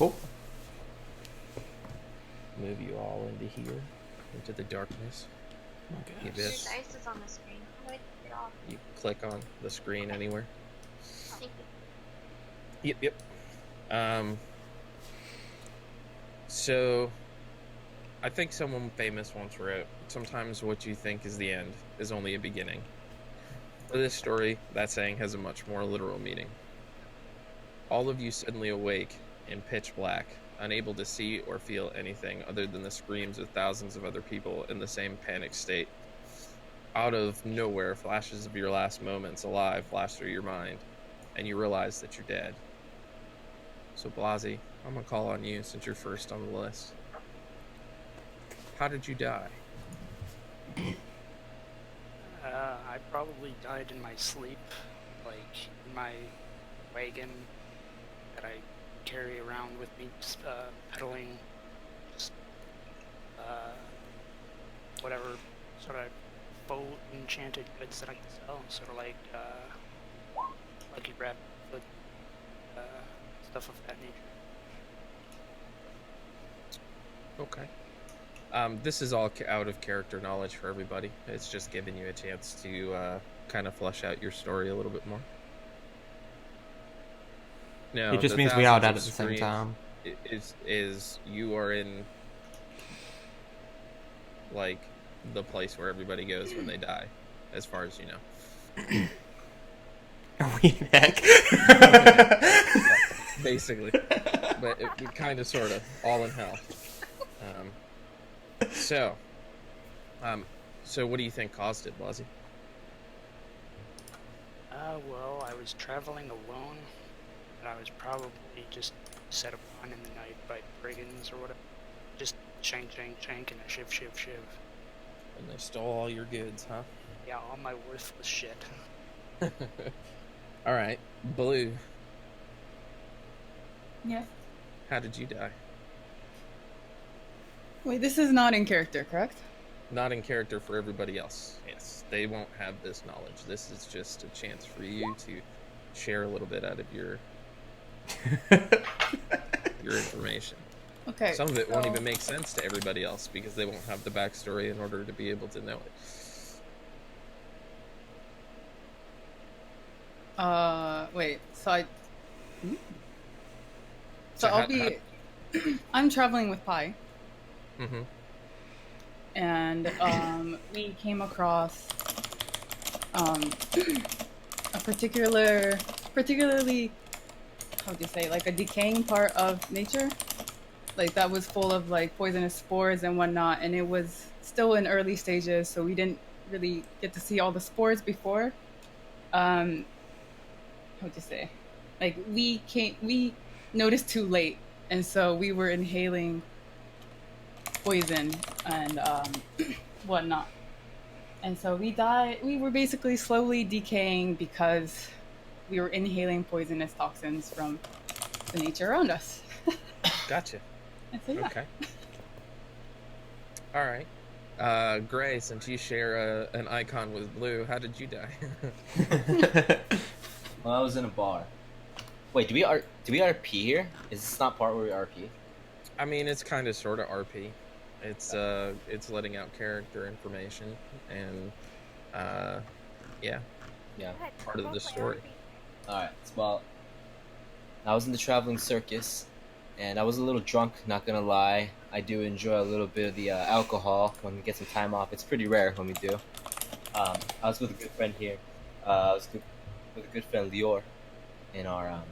Oh, Move you all into here, into the darkness. okay. Your Abyss. dice is on the screen. How do I take it off? You click on the screen anywhere. Thank you. Yep. So I think someone famous once wrote, sometimes what you think is the end is only a beginning. For this story, that saying has a much more literal meaning. All of you suddenly awake in pitch black, unable to see or feel anything other than the screams of thousands of other people in the same panic state. Out of nowhere, flashes of your last moments alive flash through your mind, and you realize that you're dead. So, Blasi, I'm gonna call on you since you're first on the list. How did you die? I probably died in my sleep, like in my wagon that I carry around with me, just pedaling, just whatever sort of faux enchanted goods that I can sell, sort of like lucky rabbit foot, stuff of that nature. Okay. This is all out of character knowledge for everybody. It's just giving you a chance to kind of flesh out your story a little bit more. No, It just the means we all thousands died of at the same time. Is you are in like the place where everybody goes when they die, as far as you know. Are we neck? Basically, but it kind of, sort of, all in hell. So what do you think caused it, Blasi? Well, I was traveling alone, and I was probably just set upon in the night by brigands or whatever. Just shank, and a shiv. And they stole all your goods, huh? Yeah, all my worthless shit. All right, Blue. Yeah. How did you die? Wait, this is not in character, correct? Not in character for everybody else. Yes, they won't have this knowledge. This is just a chance for you to share a little bit out of your information. Okay. Some of it won't even make sense to everybody else because they won't have the backstory in order to be able to know it. Wait. So I'll be. I'm traveling with Pi. Mm-hmm. And we came across a particularly, how would you say, like a decaying part of nature, like that was full of like poisonous spores and whatnot, and it was still in early stages, so we didn't really get to see all the spores before. How would you say, like we noticed too late, and so we were inhaling poison and whatnot. And so we died. We were basically slowly decaying because we were inhaling poisonous toxins from the nature around us. Gotcha. So, yeah. Okay. All right. Gray, since you share an icon with Blue, how did you die? Well, I was in a bar. Wait, do we RP here? Is this not part where we RP? I mean, it's kind of sort of RP. It's letting out character information and yeah, part of the story. All right. Well, I was in the traveling circus, and I was a little drunk. Not gonna lie, I do enjoy a little bit of the alcohol when we get some time off. It's pretty rare when we do. I was with a good friend here. I was with a good friend Lior in our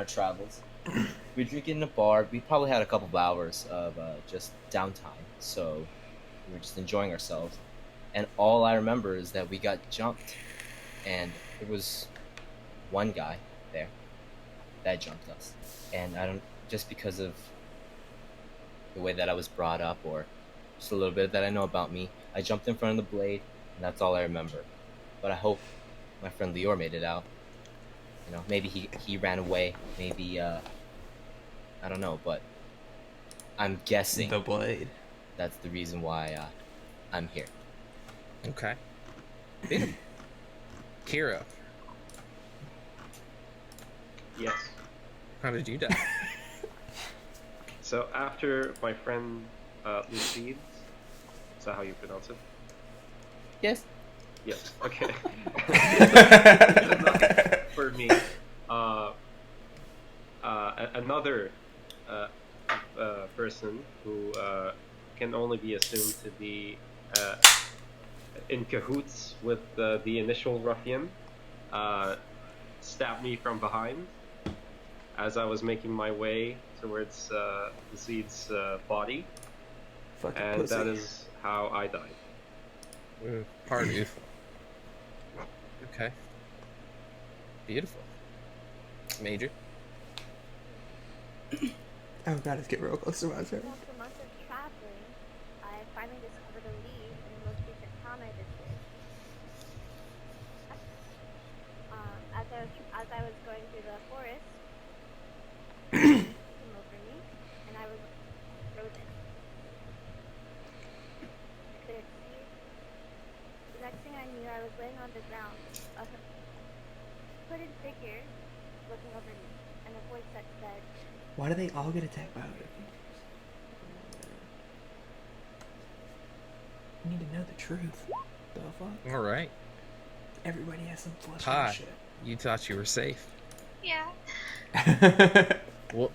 travels. We were drinking in a bar. We probably had a couple of hours of just downtime, so we were just enjoying ourselves. And all I remember is that we got jumped, and it was one guy there that jumped us. And I don't, just because of the way that I was brought up, or just a little bit that I know about me, I jumped in front of the blade, and that's all I remember. But I hope my friend Lior made it out. You know, maybe he ran away. Maybe I don't know, but I'm guessing The blade. that's the reason why I'm here. Okay. Kira, Yes. how did you die? So after my friend Lucides, is that how you pronounce it? Yes. Yes. Okay. For me, another person who can only be assumed to be in cahoots with the initial ruffian stabbed me from behind as I was making my way towards Lucide's body, Fucking and pussy. that is how I died. Hard oof. Okay. Beautiful. Major. Oh god, let's get real close to my turn. After months of traveling, I finally discovered a lead in the most recent town I visited. As I was going through the forest, came over me, and I was frozen. I couldn't see. The next thing I knew, I was laying on the ground, a hooded figure looking over me, and a voice that said, Why do they all get attacked by other people? I need to know the truth. The fuck? All right. Everybody has some flesh Hi. and shit. You thought you were safe. "Yeah."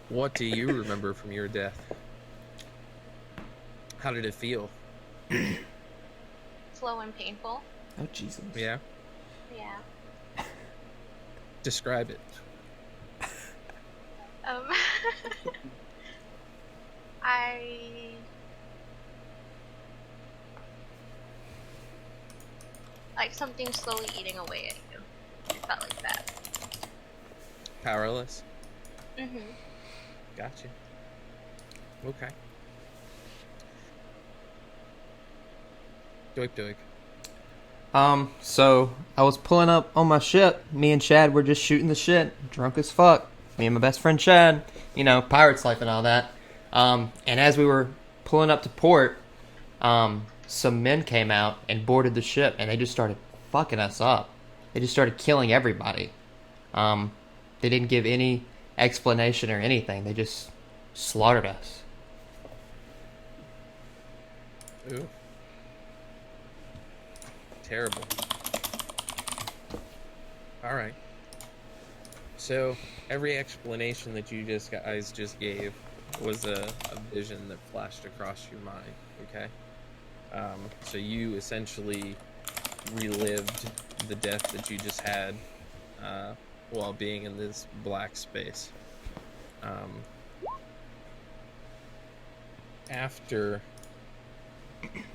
What do you remember from your death? How did it feel? Slow and painful. Oh Jesus. Yeah. Yeah. Describe it. I like something slowly eating away at you. It felt like that. Powerless. Mhm. Gotcha. Okay. Doik. So I was pulling up on my ship. Me and Chad were just shooting the shit, drunk as fuck. Me and my best friend Chad, pirate's life and all that. And as we were pulling up to port, some men came out and boarded the ship, and they just started fucking us up. They just started killing everybody. They didn't give any explanation or anything. They just slaughtered us. Ooh. Terrible. All right. So every explanation that you guys just gave was a vision that flashed across your mind. Okay. So you essentially relived the death that you just had while being in this black space. After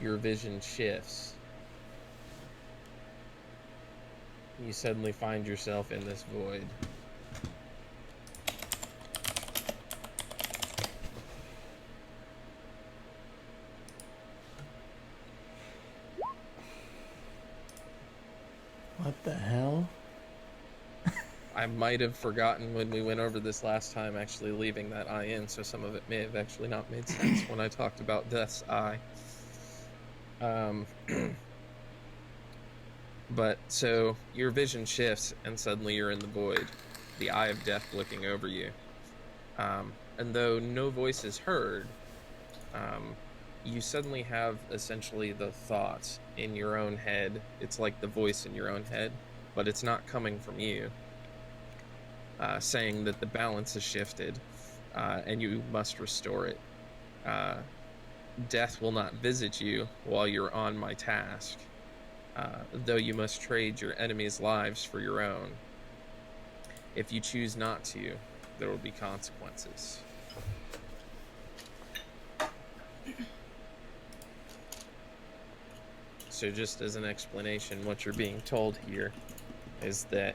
your vision shifts, you suddenly find yourself in this void. What the hell? I might have forgotten when we went over this last time, actually leaving that eye in, so some of it may have actually not made sense when I talked about Death's eye. But so your vision shifts, and suddenly you're in the void, the eye of death looking over you. And though no voice is heard, you suddenly have essentially the thoughts in your own head. It's like the voice in your own head, but it's not coming from you, saying that the balance has shifted and you must restore it. Death will not visit you while you're on my task, though you must trade your enemies' lives for your own. If you choose not to, there will be consequences. So just as an explanation, what you're being told here is that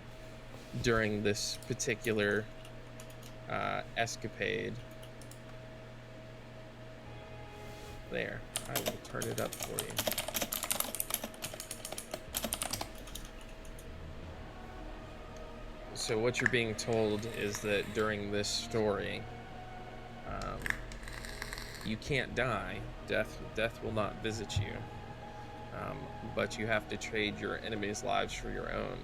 during this particular escapade, there, I will turn it up for you. So what you're being told is that during this story, you can't die. Death will not visit you. But you have to trade your enemies' lives for your own.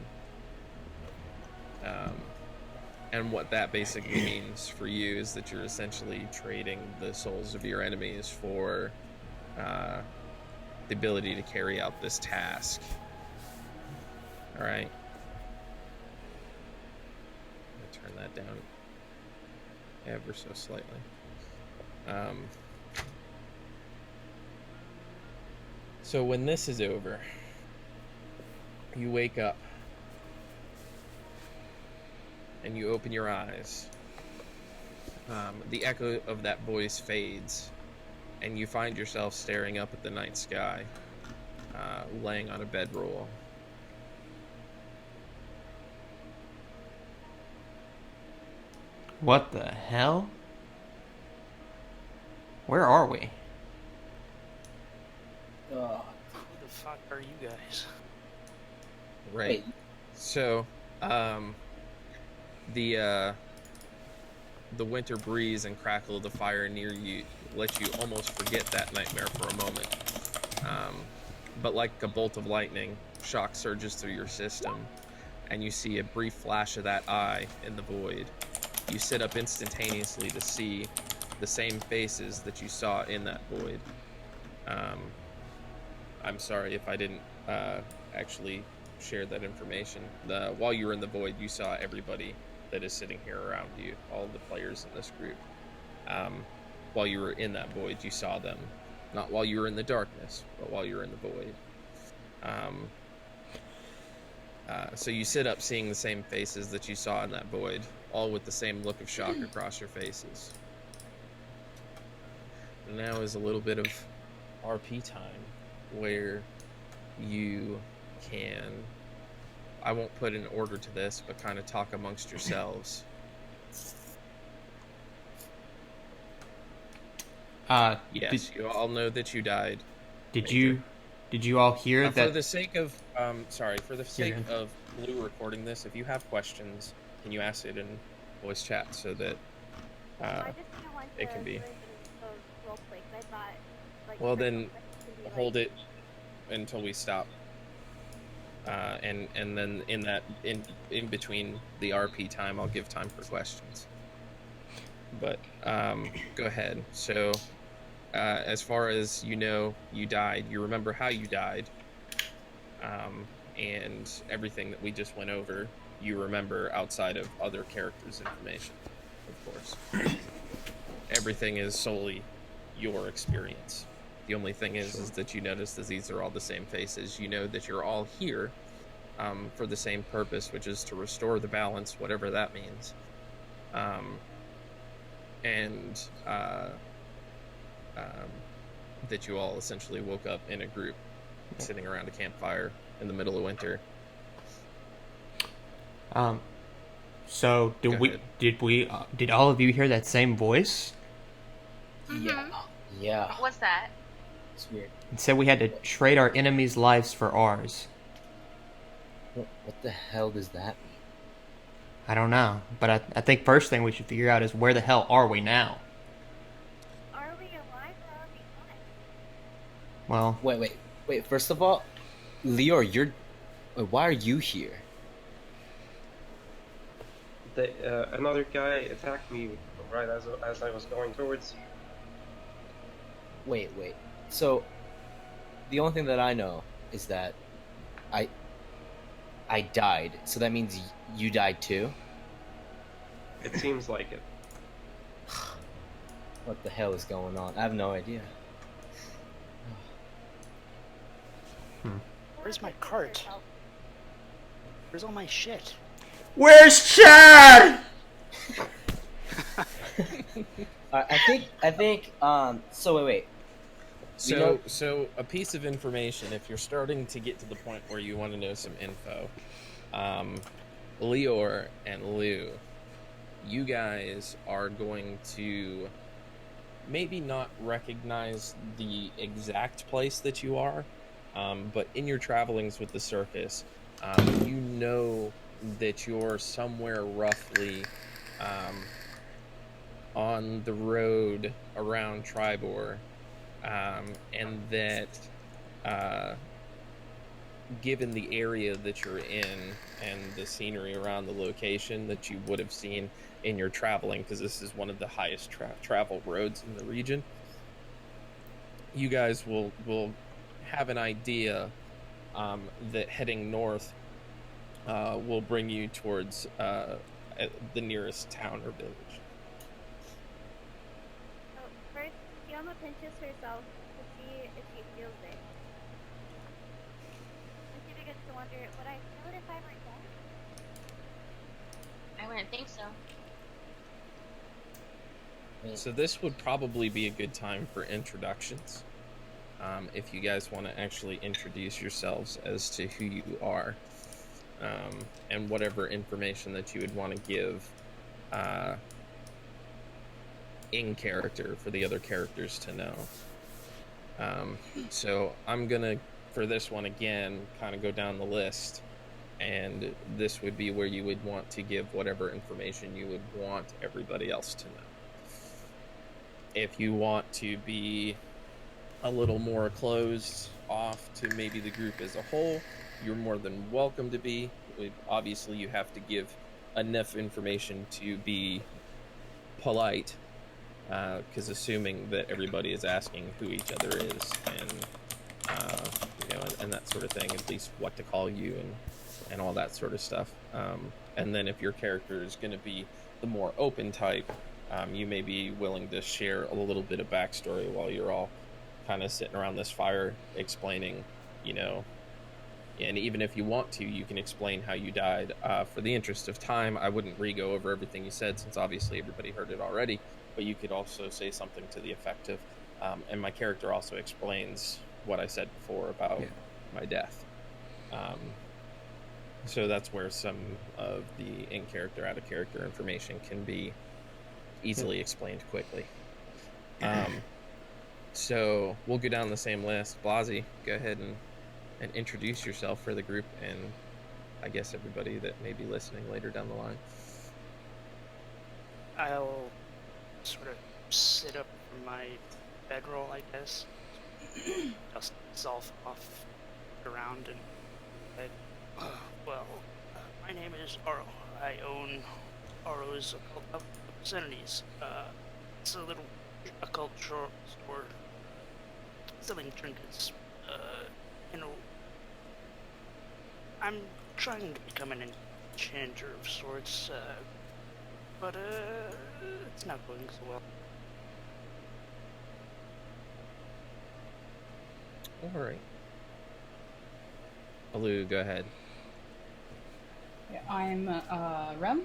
And what that basically means for you is that you're essentially trading the souls of your enemies for the ability to carry out this task. All right. I'm gonna turn that down ever so slightly. So when this is over, you wake up and you open your eyes. The echo of that voice fades, and you find yourself staring up at the night sky, laying on a bedroll. What the hell? Where are we? Who the fuck are you guys? Right. Wait. So, the winter breeze and crackle of the fire near you let you almost forget that nightmare for a moment. But like a bolt of lightning, shock surges through your system, and you see a brief flash of that eye in the void. You sit up instantaneously to see the same faces that you saw in that void. I'm sorry if I didn't actually share that information. While you were in the void, you saw everybody that is sitting here around you, all the players in this group. While you were in that void, you saw them. Not while you were in the darkness, but while you were in the void. So you sit up seeing the same faces that you saw in that void, all with the same look of shock across your faces. And now is a little bit of RP time, where you can, I won't put an order to this, but kind of talk amongst yourselves. Yes, you all know that you died. Did Major. you all hear that? For the sake of, Blue recording this, if you have questions, can you ask it in voice chat so that I just didn't want it to can be. do it in role play, 'cause I thought, like, Well, for then role play, it can be, hold like, it until we stop. And then in between the RP time, I'll give time for questions. But go ahead. So as far as you know, you died. You remember how you died, and everything that we just went over. You remember outside of other characters' information, of course. Everything is solely your experience. The only thing is that you notice that these are all the same faces. You know that you're all here for the same purpose, which is to restore the balance, whatever that means. That you all essentially woke up in a group, sitting around a campfire in the middle of winter. So Go ahead. did all of you hear that same voice? Yeah. What was that? It's weird. It said we had to trade our enemies' lives for ours. What the hell does that mean? I don't know, but I think first thing we should figure out is where the hell are we now? Are we alive or are we not? Well, Wait. First of all, Leor, why are you here? Another guy attacked me right as I was going towards you. Wait. So, the only thing that I know is that I died. So that means you died too? It seems like it. What the hell is going on? I have no idea. Where's my cart? Where's all my shit? where's Chad? I think. So wait. So a piece of information, if you're starting to get to the point where you want to know some info, Leor and Lou, you guys are going to maybe not recognize the exact place that you are, but in your travelings with the circus, you know that you're somewhere roughly on the road around Tribor, and that given the area that you're in and the scenery around the location, that you would have seen in your traveling, because this is one of the highest travel roads in the region, you guys will have an idea that heading north will bring you towards the nearest town or village. So first, Kioma pinches herself to see if she feels it. And she begins to wonder, would I feel it if I were dead? I wouldn't think so. So this would probably be a good time for introductions. If you guys want to actually introduce yourselves as to who you are, and whatever information that you would want to give in character for the other characters to know. So I'm gonna, for this one again, kind of go down the list, and this would be where you would want to give whatever information you would want everybody else to know. If you want to be a little more closed off to maybe the group as a whole, you're more than welcome to be. Obviously, you have to give enough information to be polite, because assuming that everybody is asking who each other is and and that sort of thing, at least what to call you and all that sort of stuff. And then if your character is going to be the more open type, you may be willing to share a little bit of backstory while you're all kind of sitting around this fire explaining, and even if you want to, you can explain how you died. For the interest of time, I wouldn't re-go over everything you said, since obviously everybody heard it already, but you could also say something to the effect of, and my character also explains what I said before about my death. So that's where some of the in-character, out-of-character information can be easily explained quickly. So we'll go down the same list. Blasi, go ahead and introduce yourself for the group, and I guess everybody that may be listening later down the line. I'll sort of sit up from my bedroll, I guess. Dust myself off around and bed. My name is Aro. I own Aro's Occult Obscenities. It's a little occult store selling trinkets. I'm trying to become an enchanter of sorts, but it's not going so well. All right. Blue, go ahead. Yeah, I'm Rem.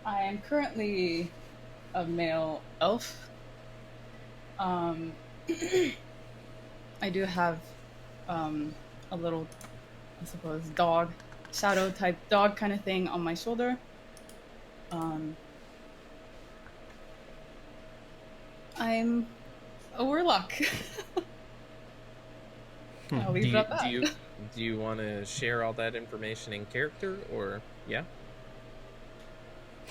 I am currently a male elf. I do have a little, I suppose, dog, shadow type dog kind of thing on my shoulder. I'm a warlock. I'll leave it at that. Do you want to share all that information in character, or yeah?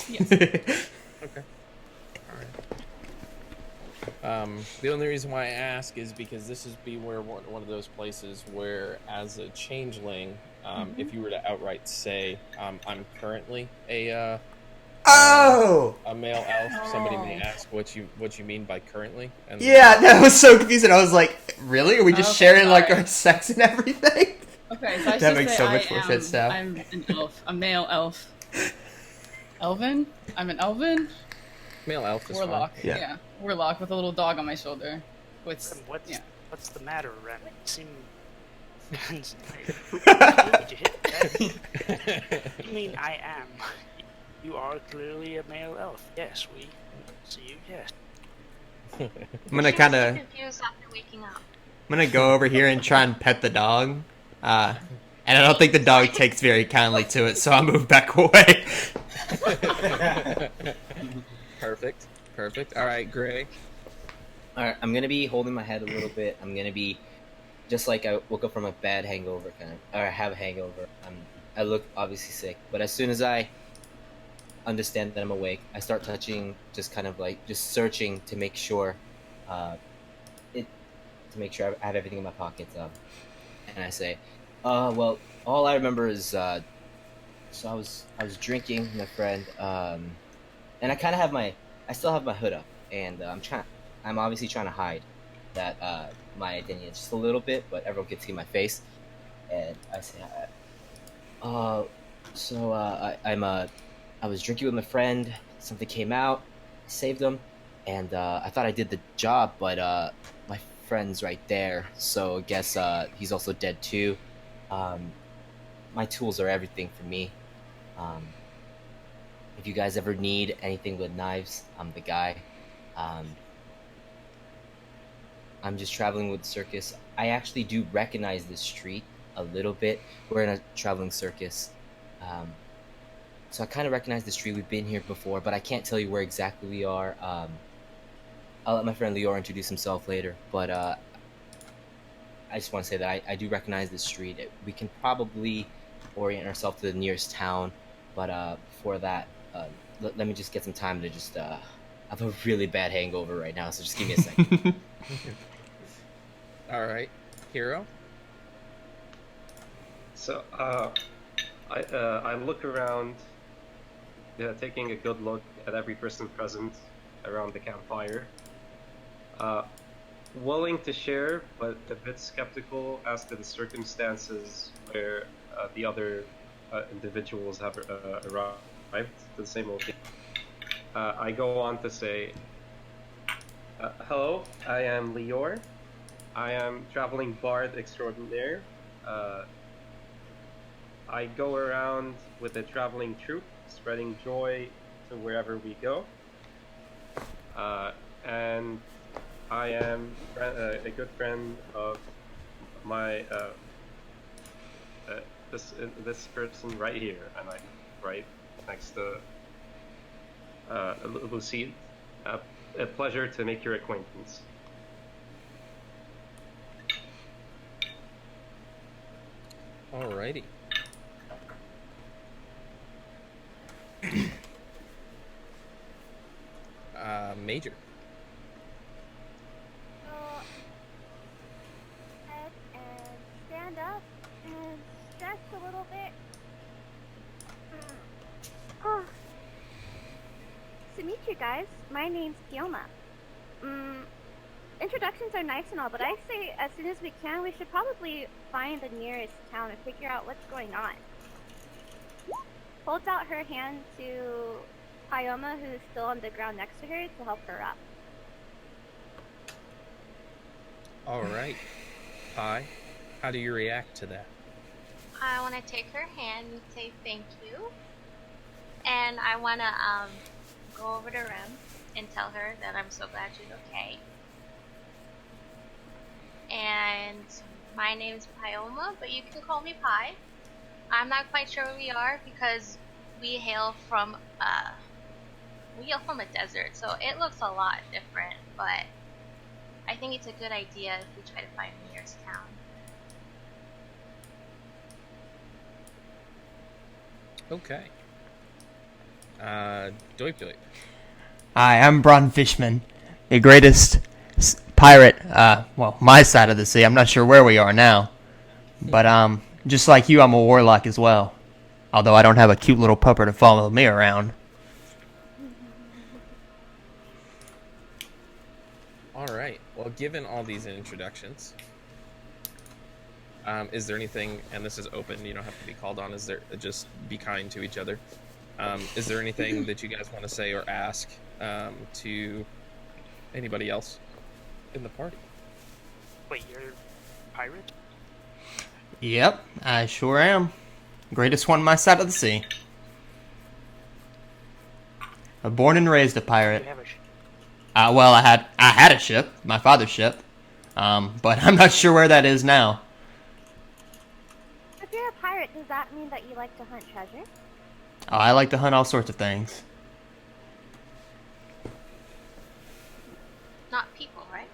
Yes. Okay. All right. The only reason why I ask is because this is where one of those places where, as a changeling, if you were to outright say, "I'm currently a male elf," somebody may ask what you mean by currently. And yeah, that was so confusing. I was like, really? Are we just sharing like our sex and everything? Okay, so I That should makes say so much more sense now. I'm an elf, a male elf. Elven? I'm an elven male elf is warlock. fine. Yeah, warlock with a little dog on my shoulder. What's What's the matter, Ren? You seem... Did you hit that? You mean I am? You are clearly a male elf. Yes, we see you. Yes. I'm gonna kind of. confused after waking up. I'm gonna go over here and try and pet the dog. And I don't think the dog takes very kindly to it, so I'll move back away. Perfect. All right, Gray. Alright, I'm gonna be holding my head a little bit. I'm gonna be just like I woke up from a bad hangover, or I have a hangover. I look obviously sick, but as soon as I understand that I'm awake, I start touching, just kind of like just searching to make sure, I have everything in my pockets. and I say, well, all I remember is so I was drinking with my friend, and I still have my hood up, and I'm obviously trying to hide that my identity just a little bit, but everyone can see my face, and I say, so I was drinking with my friend. Something came out, I saved him, and I thought I did the job, but my friend's right there, so I guess he's also dead too. Um, my tools are everything for me. Um, if you guys ever need anything with knives, I'm the guy. Um, I'm just traveling with the circus. I actually do recognize this street a little bit. We're in a traveling circus. Um, so I kind of recognize the street. We've been here before, but I can't tell you where exactly we are. I'll let my friend Lior introduce himself later, but I just want to say that I do recognize this street. We can probably orient ourselves to the nearest town, but before that, let me just get some time to just. I have a really bad hangover right now, so just give me a second. All right, Hero. So I look around, taking a good look at every person present around the campfire. Willing to share, but a bit skeptical as to the circumstances where the other individuals have arrived to the same location. I go on to say, hello, I am Lior. I am traveling bard extraordinaire. I go around with a traveling troupe, spreading joy to wherever we go. And I am a good friend of my this person right here, and I'm right next to Lucy. A pleasure to make your acquaintance. Alrighty. Major. So, head and stand up and stretch a little bit. Oh. To meet you guys, my name's Kioma. Introductions are nice and all, but I say as soon as we can, we should probably find the nearest town and figure out what's going on. Holds out her hand to Kioma, who's still on the ground next to her, to help her up. Alright. Pi, how do you react to that? I want to take her hand and say thank you. And I want to go over to Rem and tell her that I'm so glad she's okay. And my name's Pioma, but you can call me Pi. I'm not quite sure where we are because we hail from a desert, so it looks a lot different, but I think it's a good idea if we try to find the nearest town. Okay. Doip Doip. Hi, I'm Bron Fishman, the greatest pirate, well, my side of the sea. I'm not sure where we are now. But, just like you, I'm a warlock as well. Although I don't have a cute little pupper to follow me around. Alright. Well, given all these introductions, is there anything, and this is open, you don't have to be called on, is there, just be kind to each other. Is there anything that you guys want to say or ask to anybody else in the party? Wait, you're a pirate? Yep, I sure am. Greatest one on my side of the sea. I'm born and raised a pirate. You have a ship? Well, I had a ship, my father's ship. But I'm not sure where that is now. If you're a pirate, does that mean that you like to hunt treasure? Oh, I like to hunt all sorts of things. Not people, right?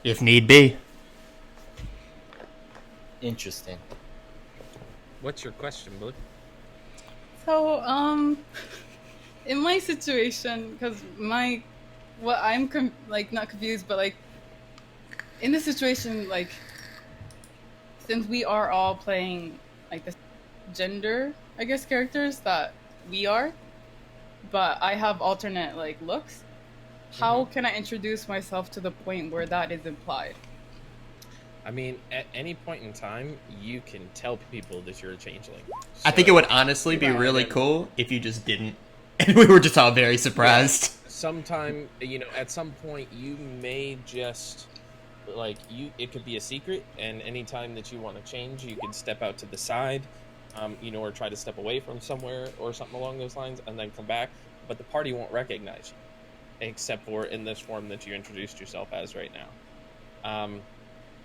If need be. Interesting. What's your question, Blue? So, in my situation, because what I'm not confused, but like, in this situation, like, since we are all playing like the gender, I guess, characters that we are, but I have alternate like looks, how can I introduce myself to the point where that is implied? I mean, at any point in time, you can tell people that you're a changeling. I think it So- would honestly be Right. really cool if you just didn't, and we were just all very surprised. Sometime, at some point, you may just it could be a secret, and anytime that you want to change, you can step out to the side, or try to step away from somewhere or something along those lines, and then come back. But the party won't recognize you, except for in this form that you introduced yourself as right now.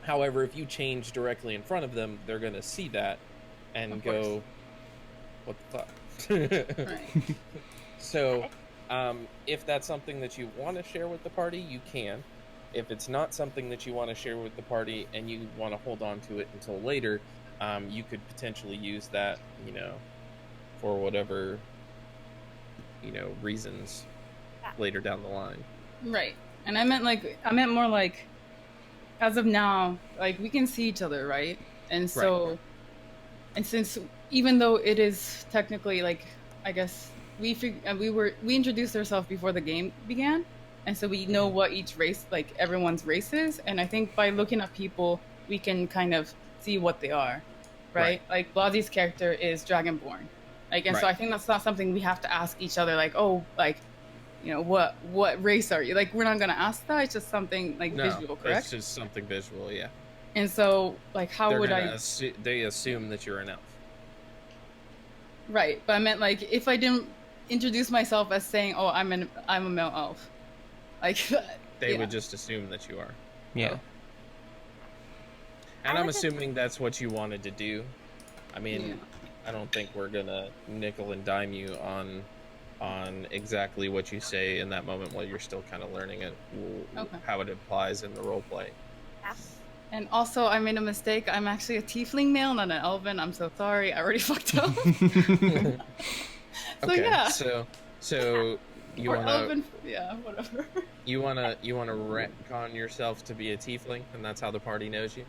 However, if you change directly in front of them, they're gonna see that and Of go, "What the fuck?" Right. So, if that's something that you want to share with the party, you can. If it's not something that you want to share with the party and you want to hold on to it until later, you could potentially use that, for whatever, reasons later down the line. Right. And I meant more like, as of now, like we can see each other, right? And so, and since even though it is technically like, I guess we introduced ourselves before the game began, and so we know what each race, like everyone's race is, and I think by looking at people, we can kind of see what they are, right? Like Blasi's character is Dragonborn, like, and so I think that's not something we have to ask each other, like, oh, like, what race are you? Like, we're not gonna ask that. It's just something like visual, correct? It's just something visual, yeah. And so, like, how They're would gonna I? they assume that you're an elf. Right, but I meant like if I didn't introduce myself as saying, "Oh, I'm a male elf," like They would just assume that you are. Yeah. And I I'm was just- assuming that's what you wanted to do. I mean, Yeah. I don't think we're gonna nickel and dime you on exactly what you say in that moment while you're still kind of learning it, Okay. how it applies in the role play. And also, I made a mistake. I'm actually a tiefling male, not an elven. I'm so sorry. I already fucked up. So yeah, So you or wanna elven. Yeah, whatever. you wanna retcon yourself to be a tiefling, and that's how the party knows you.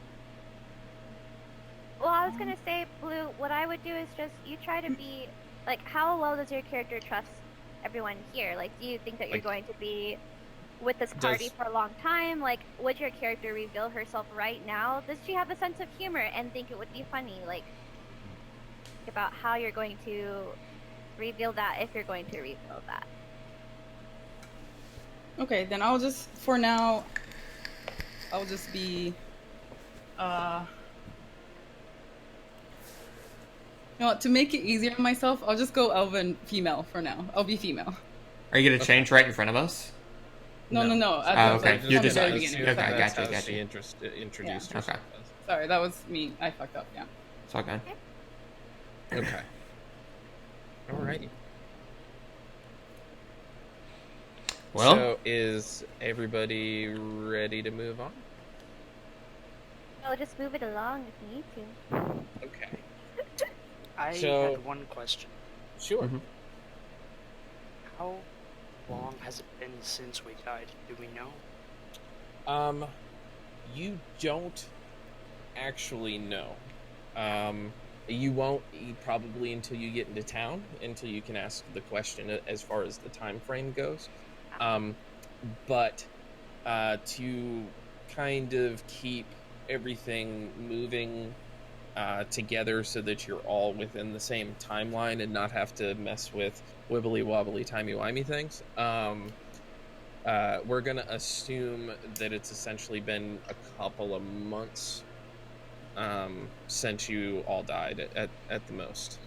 Well, I was gonna say, Blue, what I would do is just you try to be like, how well does your character trust everyone here? Like, do you think that you're Like- going to be with this party for a long time? Like, would your character reveal herself right now? Does she have a sense of humor and think it would be funny? Like, think about how you're going to reveal that, if you're going to reveal that. Okay, then I'll just, for now, I'll just be, you know what, to make it easier on myself, I'll just go elven female for now. I'll be female. Are you gonna change right in front of us? No. Oh, As okay. from You're the just- very okay, beginning. okay, Sorry. gotcha, That's how gotcha. she introduced Yeah. herself. Sorry, that was me. I fucked up, yeah. It's all good. Okay. Alrighty. Well, So is everybody ready to move on? No, just move it along if you need to. Okay. I So- had one question. Sure. Mhm. How long has it been since we died? Do we know? You don't actually know. You won't probably until you get into town, until you can ask the question as far as the time frame goes. But to kind of keep everything moving together so that you're all within the same timeline and not have to mess with wibbly wobbly timey-wimey things, we're gonna assume that it's essentially been a couple of months since you all died at the most.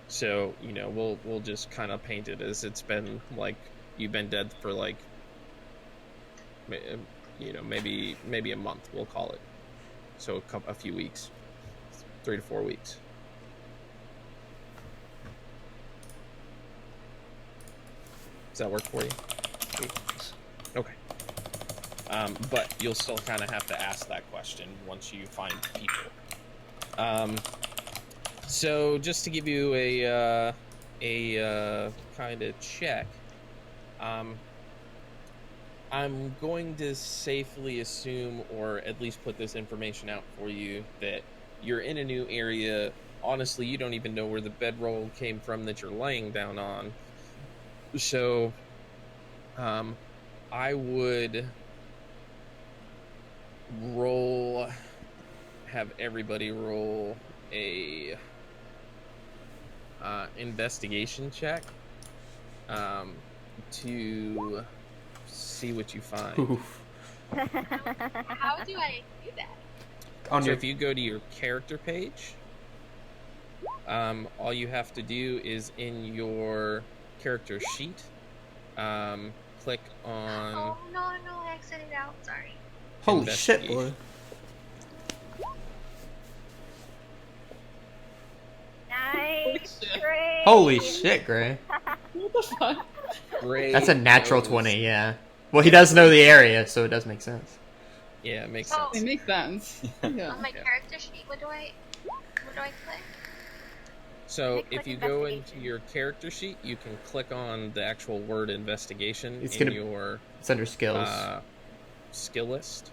So we'll just kind of paint it as it's been like you've been dead for like maybe a month, we'll call it. So a few weeks, 3 to 4 weeks. Does that work for you? Okay. But you'll still kind of have to ask that question once you find people. So just to give you a kind of check, I'm going to safely assume, or at least put this information out for you, that you're in a new area. Honestly, you don't even know where the bedroll came from that you're laying down on. So, I would have everybody roll a investigation check to see what you find. Oof. How do I do that? On So your if you go to your character page, all you have to do is in your character sheet, click on Oh no, I exited out. Sorry. holy shit, boy. investigation. Nice. shit. Great. Holy shit, Gray. What the fuck? Gray That's a natural knows- 20, yeah. Well, he does know the area, so it does make sense. Yeah, it makes Oh. It sense. makes sense. Yeah. On my character sheet, what do I click? So Click if you go into investigation. your character sheet, you can click on the actual word investigation It's in gonna- your It's under skills. skill list.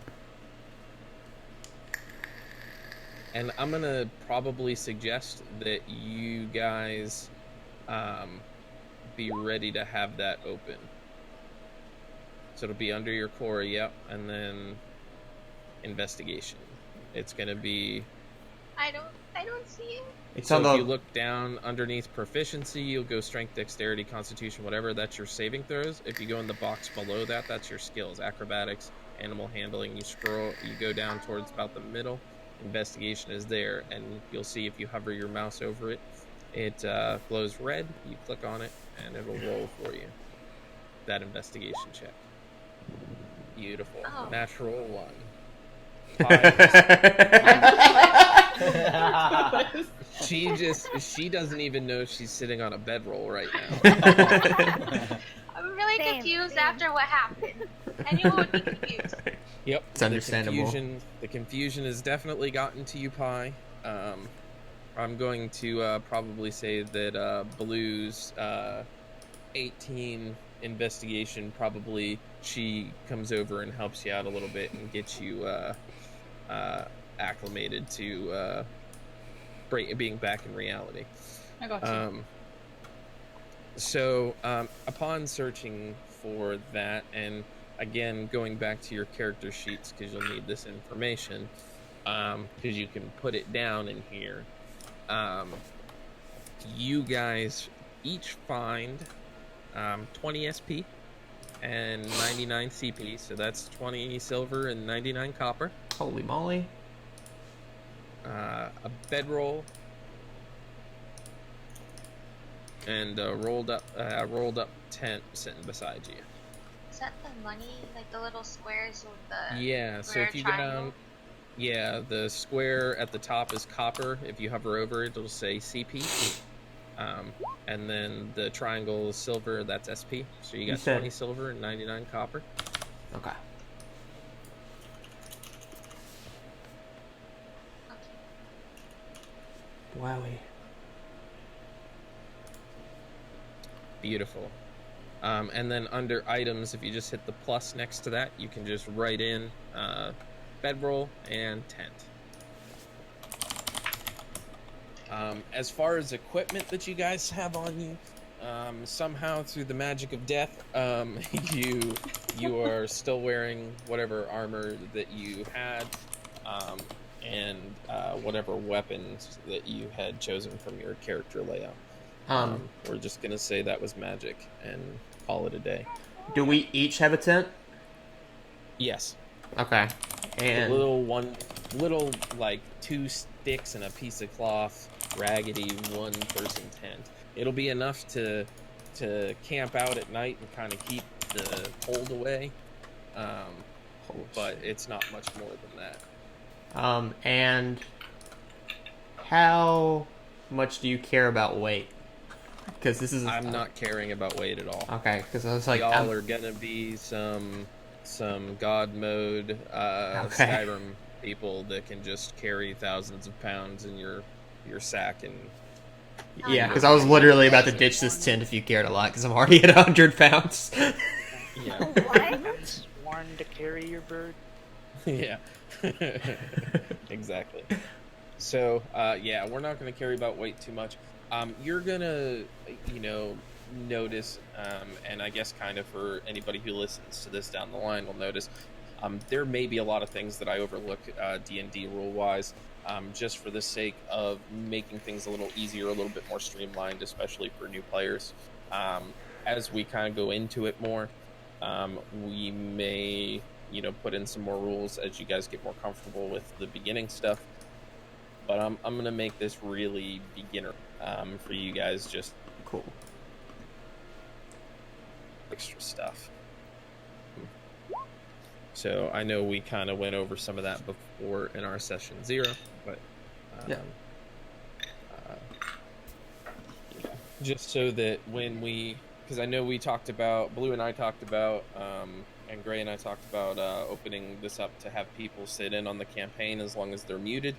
And I'm gonna probably suggest that you guys be ready to have that open. So it'll be under your core, yep, and then investigation. It's gonna be I don't see it. It's so on if the. you look down underneath proficiency, you'll go strength, dexterity, constitution, whatever. That's your saving throws. If you go in the box below that, that's your skills: acrobatics, animal handling. You scroll, you go down towards about the middle. Investigation is there, and you'll see if you hover your mouse over it, it glows red. You click on it, and it'll roll for you. That investigation check. Beautiful, Oh. natural one. She doesn't even know she's sitting on a bedroll right now. I'm really Same, confused same. after what happened. Anyone would be confused. Yep, It's understandable. The confusion has definitely gotten to you, Pi. I'm going to probably say that Blue's 18 investigation, probably she comes over and helps you out a little bit and gets you acclimated to being back in reality. I got you. So upon searching for that, and again going back to your character sheets because you'll need this information, because you can put it down in here. You guys each find 20 SP and 99 CP, so that's 20 silver and 99 copper. Holy moly. A bedroll, and a rolled up tent sitting beside you. Is that the money, like the little squares with the Yeah, so square if you go triangle? down, yeah, the square at the top is copper. If you hover over it, it'll say CP. And then the triangle is silver, that's SP. So you You got said- 20 silver and 99 copper. Okay. Wowie. Beautiful. And then under items, if you just hit the plus next to that, you can just write in bedroll and tent. As far as equipment that you guys have on you, somehow through the magic of death, you are still wearing whatever armor that you had, and whatever weapons that you had chosen from your character layout. We're just gonna say that was magic and call it a day. Do we each have a tent? Yes. Okay. A And little like 2 sticks and a piece of cloth, raggedy one-person tent. It'll be enough to camp out at night and kind of keep the cold away, but it's not much more than that. and how much do you care about weight? Because this is. I'm not caring about weight at all. Okay, because I was like, Y'all are gonna be some god mode Okay. Skyrim people that can just carry thousands of pounds in your sack and yeah, because I was literally about to ditch this tent if you cared a lot, because I'm already at 100 pounds. yeah. What? barn to carry your bird. Yeah. Exactly. So, yeah, we're not going to carry about weight too much. You're going to, notice, and I guess kind of for anybody who listens to this down the line will notice, there may be a lot of things that I overlook D&D rule-wise, just for the sake of making things a little easier, a little bit more streamlined, especially for new players. As we kind of go into it more, we may, put in some more rules as you guys get more comfortable with the beginning stuff. But I'm going to make this really beginner for you guys, just Cool. extra stuff. So I know we kind of went over some of that before in our session 0, but Yeah. Just so that when because I know we talked about, Blue and I talked about, and Gray and I talked about opening this up to have people sit in on the campaign as long as they're muted,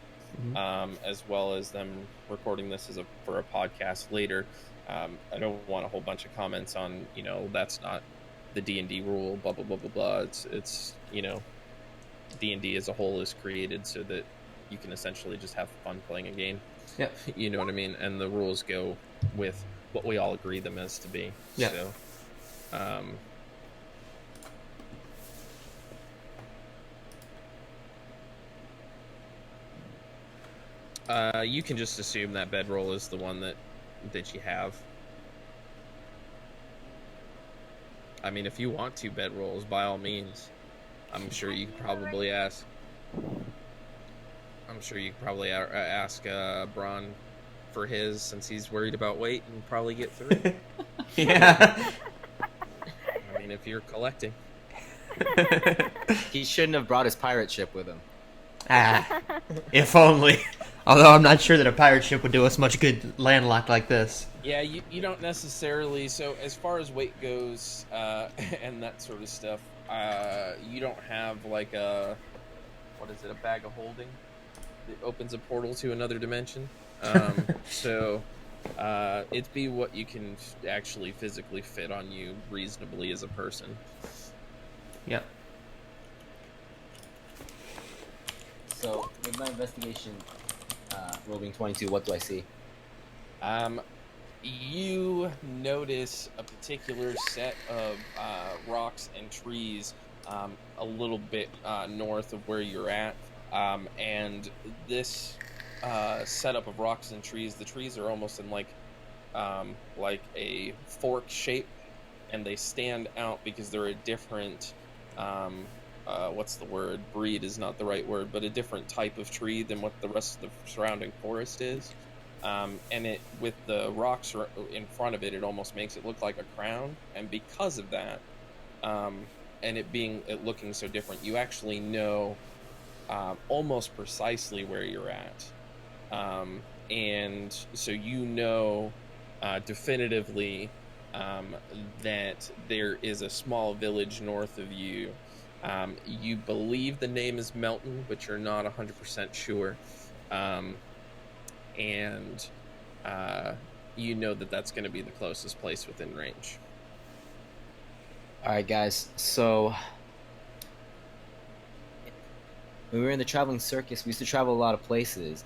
as well as them recording this for a podcast later. I don't want a whole bunch of comments on, that's not the D&D rule, blah, blah, blah, blah, blah. It's D&D as a whole is created so that you can essentially just have fun playing a game. Yep. You know what I mean? And the rules go with what we all agree them as to be. Yeah. So, you can just assume that bedroll is the one that you have. I mean, if you want 2 bedrolls, by all means. I'm sure you could probably ask. I'm sure you could probably ask Braun for his, since he's worried about weight, and probably get 3. Yeah. I mean, if you're collecting. He shouldn't have brought his pirate ship with him. If only. Although I'm not sure that a pirate ship would do us much good landlocked like this. Yeah, you don't necessarily. So as far as weight goes, and that sort of stuff, you don't have like a bag of holding that opens a portal to another dimension. So it'd be what you can actually physically fit on you reasonably as a person. Yep. So, with my investigation roll being 22, what do I see? You notice a particular set of rocks and trees a little bit north of where you're at, and this setup of rocks and trees, the trees are almost in like a fork shape, and they stand out because they're a different what's the word? Breed is not the right word, but a different type of tree than what the rest of the surrounding forest is. And it, with the rocks in front of it, it almost makes it look like a crown. And because of that, and it looking so different, you actually know almost precisely where you're at. And so you know definitively that there is a small village north of you. You believe the name is Melton, but you're not 100% sure. And you know that that's going to be the closest place within range. Alright guys, so when we were in the traveling circus, we used to travel a lot of places.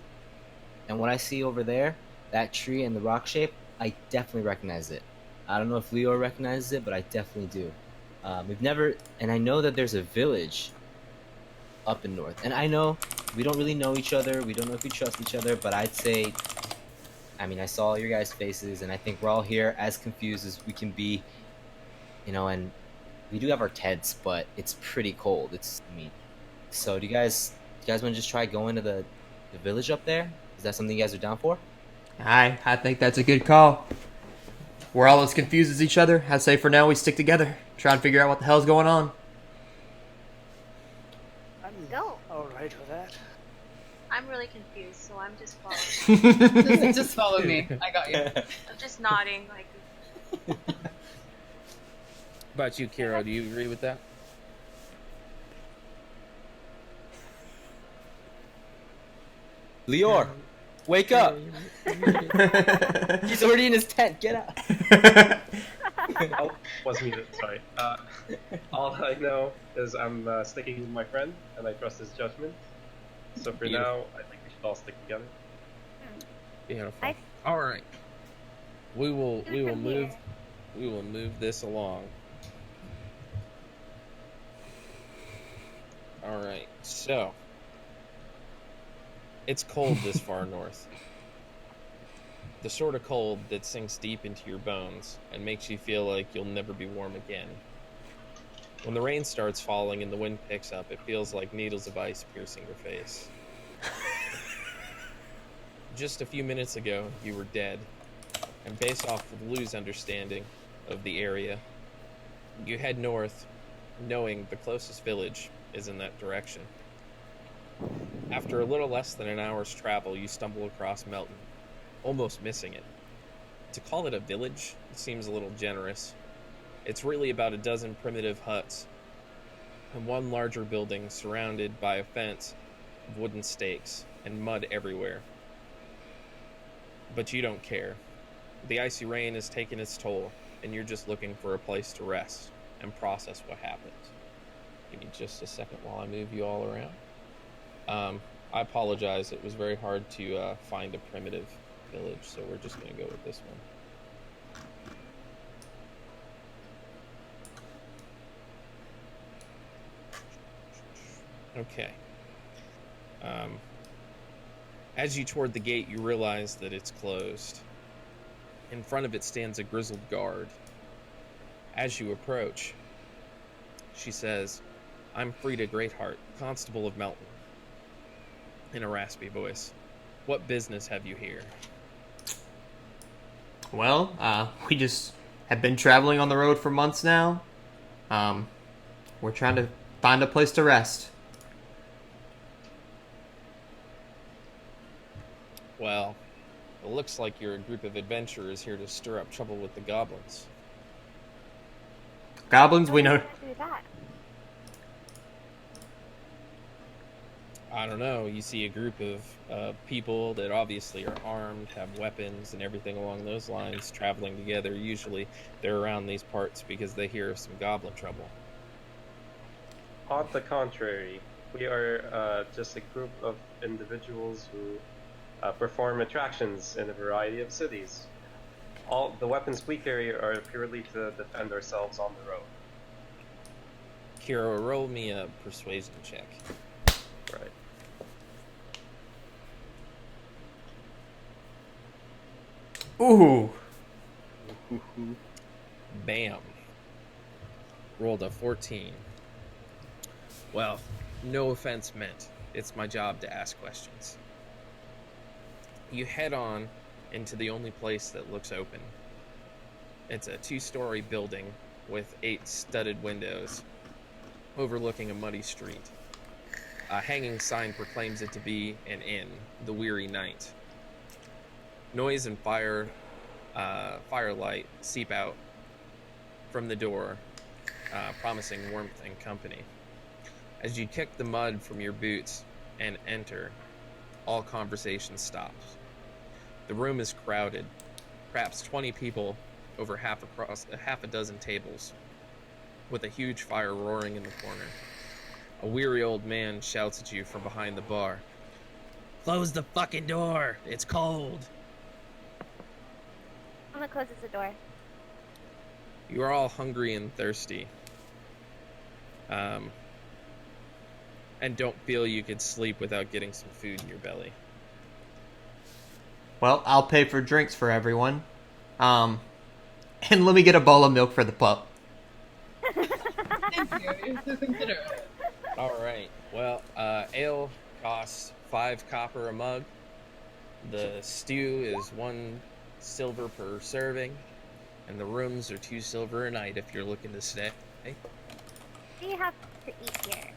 And what I see over there, that tree and the rock shape, I definitely recognize it. I don't know if Leo recognizes it, but I definitely do. And I know that there's a village up in north. And I know we don't really know each other, we don't know if we trust each other, but I'd say, I saw your guys' faces, and I think we're all here as confused as we can be, and we do have our tents, but it's pretty cold. So do you guys want to just try going to the village up there? Is that something you guys are down for? I think that's a good call. We're all as confused as each other. I say for now we stick together. Try and figure out what the hell's going on. I'm Go. alright with that. I'm really confused, so I'm just following. Just follow me. I got you. I'm just nodding, like. About you, Kiro, do you agree with that? Lior, wake up! He's already in his tent. Get out. Oh, was muted. Sorry. All I know is I'm sticking with my friend, and I trust his judgment. So for Beautiful. now, I think we should all stick together. Beautiful. I- All right. We will Good from move here. we will move this along. All right. So, it's cold this far north. The sort of cold that sinks deep into your bones and makes you feel like you'll never be warm again. When the rain starts falling and the wind picks up, it feels like needles of ice piercing your face. Just a few minutes ago, you were dead. And based off of Lou's understanding of the area, you head north, knowing the closest village is in that direction. After a little less than an hour's travel, you stumble across Melton, almost missing it. To call it a village seems a little generous. It's really about a dozen primitive huts and one larger building surrounded by a fence of wooden stakes and mud everywhere. But you don't care. The icy rain has taken its toll, and you're just looking for a place to rest and process what happened. Give me just a second while I move you all around. I apologize. It was very hard to find a primitive village, so we're just going to go with this one. Okay. As you toward the gate, you realize that it's closed. In front of it stands a grizzled guard. As you approach, she says, "I'm Frida Greatheart, Constable of Melton," in a raspy voice. "What business have you here?" Well, we just have been traveling on the road for months now. We're trying to find a place to rest. Well, it looks like you're a group of adventurers here to stir up trouble with the goblins. Goblins, we know. How do you that? I don't know, you see a group of people that obviously are armed, have weapons and everything along those lines traveling together. Usually they're around these parts because they hear of some goblin trouble. On the contrary, we are just a group of individuals who perform attractions in a variety of cities. All the weapons we carry are purely to defend ourselves on the road. Kira, roll me a persuasion check. Right. Ooh. Bam. Rolled a 14. Well, no offense meant. It's my job to ask questions. You head on into the only place that looks open. It's a 2-story building with 8 studded windows overlooking a muddy street. A hanging sign proclaims it to be an inn, the Weary Knight. Noise and firelight seep out from the door, promising warmth and company. As you kick the mud from your boots and enter, all conversation stops. The room is crowded, perhaps 20 people over half a dozen tables, with a huge fire roaring in the corner. A weary old man shouts at you from behind the bar. "Close the fucking door! It's cold!" I'm gonna close the door. You are all hungry and thirsty. And don't feel you could sleep without getting some food in your belly. Well, I'll pay for drinks for everyone. And let me get a bowl of milk for the pup. Thank you. You're so considerate. All right. Well, ale costs 5 copper a mug. The stew is 1 silver per serving, and the rooms are 2 silver a night if you're looking to stay. Do you have to eat here?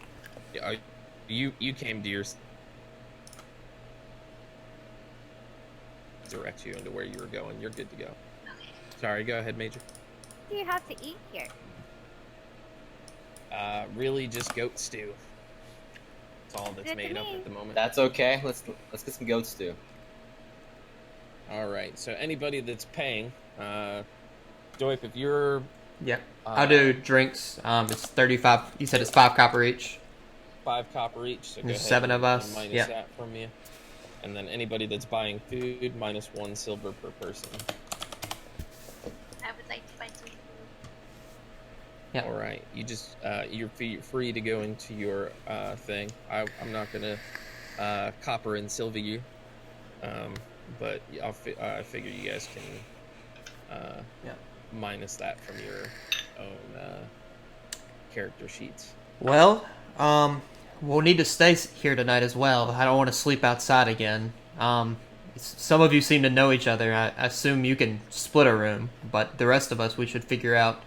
Yeah, you came to your direct you into where you were going. You're good to go. Sorry, go ahead, Major. Do you have to eat here? Really just goat stew. That's all that's Good to made up me. at the moment. That's okay. Let's get some goat stew. All right. So anybody that's paying, Doip, if you're Yeah. I'll do drinks. It's 35. You said it's 5 copper each. 5 copper each. So go There's ahead 7 of us. and minus Yeah. that from you. And then anybody that's buying food, minus 1 silver per person. I would like to buy some food. Yeah. All right. You just you're free to go into your thing. I'm not gonna copper and silver you, but I figure you guys can minus that from your own character sheets. Well, we'll need to stay here tonight as well. I don't want to sleep outside again. Some of you seem to know each other. I assume you can split a room, but the rest of us, we should figure out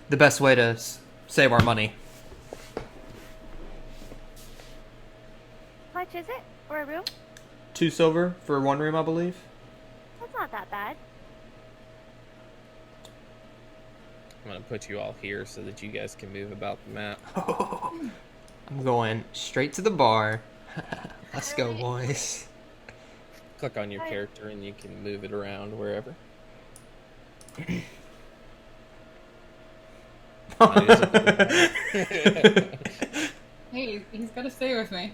the best way to save our money. How much is it for a room? 2 silver for 1 room, I believe. That's not that bad. I'm gonna put you all here so that you guys can move about the map. I'm going straight to the bar. Let's go, boys. Click on your character and you can move it around wherever. Hey, he's got to stay with me.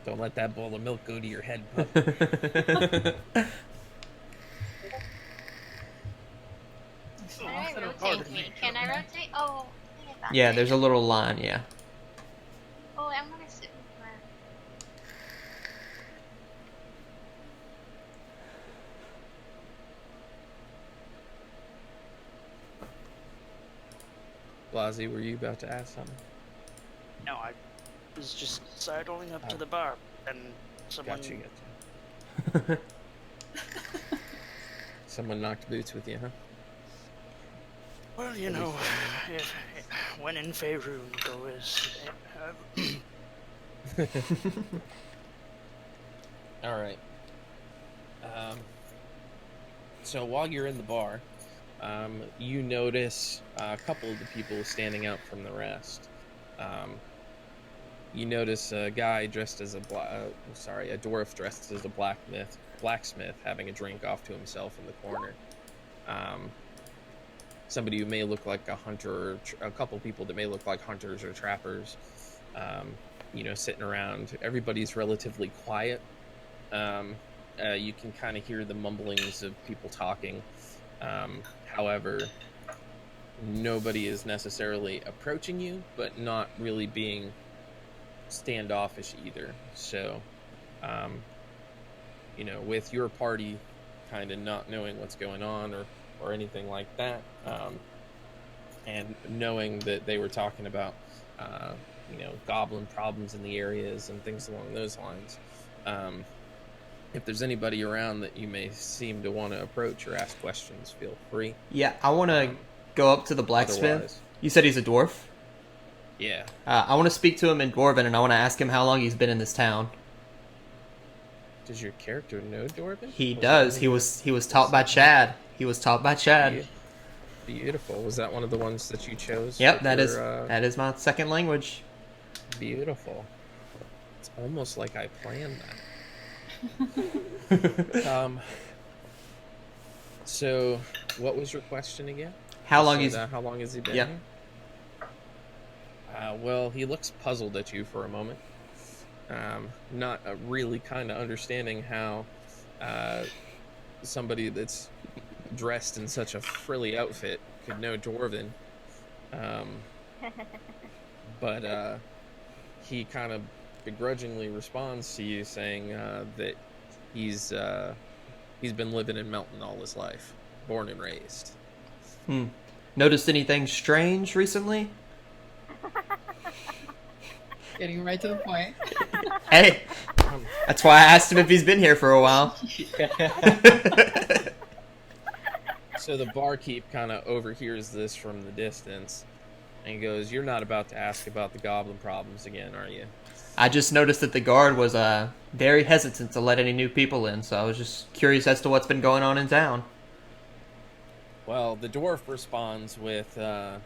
Don't let that bowl of milk go to your head, pup. Alright, rotate me. Can I rotate? Oh, think about Yeah, it. there's a little line, yeah. Oh, I'm gonna sit with her. Blasey, were you about to ask something? No, I was just sidling up to the bar, and someone. Gotcha. Someone knocked boots with you, huh? Well, you know, when in Faerun, goes. All right. So while you're in the bar, you notice a couple of the people standing out from the rest. You notice a guy dressed as a dwarf dressed as a blacksmith having a drink off to himself in the corner. Somebody who may look like a hunter, or a couple people that may look like hunters or trappers, sitting around. Everybody's relatively quiet. You can kind of hear the mumblings of people talking. However, nobody is necessarily approaching you, but not really being standoffish either. So, with your party kind of not knowing what's going on or anything like that, and knowing that they were talking about, goblin problems in the areas and things along those lines, if there's anybody around that you may seem to want to approach or ask questions, feel free. Yeah, I want to go up to the blacksmith. Otherwise, You said he's a dwarf? yeah. I want to speak to him in Dwarven, and I want to ask him how long he's been in this town. Does your character know Dwarven? He does. He was taught by Chad. He was taught by Chad. Beautiful. Was that one of the ones that you chose? Yep, for that is my second language. Beautiful. It's almost like I planned that. So, what was your question again? How long How long has he been Yep. here? Well, he looks puzzled at you for a moment. Not really kind of understanding how somebody that's dressed in such a frilly outfit could know Dwarven. But he kind of begrudgingly responds to you, saying that he's been living in Melton all his life, born and raised. Noticed anything strange recently? Getting right to the point. Hey, that's why I asked him if he's been here for a while. So the barkeep kind of overhears this from the distance and goes, "You're not about to ask about the goblin problems again, are you?" I just noticed that the guard was very hesitant to let any new people in, so I was just curious as to what's been going on in town. Well, the dwarf responds with that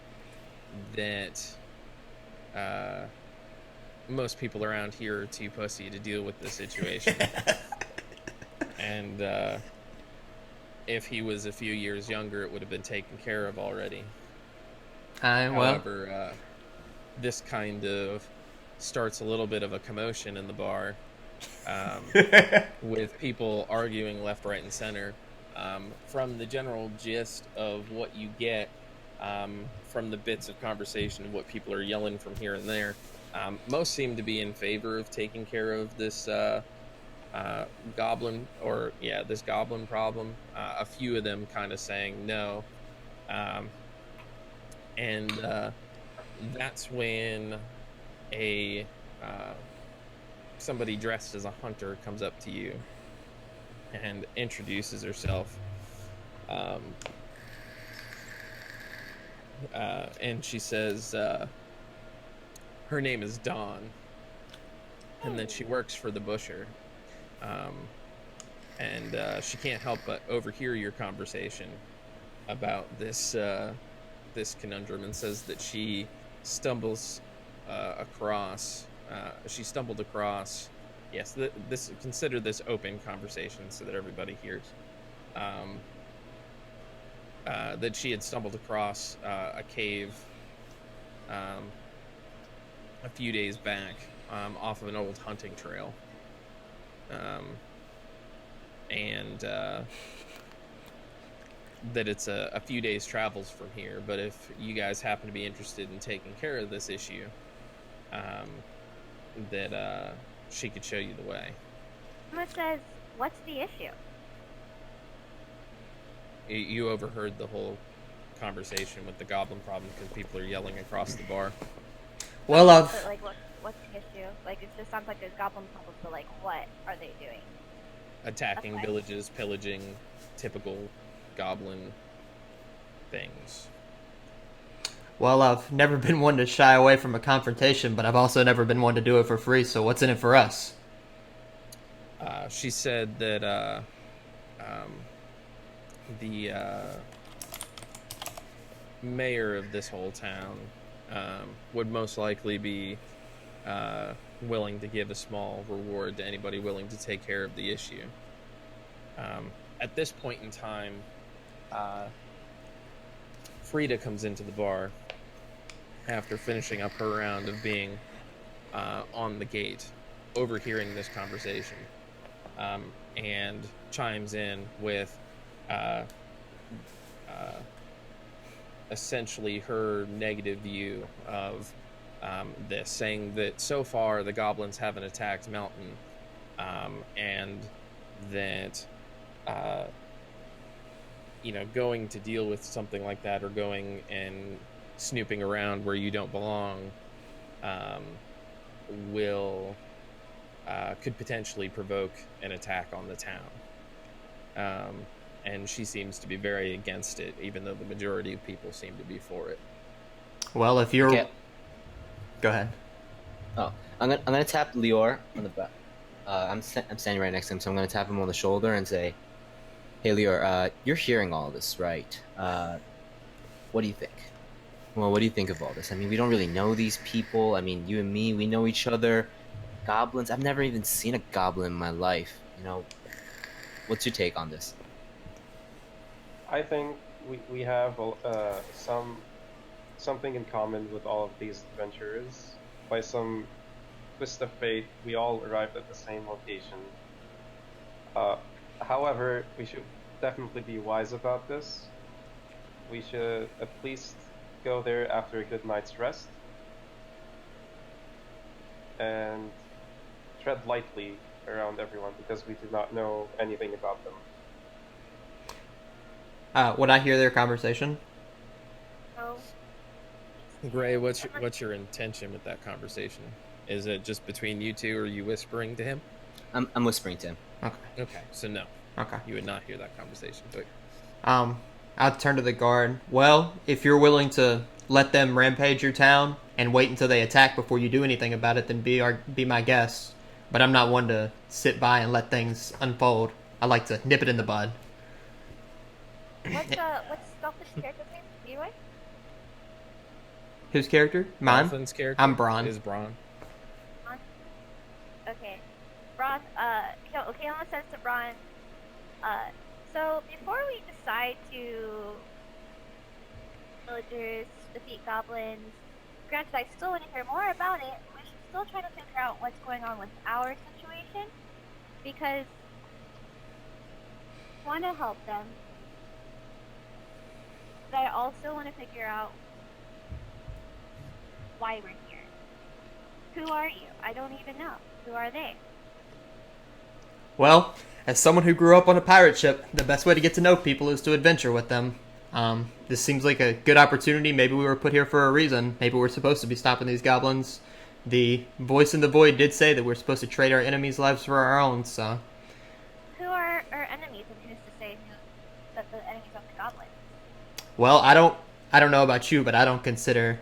most people around here are too pussy to deal with the situation. And if he was a few years younger, it would have been taken care of already. Well, However, this kind of starts a little bit of a commotion in the bar, with people arguing left, right, and center. From the general gist of what you get, from the bits of conversation of what people are yelling from here and there, most seem to be in favor of taking care of this goblin, this goblin problem. A few of them kind of saying no, and that's when a somebody dressed as a hunter comes up to you and introduces herself. And she says her name is Dawn, and that she works for the Busher. And she can't help but overhear your conversation about this this conundrum, and says that she stumbled across. Yes, consider this open conversation so that everybody hears. That she had stumbled across a cave a few days back, off of an old hunting trail. And that it's a few days travels from here, but if you guys happen to be interested in taking care of this issue, that she could show you the way. Emma says, "What's the issue?" You overheard the whole conversation with the goblin problem because people are yelling across the bar. Well, But like, what's the issue? Like, it just sounds like a goblin problem. So like, what are they doing? Attacking Okay. villages, pillaging, typical goblin things. well, I've never been one to shy away from a confrontation, but I've also never been one to do it for free. So what's in it for us? She said that the mayor of this whole town would most likely be willing to give a small reward to anybody willing to take care of the issue. At this point in time, Frida comes into the bar after finishing up her round of being on the gate, overhearing this conversation, and chimes in with essentially her negative view of this, saying that so far the goblins haven't attacked Mountain, and that going to deal with something like that, or going and snooping around where you don't belong, could potentially provoke an attack on the town. And she seems to be very against it, even though the majority of people seem to be for it. Well, if you're, Okay. go ahead. Oh, I'm gonna tap Lior on the back. I'm standing right next to him, so I'm gonna tap him on the shoulder and say, "Hey, Lior, you're hearing all this, right? What do you think? Well, what do you think of all this? I mean, we don't really know these people. I mean, you and me, we know each other. Goblins, I've never even seen a goblin in my life. What's your take on this?" I think we have something in common with all of these adventurers. By some twist of fate, we all arrived at the same location. However, we should definitely be wise about this. We should at least go there after a good night's rest and tread lightly around everyone, because we do not know anything about them. Would I hear their conversation? So, Gray, what's your intention with that conversation? Is it just between you two, or are you whispering to him? I'm whispering to him. Okay. Okay, so no, Okay. you would not hear that conversation. But I'll turn to the guard. Well, if you're willing to let them rampage your town and wait until they attack before you do anything about it, then be my guest. But I'm not one to sit by and let things unfold. I like to nip it in the bud. what's Dolphin's character's name? Leroy? Whose character? Mine? Dolphin's character I'm Braun. is Braun. Okay. Braun, Keona says to Braun, So before we decide to villagers defeat goblins, granted I still want to hear more about it, we should still try to figure out what's going on with our situation, because I want to help them, but I also want to figure out why we're here. Who are you? I don't even know. Who are they? Well, as someone who grew up on a pirate ship, the best way to get to know people is to adventure with them. This seems like a good opportunity. Maybe we were put here for a reason. Maybe we're supposed to be stopping these goblins. The voice in the void did say that we're supposed to trade our enemies' lives for our own, so... Who are our enemies, and who's to say that the enemies of the goblins? Well, I don't know about you, but I don't consider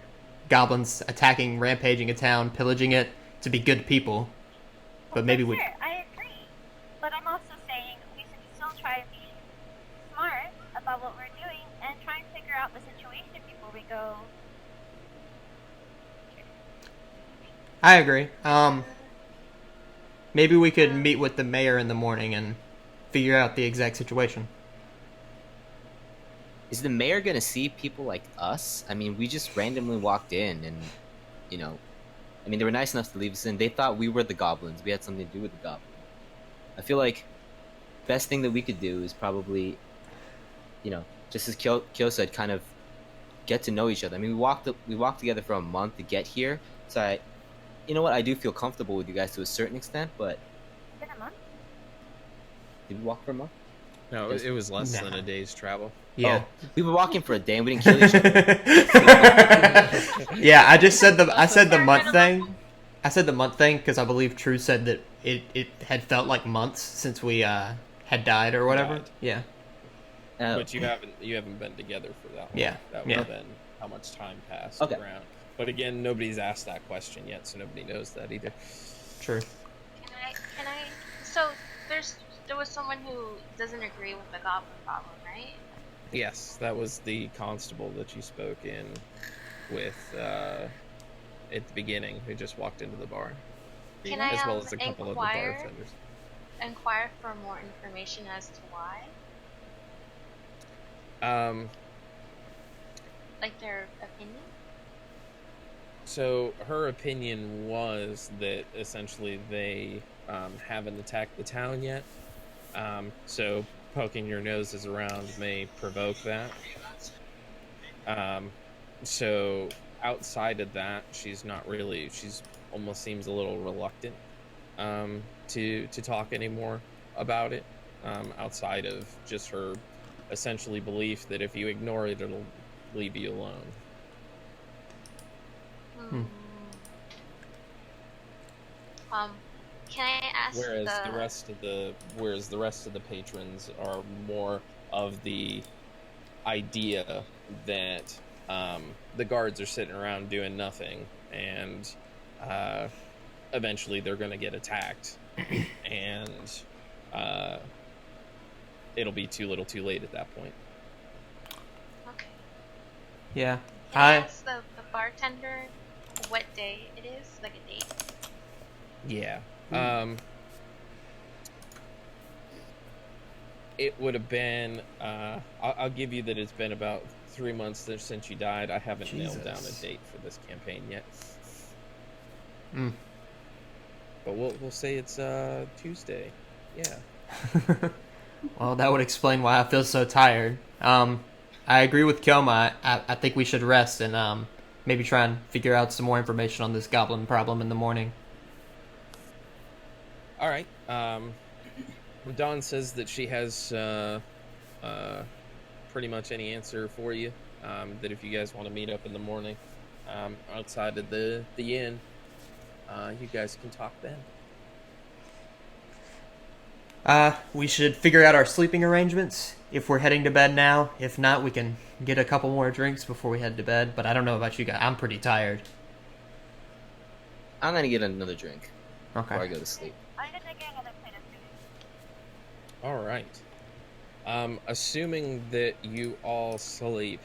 goblins attacking, rampaging a town, pillaging it, to be good people. But maybe we... Sure, I agree. But I'm also saying we should still try to be smart about what we're doing and try and figure out the situation before we go. I agree. Maybe we could meet with the mayor in the morning and figure out the exact situation. Is the mayor gonna see people like us? I mean, we just randomly walked in, and I mean, they were nice enough to leave us in. They thought we were the goblins. We had something to do with the goblin. I feel like best thing that we could do is probably, just as Kyo said, kind of get to know each other. I mean, we walked together for a month to get here, so you know what? I do feel comfortable with you guys to a certain extent, but It's been a month. did we walk for a month? No, it was less Nah. than a day's travel. Yeah. Oh, we were walking for a day and we didn't kill each other. Yeah, I said the month thing. I said the month thing because I believe True said that it had felt like months since we had died or whatever. Died. Yeah. But you haven't been together for that long. Yeah, That would yeah. have been how much time passed Okay. around. But again, nobody's asked that question yet, so nobody knows that either. True. Can I? So there was someone who doesn't agree with the goblin problem, right? Yes, that was the constable that you spoke in with at the beginning, who just walked into the bar, Can I as well as a couple of the bartenders. inquire for more information as to why? Like their opinion? So her opinion was that essentially they haven't attacked the town yet. So poking your noses around may provoke that. So outside of that, she's almost seems a little reluctant to talk anymore about it. Outside of just her essentially belief that if you ignore it, it'll leave you alone. Can I ask Whereas the rest of the patrons are more of the idea that the guards are sitting around doing nothing, and eventually they're going to get attacked, and it'll be too little too late at that point. Okay. Yeah. Can I ask the bartender what day it is? Like a date? Yeah. It would have been I'll give you that it's been about 3 months since you died. I haven't nailed down a date for this campaign yet. But we'll say it's Tuesday. Yeah. Well, that would explain why I feel so tired. I agree with Kyoma. I think we should rest and maybe try and figure out some more information on this goblin problem in the morning. All right. Dawn says that she has pretty much any answer for you. That if you guys want to meet up in the morning outside of the inn, you guys can talk then. We should figure out our sleeping arrangements if we're heading to bed now. If not, we can get a couple more drinks before we head to bed. But I don't know about you guys. I'm pretty tired. I'm gonna get another drink Okay. before I go to sleep. I'm gonna get another plate of food. All right. Assuming that you all sleep,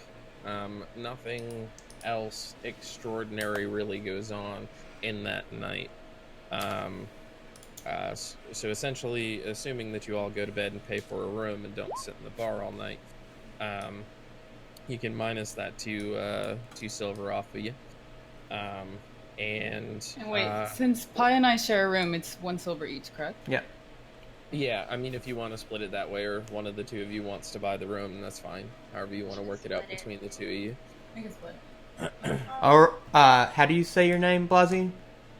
nothing else extraordinary really goes on in that night. So essentially, assuming that you all go to bed and pay for a room and don't sit in the bar all night, you can minus that two silver off of you. And wait, since Pi and I share a room, it's 1 silver each, correct? Yeah. Yeah, I mean, if you want to split it that way, or if one of the two of you wants to buy the room, that's fine. However you want to work it out Split it. between the two of you. I can split. Or how do you say your name, Blasi?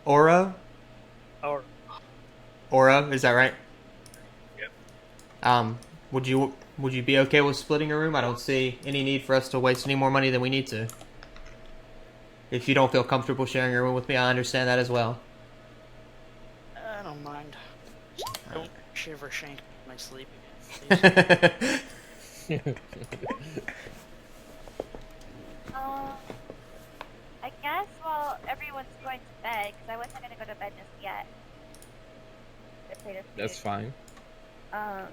Oro? Or Oro, is that right? Yep. Would you be okay with splitting a room? I don't see any need for us to waste any more money than we need to. If you don't feel comfortable sharing a room with me, I understand that as well. I don't mind. Don't shiver shank my sleep. I guess while everyone's going to bed, because I wasn't going to go to bed just yet. That's fine. I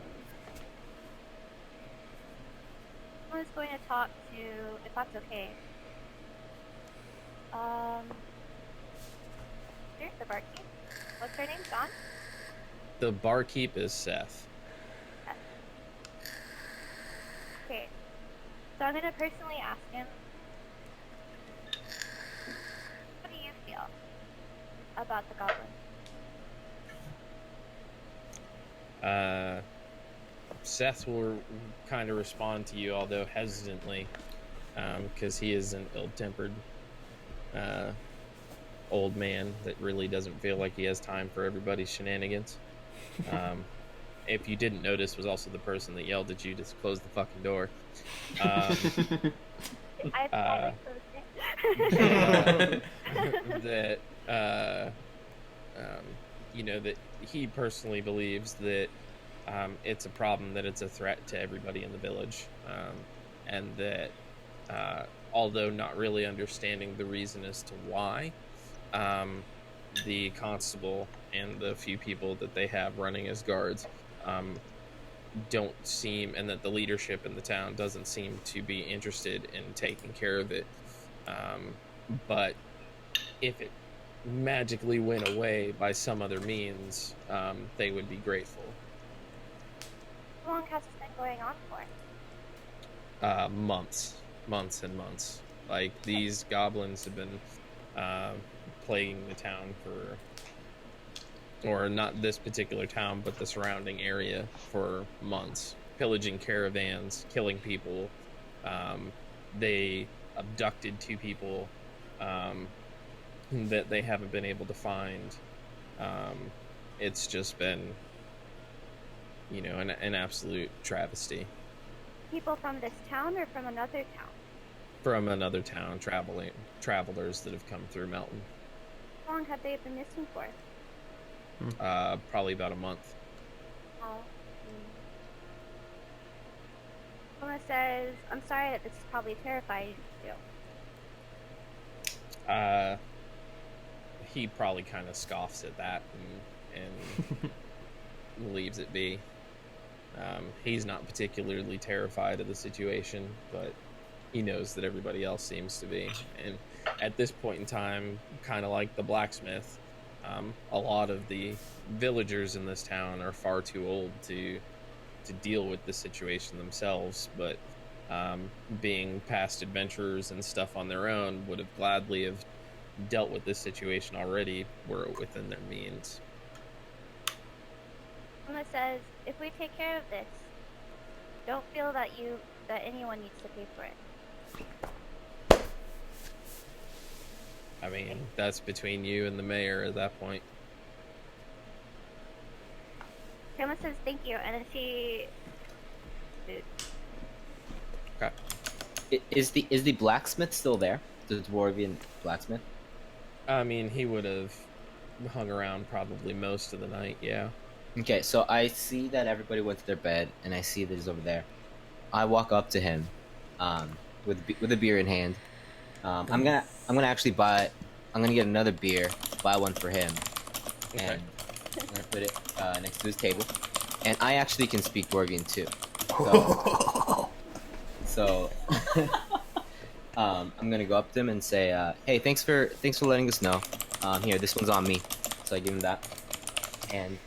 was going to talk to, if that's okay. Here's the barkeep. What's her name? John? The barkeep is Seth. Okay. So I'm going to personally ask him, what do you feel about the goblin? Seth will kind of respond to you, although hesitantly, because he is an ill-tempered old man that really doesn't feel like he has time for everybody's shenanigans. If you didn't notice, was also the person that yelled at you to close the fucking door. I probably closed it. That you know, that he personally believes that it's a problem, that it's a threat to everybody in the village, and that although not really understanding the reason as to why, the constable and the few people that they have running as guards don't seem, and that the leadership in the town doesn't seem to be interested in taking care of it. But if it magically went away by some other means, they would be grateful. How long has this been going on for? Months and months. Like, these goblins have been plaguing the town for, or not this particular town, but the surrounding area for months, pillaging caravans, killing people. They abducted 2 people that they haven't been able to find. It's just been, you know, an absolute travesty. People from this town or from another town? From another town, travelers that have come through Melton. How long have they been missing for? Probably about a month. Oh. Someone says, I'm sorry that this is probably terrifying to you. He probably kind of scoffs at that and leaves it be. He's not particularly terrified of the situation, but he knows that everybody else seems to be. And at this point in time, kind of like the blacksmith, a lot of the villagers in this town are far too old to deal with the situation themselves, but being past adventurers and stuff on their own, would have gladly have dealt with this situation already were it within their means. Someone says, if we take care of this, don't feel that anyone needs to pay for it. I mean, that's between you and the mayor at that point. Kama says thank you, and then she... Okay. Is the blacksmith still there? The dwarven blacksmith? I mean, he would have hung around probably most of the night, yeah. Okay, so I see that everybody went to their bed, and I see that he's over there. I walk up to him, with a beer in hand. I'm gonna actually buy. I'm gonna get another beer, buy one for him, and I'm gonna put it next to his table. And I actually can speak Dwarvian too. So I'm gonna go up to him and say, "Hey, thanks for letting us know. Here, this one's on me." So I give him that. and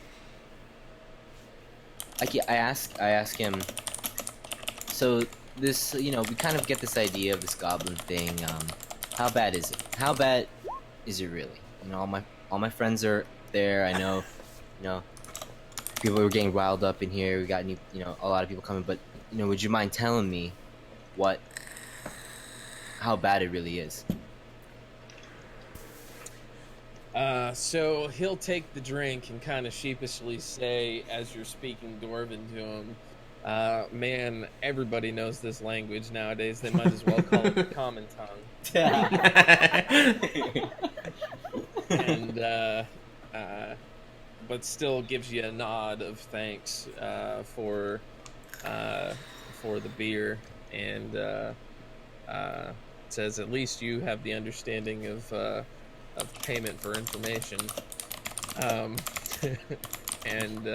I ask him. So this, you know, we kind of get this idea of this goblin thing. How bad is it? How bad is it really? You know, all my friends are there. I know, you know, people are getting riled up in here. We got new, you know, a lot of people coming. But you know, would you mind telling me what, how bad it really is? So he'll take the drink and kind of sheepishly say, as you're speaking Dwarven to him, man, everybody knows this language nowadays. They might as well call it the common tongue. And, but still gives you a nod of thanks for the beer, and says, at least you have the understanding of payment for information, and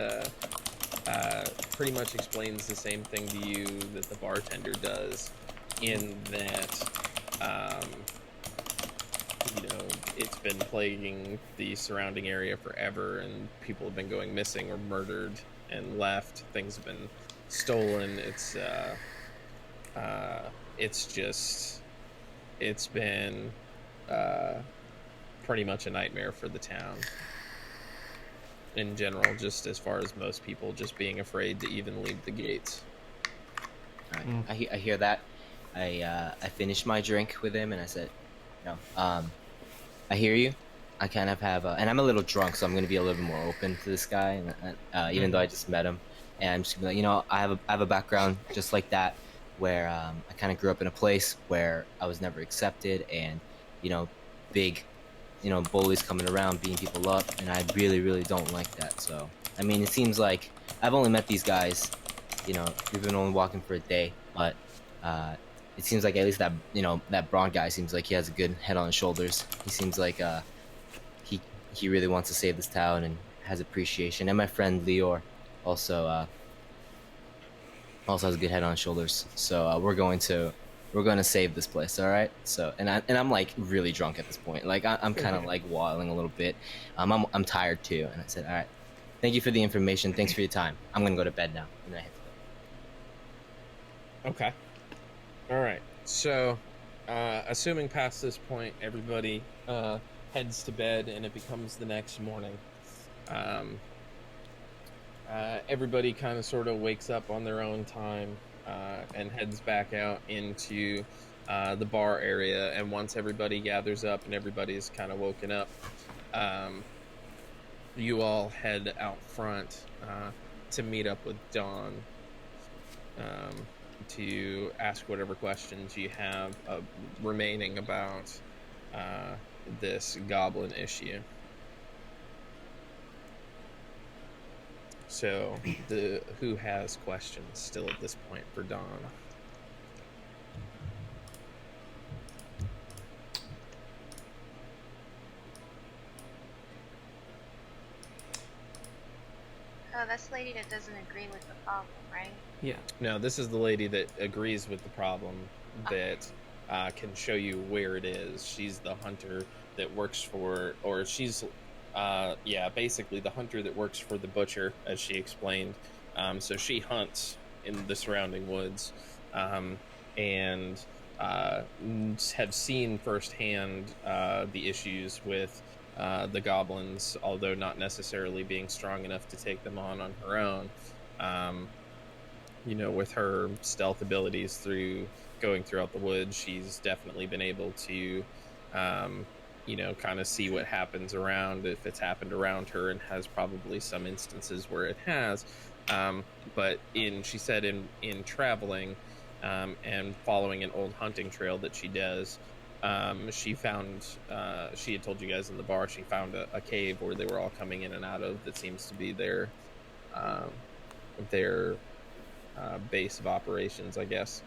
pretty much explains the same thing to you that the bartender does, in that you know, it's been plaguing the surrounding area forever, and people have been going missing or murdered and left. Things have been stolen. It's been pretty much a nightmare for the town in general, just as far as most people just being afraid to even leave the gates. All right. I hear that. I finished my drink with him, and I said, no, I hear you. I kind of have, and I'm a little drunk, so I'm going to be a little bit more open to this guy, even though I just met him. And I'm just gonna be like, you know, I have a background just like that, where I kind of grew up in a place where I was never accepted, and you know, big, you know, bullies coming around beating people up, and I really, really don't like that. So, I mean, it seems like I've only met these guys, you know, we've been only walking for a day, but it seems like at least that, you know, that Braun guy seems like he has a good head on his shoulders. He seems like he really wants to save this town and has appreciation. And my friend Lior also has a good head on his shoulders. So we're going to save this place, all right? So and I'm like really drunk at this point. Like I'm kind of like waddling a little bit. I'm tired too. And I said, all right, thank you for the information. Thanks for your time. I'm gonna go to bed now. And I hit the bed. Okay. All right. So, assuming past this point, everybody heads to bed, and it becomes the next morning. Everybody kind of sort of wakes up on their own time and heads back out into the bar area. And once everybody gathers up and everybody's kind of woken up, you all head out front to meet up with Dawn, to ask whatever questions you have remaining about this goblin issue. So, who has questions still at this point for Dawn? Oh, that's the lady that doesn't agree with the problem, right? Yeah. No, this is the lady that agrees with the problem, that can show you where it is. She's the hunter that works for, or she's, basically the hunter that works for the butcher, as she explained. So she hunts in the surrounding woods, and have seen firsthand the issues with the goblins, although not necessarily being strong enough to take them on her own. You know, with her stealth abilities through going throughout the woods, she's definitely been able to, you know, kind of see what happens around, if it's happened around her, and has probably some instances where it has. But she said in traveling and following an old hunting trail that she does, she found, she had told you guys in the bar, she found a cave where they were all coming in and out of, that seems to be their base of operations, I guess,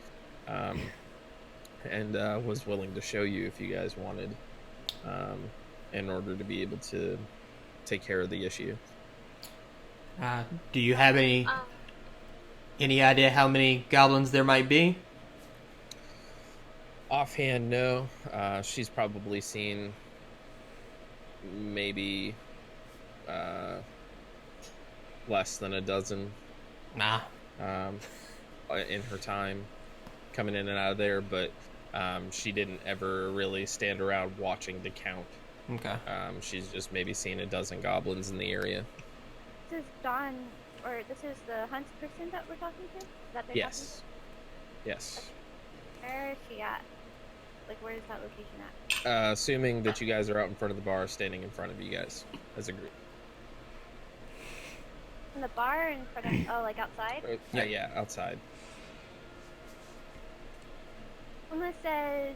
and was willing to show you if you guys wanted, in order to be able to take care of the issue. Do you have any idea how many goblins there might be? Offhand, no. She's probably seen maybe less than a dozen Nah. in her time coming in and out of there, but she didn't ever really stand around watching the count. Okay. She's just maybe seen a dozen goblins in the area. This is Dawn, or this is the hunt person that we're talking to? That they're Yes. Yes. talking to? Where is she at? Like, where is that location at? Assuming that you guys are out in front of the bar, standing in front of you guys as a group. In the bar in front of, oh, like outside? Yeah, outside. Uma says,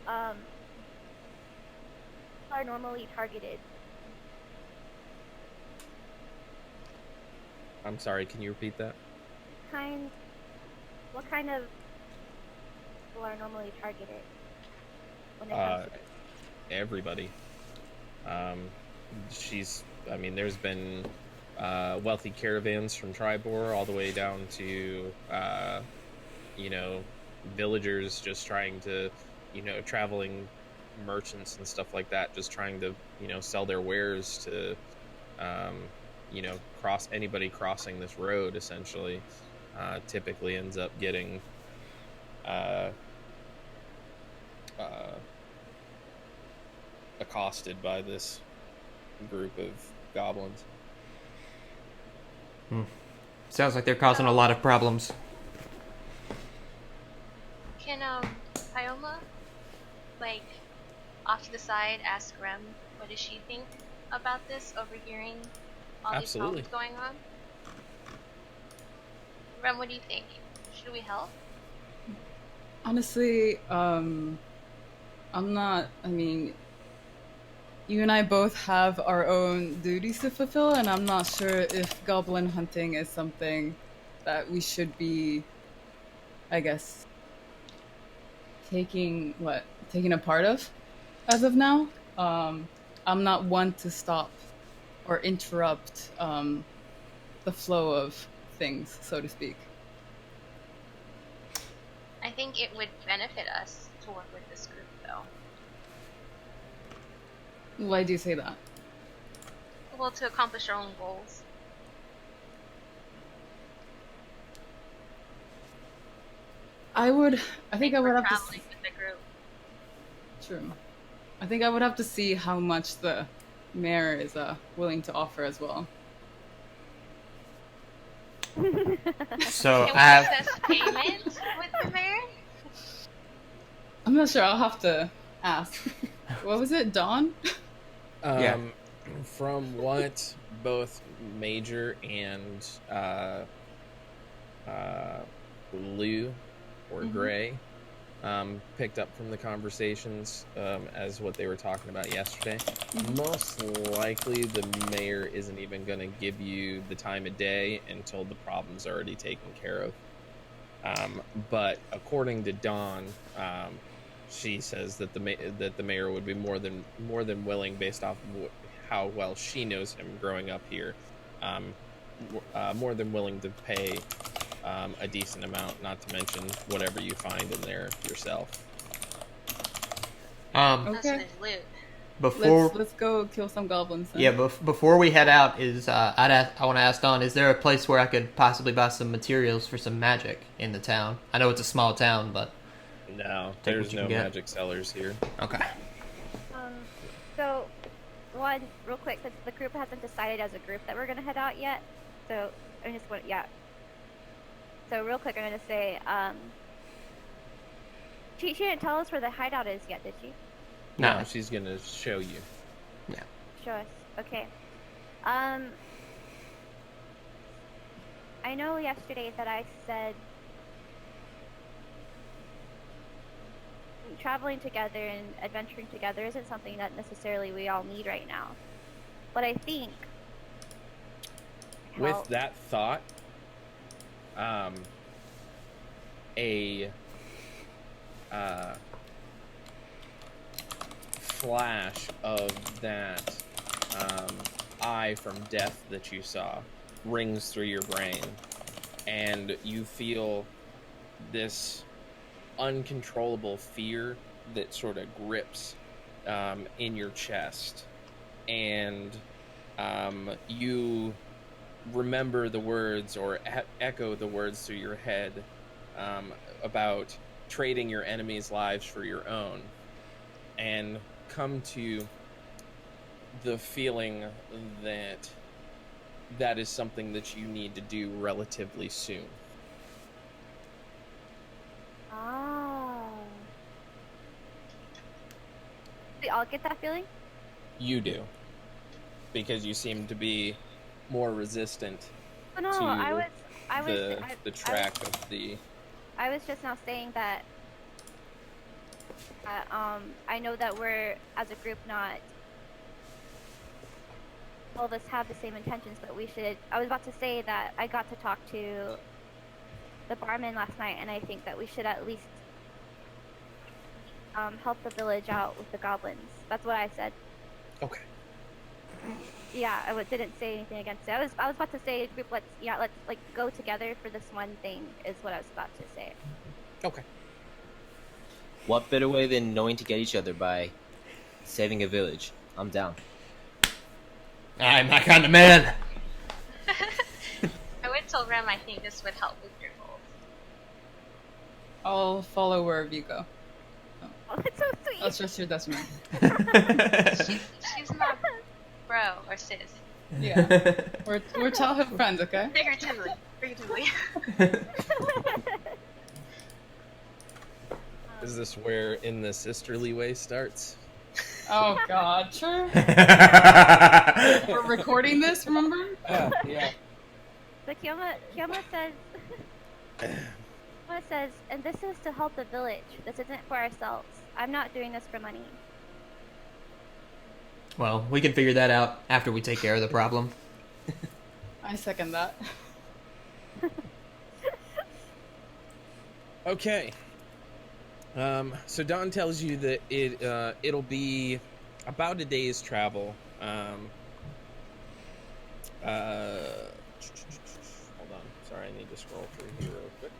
are normally targeted. I'm sorry, can you repeat that? What kind of people are normally targeted when it comes to Everybody. There's been wealthy caravans from Tribor all the way down to, villagers just trying to, traveling merchants and stuff like that, just trying to, sell their wares to, anybody crossing this road, essentially, typically ends up getting accosted by this group of goblins. Sounds like they're causing a lot of problems. Can Pyoma, like, off to the side, ask Rem what does she think about this? Overhearing all Absolutely. these problems going on. Rem, what do you think? Should we help? Honestly, I'm not. I mean, you and I both have our own duties to fulfill, and I'm not sure if goblin hunting is something that we should be, I guess, taking a part of as of now. I'm not one to stop or interrupt the flow of things, so to speak. I think it would benefit us to work with this group, though. Why do you say that? Well, to accomplish our own goals. I think I would have to. Traveling with the group. True. I think I would have to see how much the mayor is willing to offer as well. So Can we I have. assess payment with the mayor? I'm not sure. I'll have to ask. What was it, Dawn? Yeah. From what both Major and Lou or Gray picked up from the conversations as what they were talking about yesterday, most likely the mayor isn't even going to give you the time of day until the problem's already taken care of. But according to Dawn, she says that the mayor would be more than willing, based off of how well she knows him growing up here, more than willing to pay a decent amount, not to mention whatever you find in there yourself. That's Okay. his loot. Before Let's go kill some goblins. Then. Yeah, before we head out, I want to ask Dawn, is there a place where I could possibly buy some materials for some magic in the town? I know it's a small town, but No, what there's you no can get. magic sellers here. okay. So, one, real quick, since the group hasn't decided as a group that we're gonna head out yet, so I'm just going, yeah. So real quick, I'm gonna say, she didn't tell us where the hideout is yet, did she? No. No, she's gonna show you. Show us. Okay. I know yesterday that I said traveling together and adventuring together isn't something that necessarily we all need right now. But I think With that thought, a flash of that eye from death that you saw rings through your brain, and you feel this uncontrollable fear that sort of grips in your chest, and you remember the words or echo the words through your head about trading your enemies' lives for your own, and come to the feeling that that is something that you need to do relatively soon. Oh. We all get that feeling? You do, because you seem to be more resistant Oh, no, to I the track of the. I was just now saying that I know that we're, as a group, not all of us have the same intentions, but we should. I was about to say that I got to talk to the barman last night, and I think that we should at least help the village out with the goblins. That's what I said. Okay. Yeah, didn't say anything against it. I was about to say, group, let's like go together for this one thing. Is what I was about to say. Okay. What better way than knowing to get each other by saving a village? I'm down. I'm that kind of man. I would tell Rem I think this would help with your goals. I'll follow wherever you go. Oh, that's so sweet. That's just your Dutchman. She's not bro or sis. Yeah. We're childhood friends, okay? Figuratively. Is this where In the Sisterly Way starts? Oh God, sure. We're recording this, remember? Yeah. But Kioma says, Kioma says, and this is to help the village. This isn't for ourselves. I'm not doing this for money. Well, we can figure that out after we take care of the problem. I second that. Okay. So Don tells you that it'll be about a day's travel. Hold on. Sorry, I need to scroll through here real quick.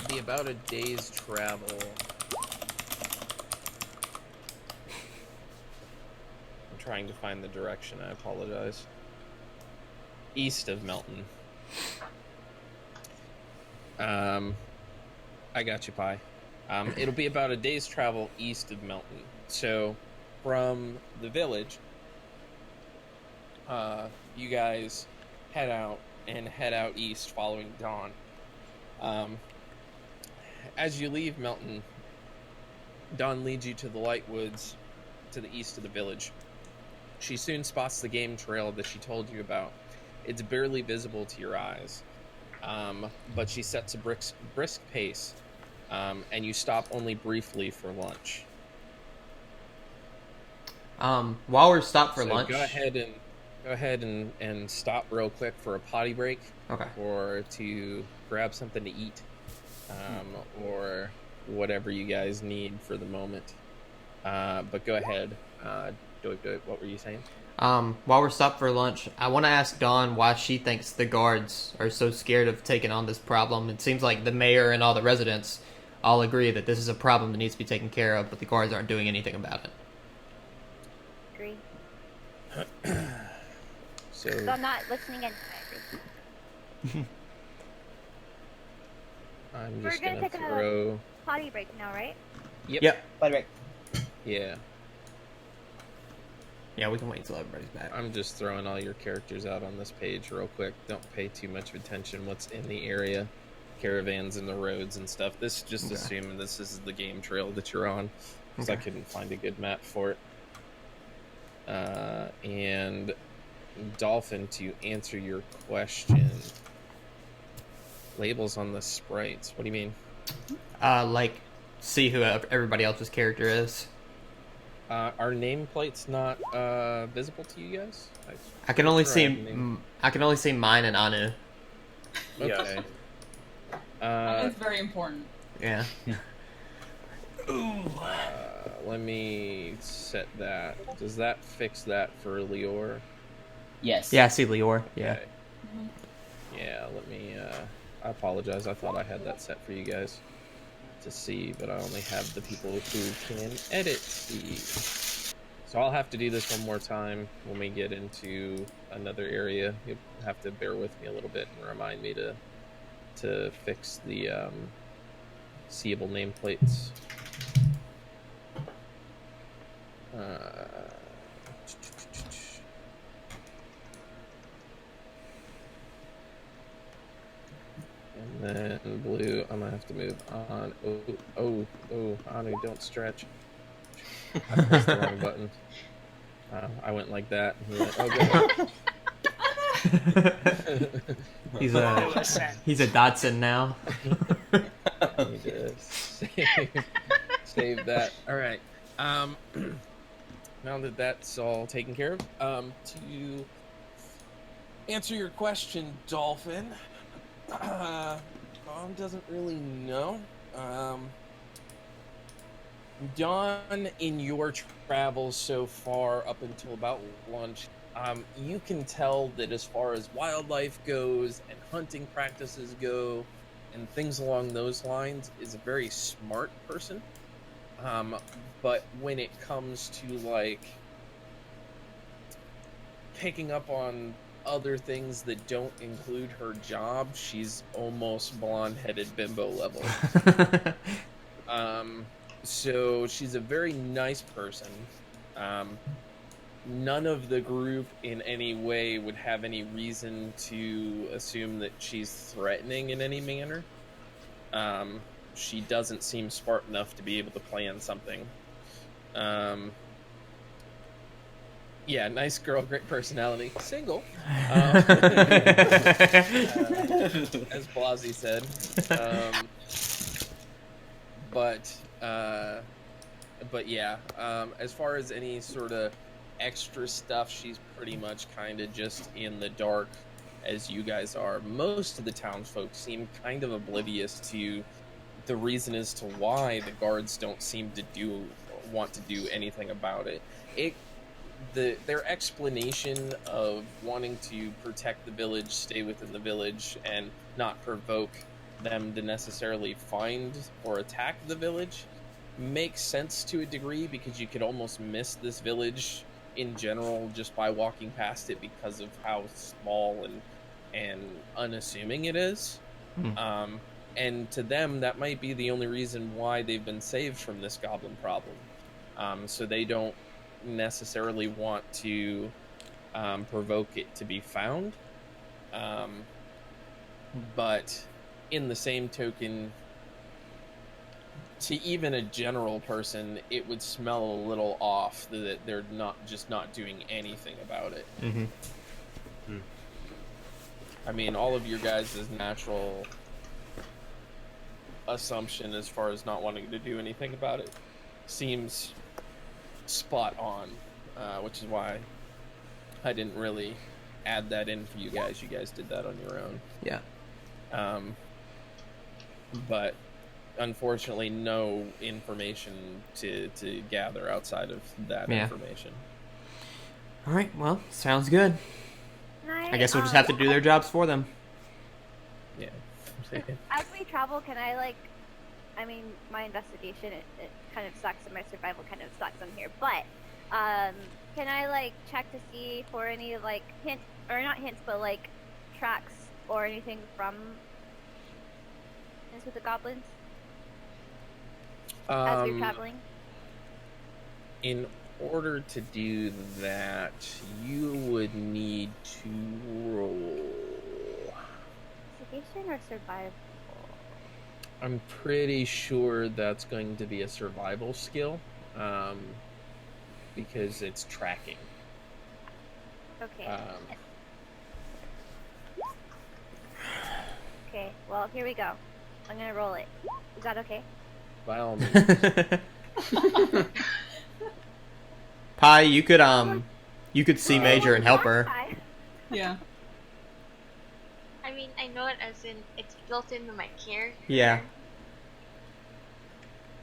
Be about a day's travel. I'm trying to find the direction. I apologize. East of Melton. I got you, Pi. It'll be about a day's travel east of Melton. So, from the village, you guys head out east following dawn. As you leave Melton, Dawn leads you to the Lightwoods to the east of the village. She soon spots the game trail that she told you about. It's barely visible to your eyes, but she sets a brisk pace, and you stop only briefly for lunch. While we're stopped for lunch, Go ahead and stop real quick for a potty break. Okay. Or to grab something to eat, or whatever you guys need for the moment. But go ahead. What were you saying? While we're stopped for lunch, I want to ask Dawn why she thinks the guards are so scared of taking on this problem. It seems like the mayor and all the residents all agree that this is a problem that needs to be taken care of, but the guards aren't doing anything about it. Agree. So I'm not listening in. I'm We're just gonna gonna take throw. a potty break now, right? Yep. By the way, Yeah, Yeah, we can wait until everybody's back. I'm just throwing all your characters out on this page real quick. Don't pay too much attention what's in the area, caravans and the roads and stuff. This just Okay. assuming this is the game trail that you're on, because I Okay. couldn't find a good map for it. And Dolphin, to answer your question, labels on the sprites. What do you mean? Like, see who everybody else's character is. Are nameplates not visible to you guys? I can only Sure, see I mean- I can only see mine and Anu. Okay. That's very important. Yeah. Let me set that. Does that fix that for Lior? yes. Yeah, I see Lior. Yeah. Okay. Yeah, let me, I apologize. I thought I had that set for you guys. to see, but I only have the people who can edit these. So I'll have to do this one more time when we get into another area. You'll have to bear with me a little bit and remind me to fix the seeable nameplates. And then blue, I'm gonna have to move on. Oh, Anu, don't stretch. I pressed the wrong button. I went like that. And he went, oh, go. He's a Dotson now. I need to save that. All right. Now that that's all taken care of, to answer your question, Dolphin, Mom doesn't really know. Dawn, in your travels so far up until about lunch, you can tell that as far as wildlife goes and hunting practices go and things along those lines, is a very smart person. But when it comes to like picking up on other things that don't include her job, she's almost blonde-headed bimbo level. So she's a very nice person. None of the group in any way would have any reason to assume that she's threatening in any manner. She doesn't seem smart enough to be able to plan something. Yeah, nice girl, great personality. Single. As Blasey said. But yeah, as far as any sort of extra stuff, she's pretty much kind of just in the dark as you guys are. Most of the townsfolk seem kind of oblivious to the reason as to why the guards don't seem to want to do anything about it. Their explanation of wanting to protect the village, stay within the village, and not provoke them to necessarily find or attack the village makes sense to a degree, because you could almost miss this village in general just by walking past it because of how small and unassuming it is. And to them, that might be the only reason why they've been saved from this goblin problem. So they don't necessarily want to provoke it to be found. But in the same token, to even a general person, it would smell a little off that they're not doing anything about it. I mean, all of your guys' natural assumption as far as not wanting to do anything about it seems spot on, which is why I didn't really add that in for you guys. You guys did that on your own. Yeah. But unfortunately, no information to gather outside of that information. All right. Well, sounds good. I I guess we'll just have to do their jobs for them. Yeah. As we travel, can I I mean, my investigation, it kind of sucks, and my survival kind of sucks on here, but, can I, check to see for any, hints, or not hints, but, tracks or anything from this with the goblins? As we're traveling? In order to do that, you would need to roll. Investigation or survival? I'm pretty sure that's going to be a survival skill, because it's tracking. Okay. Okay, well, here we go. I'm gonna roll it. Is that okay? By all means. Pi, you could see Major and help her. Yeah. I mean, I know it as in it's built into my character. Yeah.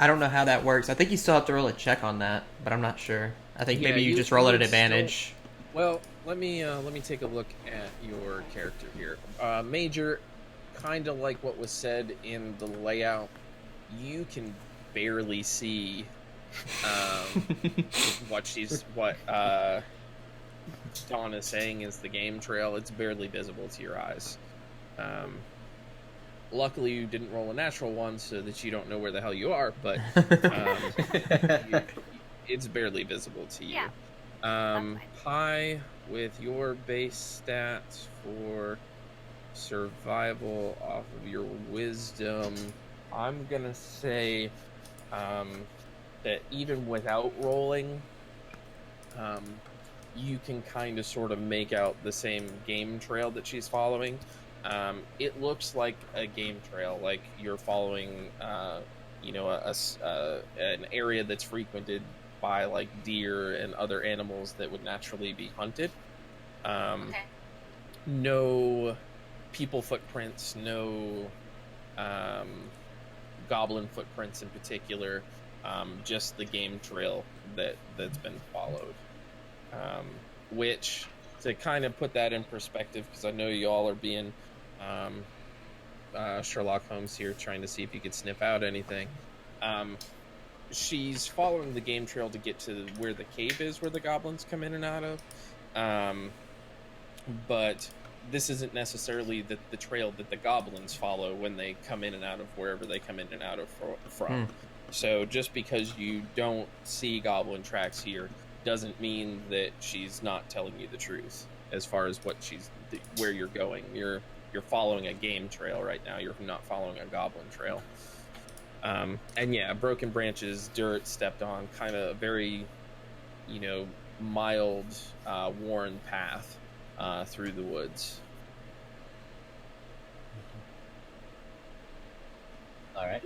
I don't know how that works. I think you still have to roll a check on that, but I'm not sure. I think maybe you just roll it at advantage. Well, let me take a look at your character here. Major, kind of like what was said in the layout, you can barely see what Dawn is saying is the game trail. It's barely visible to your eyes. Luckily, you didn't roll a natural one, so that you don't know where the hell you are. But it's barely visible to you. Yeah. Pi, with your base stats for survival off of your wisdom, I'm gonna say that even without rolling, you can kind of sort of make out the same game trail that she's following. It looks like a game trail, like you're following, an area that's frequented by like deer and other animals that would naturally be hunted. Okay. No people footprints, no goblin footprints in particular, just the game trail that's been followed. Which, to kind of put that in perspective, because I know y'all are being Sherlock Holmes here, trying to see if you could sniff out anything. She's following the game trail to get to where the cave is, where the goblins come in and out of. But this isn't necessarily the trail that the goblins follow when they come in and out of wherever they come in and out of from. So just because you don't see goblin tracks here doesn't mean that she's not telling you the truth as far as where you're going. You're following a game trail right now. You're not following a goblin trail. And yeah, broken branches, dirt stepped on, kind of a very, mild, worn path through the woods. All right.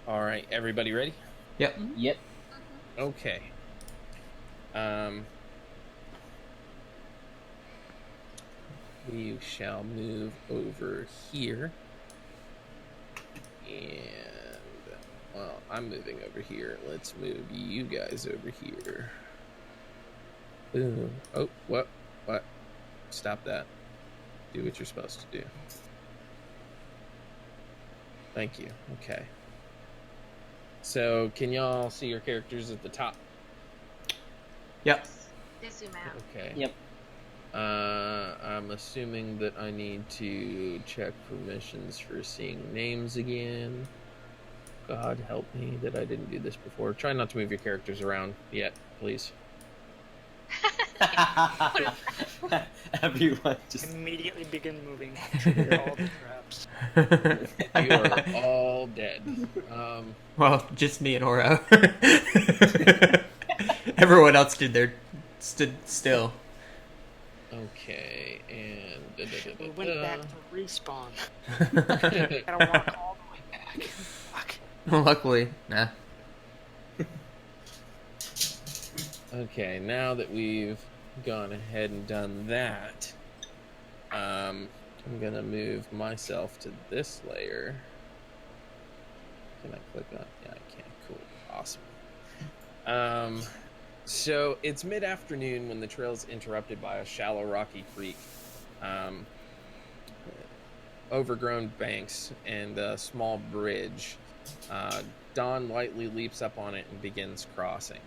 All right, everybody ready? Yep. Yep. Okay. We shall move over here. And, well, I'm moving over here. Let's move you guys over here. Boom. Oh, what? Stop that. Do what you're supposed to do. Thank you. Okay. So, can y'all see your characters at the top? Yep. They zoom out. Okay. Yep. I'm assuming that I need to check permissions for seeing names again. God help me that I didn't do this before. Try not to move your characters around yet, please. Everyone just Immediately begin moving. Trigger all the traps. You are all dead. Well, just me and Oro. Everyone else stood still. Okay, and We went back to respawn. Gotta walk all the way back. Fuck. Luckily, nah. Okay, now that we've gone ahead and done that, I'm gonna move myself to this layer. Can I click on? Yeah, I can. Cool. Awesome. So it's mid-afternoon when the trail is interrupted by a shallow rocky creek, overgrown banks, and a small bridge. Dawn lightly leaps up on it and begins crossing.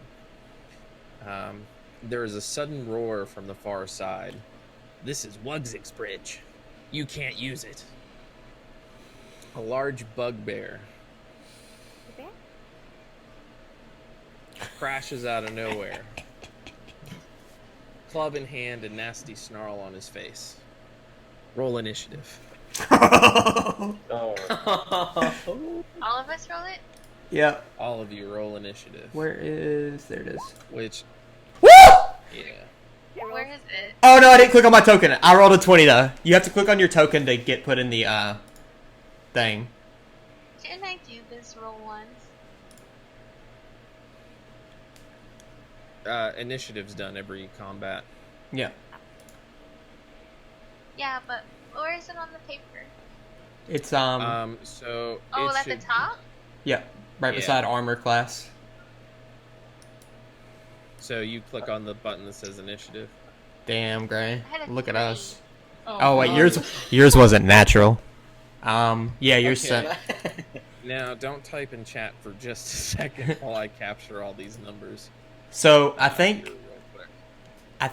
There is a sudden roar from the far side. This is Wugzik's bridge. You can't use it. A large bugbear crashes out of nowhere. Club in hand, a nasty snarl on his face. Roll initiative. Oh. All of us roll it? Yep. All of you roll initiative. There it is. Which, Woo! yeah. Where is it? Oh no, I didn't click on my token. I rolled a 20 though. You have to click on your token to get put in the thing. Didn't I do this roll once? Initiative's done every combat. Yeah. Yeah, but where is it on the paper? It's So Oh, it at should, the top? yeah, right Yeah. beside armor class. So you click on the button that says initiative. Damn, Gray. I had a Look at 3. us. Oh wait, God. yours wasn't natural. Yeah, yours Okay. said. Now, don't type in chat for just a second while I capture all these numbers. So I Here think real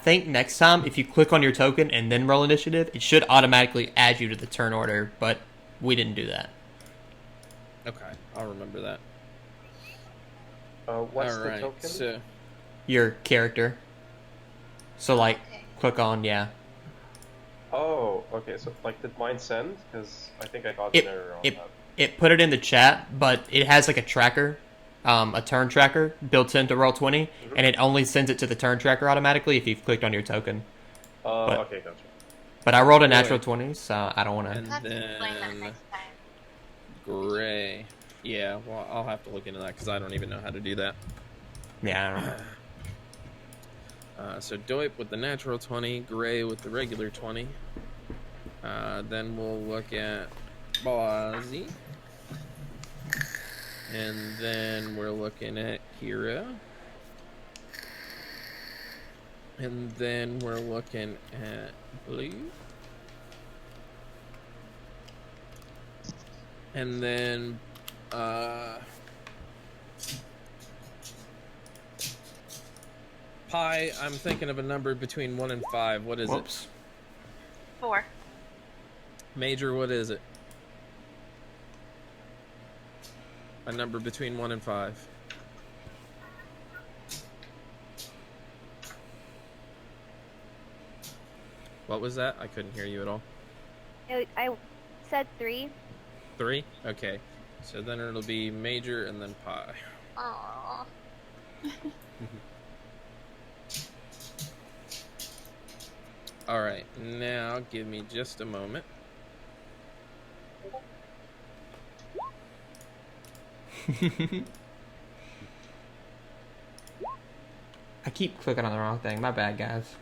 quick. next time if you click on your token and then roll initiative, it should automatically add you to the turn order. But we didn't do that. Okay, I'll remember that. What's All the right, token? so Your character. So like, Okay. click on Oh, okay. So, like, did mine send? Because I think I got It- an error on it- that. It put it in the chat, but it has like a tracker, a turn tracker built into Roll20, and it only sends it to the turn tracker automatically if you've clicked on your token. but- Okay, gotcha. But I rolled a Good. natural 20, so I don't want to. and We'll have to explain that then next time. gray. Yeah, well, I'll have to look into that because I don't even know how to do that. Yeah, I don't know. So Doip with the natural 20, Gray with the regular 20. Then we'll look at Bozzy. And then we're looking at Kira. And then we're looking at Blue. And then Pi, I'm thinking of a number between 1 and 5. What is Whoops. 4. it? Major, what is it? A number between 1 and 5. What was that? I couldn't hear you at all. I said 3. 3? Okay. So then it'll be Major and then Pi. Aww. Alright, now give me just a moment. I keep clicking on the wrong thing. My bad, guys.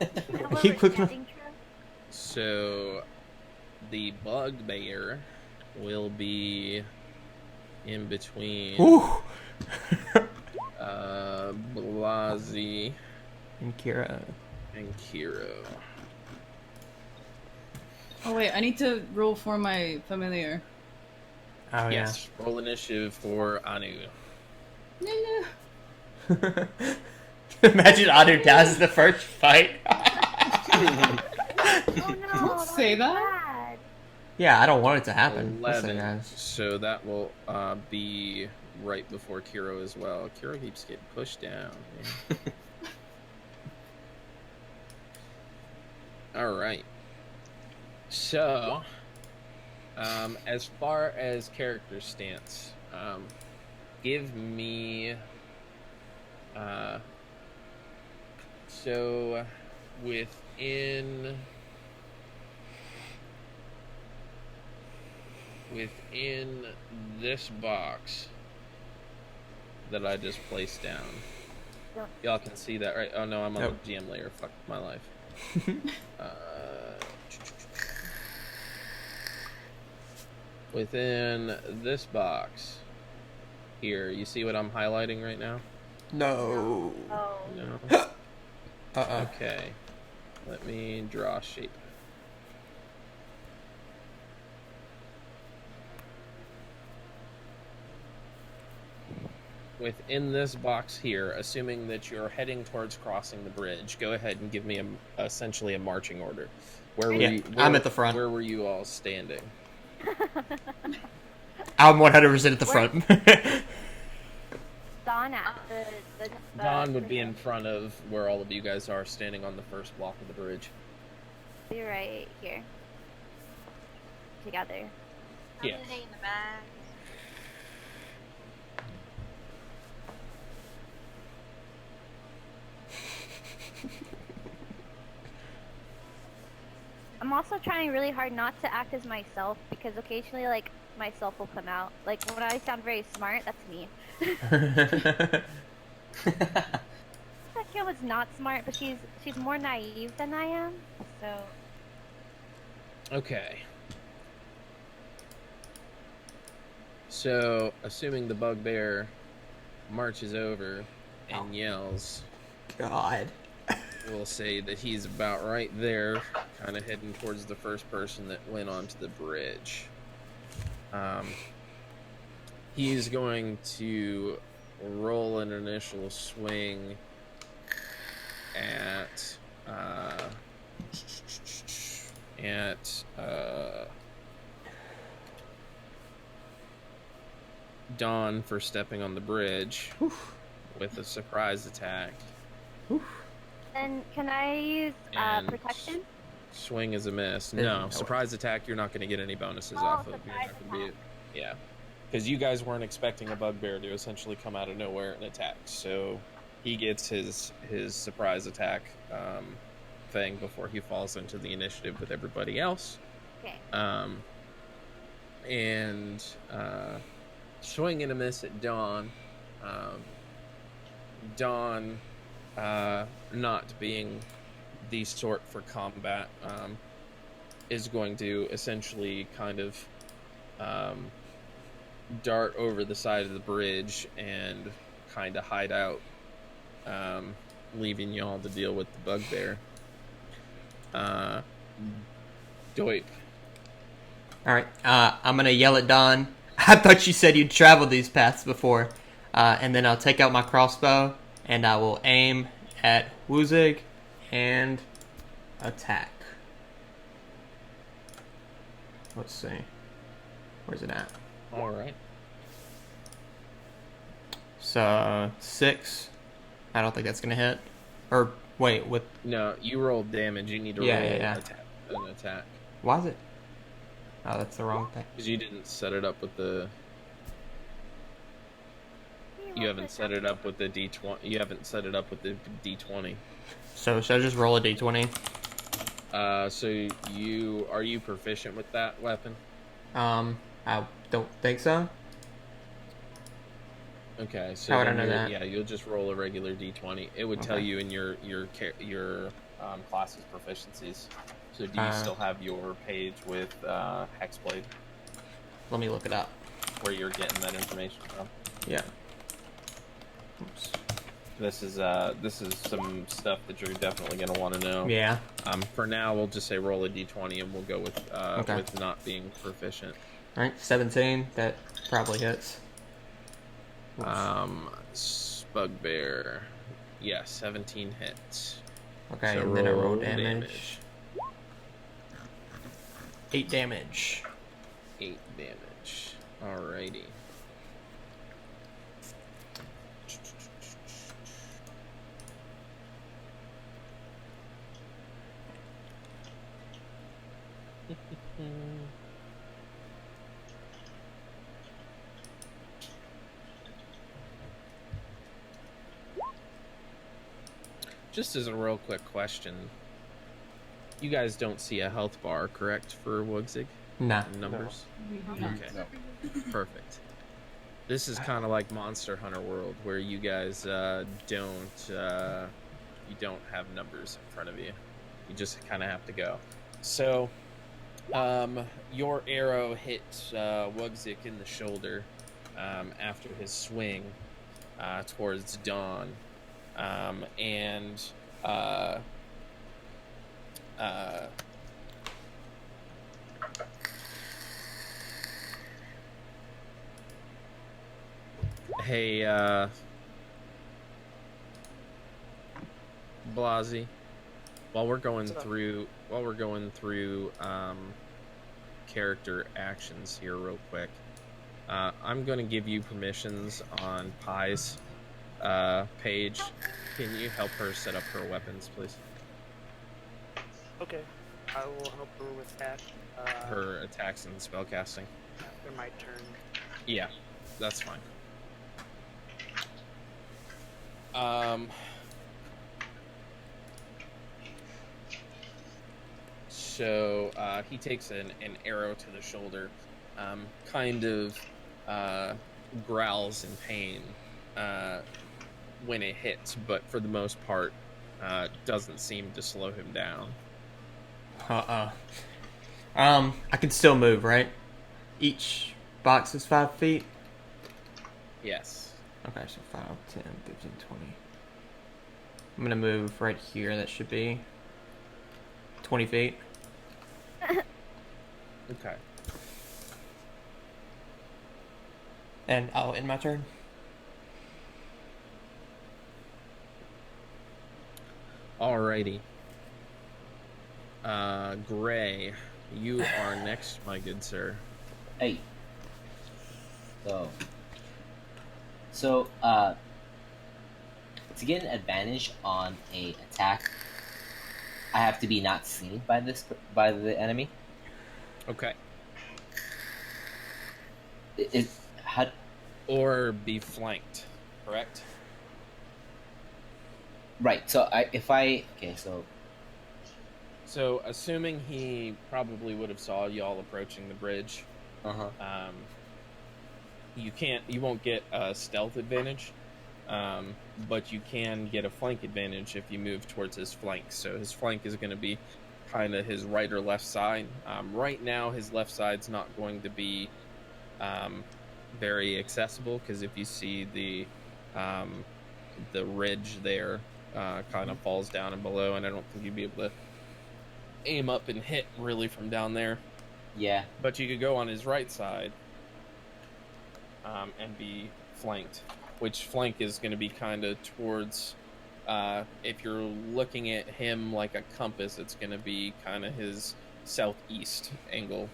I keep clicking. So the bugbear will be in between Ooh. Blasi And Kira. and Kiro. Oh wait, I need to roll for my familiar. Oh Yes, roll initiative for Anu. No, no. yeah. Imagine Anu dies in the first fight. Oh no! Don't say was that. bad. Yeah, I don't want it to happen. 11. Listen, guys. So that will be right before Kiro as well. Kiro keeps getting pushed down. All right. So, as far as character stance, give me. So, within this box that I just placed down. Y'all can see that, right? Oh no, I'm on Nope. the GM layer. Fuck my life. Within this box here, you see what I'm highlighting right now? No. Oh. No. Uh-uh. Okay. Let me draw a shape. Within this box here, assuming that you're heading towards crossing the bridge, go ahead and give me essentially a marching order. Where were Yeah, you? I'm at the front. Where were you all standing? I'm 100% at the Where- front. Dawn at the Dawn would be in front of where all of you guys are standing on the first block of the bridge. Be right here. Together. I'm Yeah. gonna hang in the back. I'm also trying really hard not to act as myself because occasionally, like, myself will come out. Like, when I sound very smart, that's me. Akima's not smart, but she's more naive than I am. So Okay. So, assuming the bugbear marches over and yells, God. we'll say that he's about right there, kind of heading towards the first person that went onto the bridge. He's going to roll an initial swing at Dawn for stepping on the bridge with a surprise attack. And can I use And protection? Swing is a miss. There's No, no surprise attack. You're not going to get any bonuses Oh, off of. You're surprise not going to be, yeah, because you guys weren't expecting a bugbear to essentially come out of nowhere and attack. So he gets his surprise attack thing before he falls into the initiative with everybody else. Okay. And swing and a miss at Dawn. Dawn, not being the sort for combat, is going to essentially kind of dart over the side of the bridge and kind of hide out, leaving y'all to deal with the bugbear. Doip. All right. I'm gonna yell at Don. I thought you said you'd traveled these paths before, and then I'll take out my crossbow and I will aim at Wuzig and attack. Let's see. Where's it at? All right. So 6. I don't think that's gonna hit. Or wait, with No, you rolled damage. You need to Yeah, roll yeah. an attack. why is it? Oh, that's the wrong thing. Because you didn't set it up with the. You haven't set it up with the D20. You haven't set it up with the D20. So should I just roll a d20? So are you proficient with that weapon? I don't think so. Okay, so How would I then know you'll- that? Yeah, you'll just roll a regular D20. It would tell Okay. you in your class's proficiencies. So do you still have your page with Hexblade Let me look it up. where you're getting that information from? Yeah. Oops. This is some stuff that you're definitely gonna want to know. Yeah. For now, we'll just say roll a d20, and we'll go with Okay. with not being proficient. All right, 17. That probably hits. Bugbear, yeah, 17 hits. Okay, So and then I roll roll damage. 8 damage. 8 damage. Alrighty. Just as a real quick question, you guys don't see a health bar, correct, for Wugsig? Nah. Numbers? We do not. Okay. Perfect. This is kind of like Monster Hunter World, where you guys don't have numbers in front of you. You just kind of have to go. So, your arrow hit Wugsig in the shoulder after his swing towards Dawn, and hey, Blasey, while we're going through character actions here real quick, I'm going to give you permissions on Pai's page. Can you help her set up her weapons, please? Okay, I will help her with that. Her attacks and spellcasting. After my turn. Yeah, that's fine. So he takes an arrow to the shoulder, kind of growls in pain when it hits, but for the most part, doesn't seem to slow him down. I can still move, right? Each box is 5 feet. Yes. Okay, so 5, 10, 15, 20. I'm gonna move right here. That should be 20 feet. Okay. And I'll end my turn. Alrighty. Gray, you are next, my good sir. Hey. So, to get an advantage on a attack, I have to be not seen by the enemy. Okay. How? Or be flanked, correct? Right. So So, assuming he probably would have saw y'all approaching the bridge, you won't get a stealth advantage, but you can get a flank advantage if you move towards his flank. So his flank is going to be kind of his right or left side. Right now, his left side's not going to be very accessible, because if you see the ridge there kind of falls down and below, and I don't think you'd be able to aim up and hit really from down there. Yeah. But you could go on his right side and be flanked, which flank is going to be kind of towards, if you're looking at him like a compass, it's going to be kind of his southeast angle,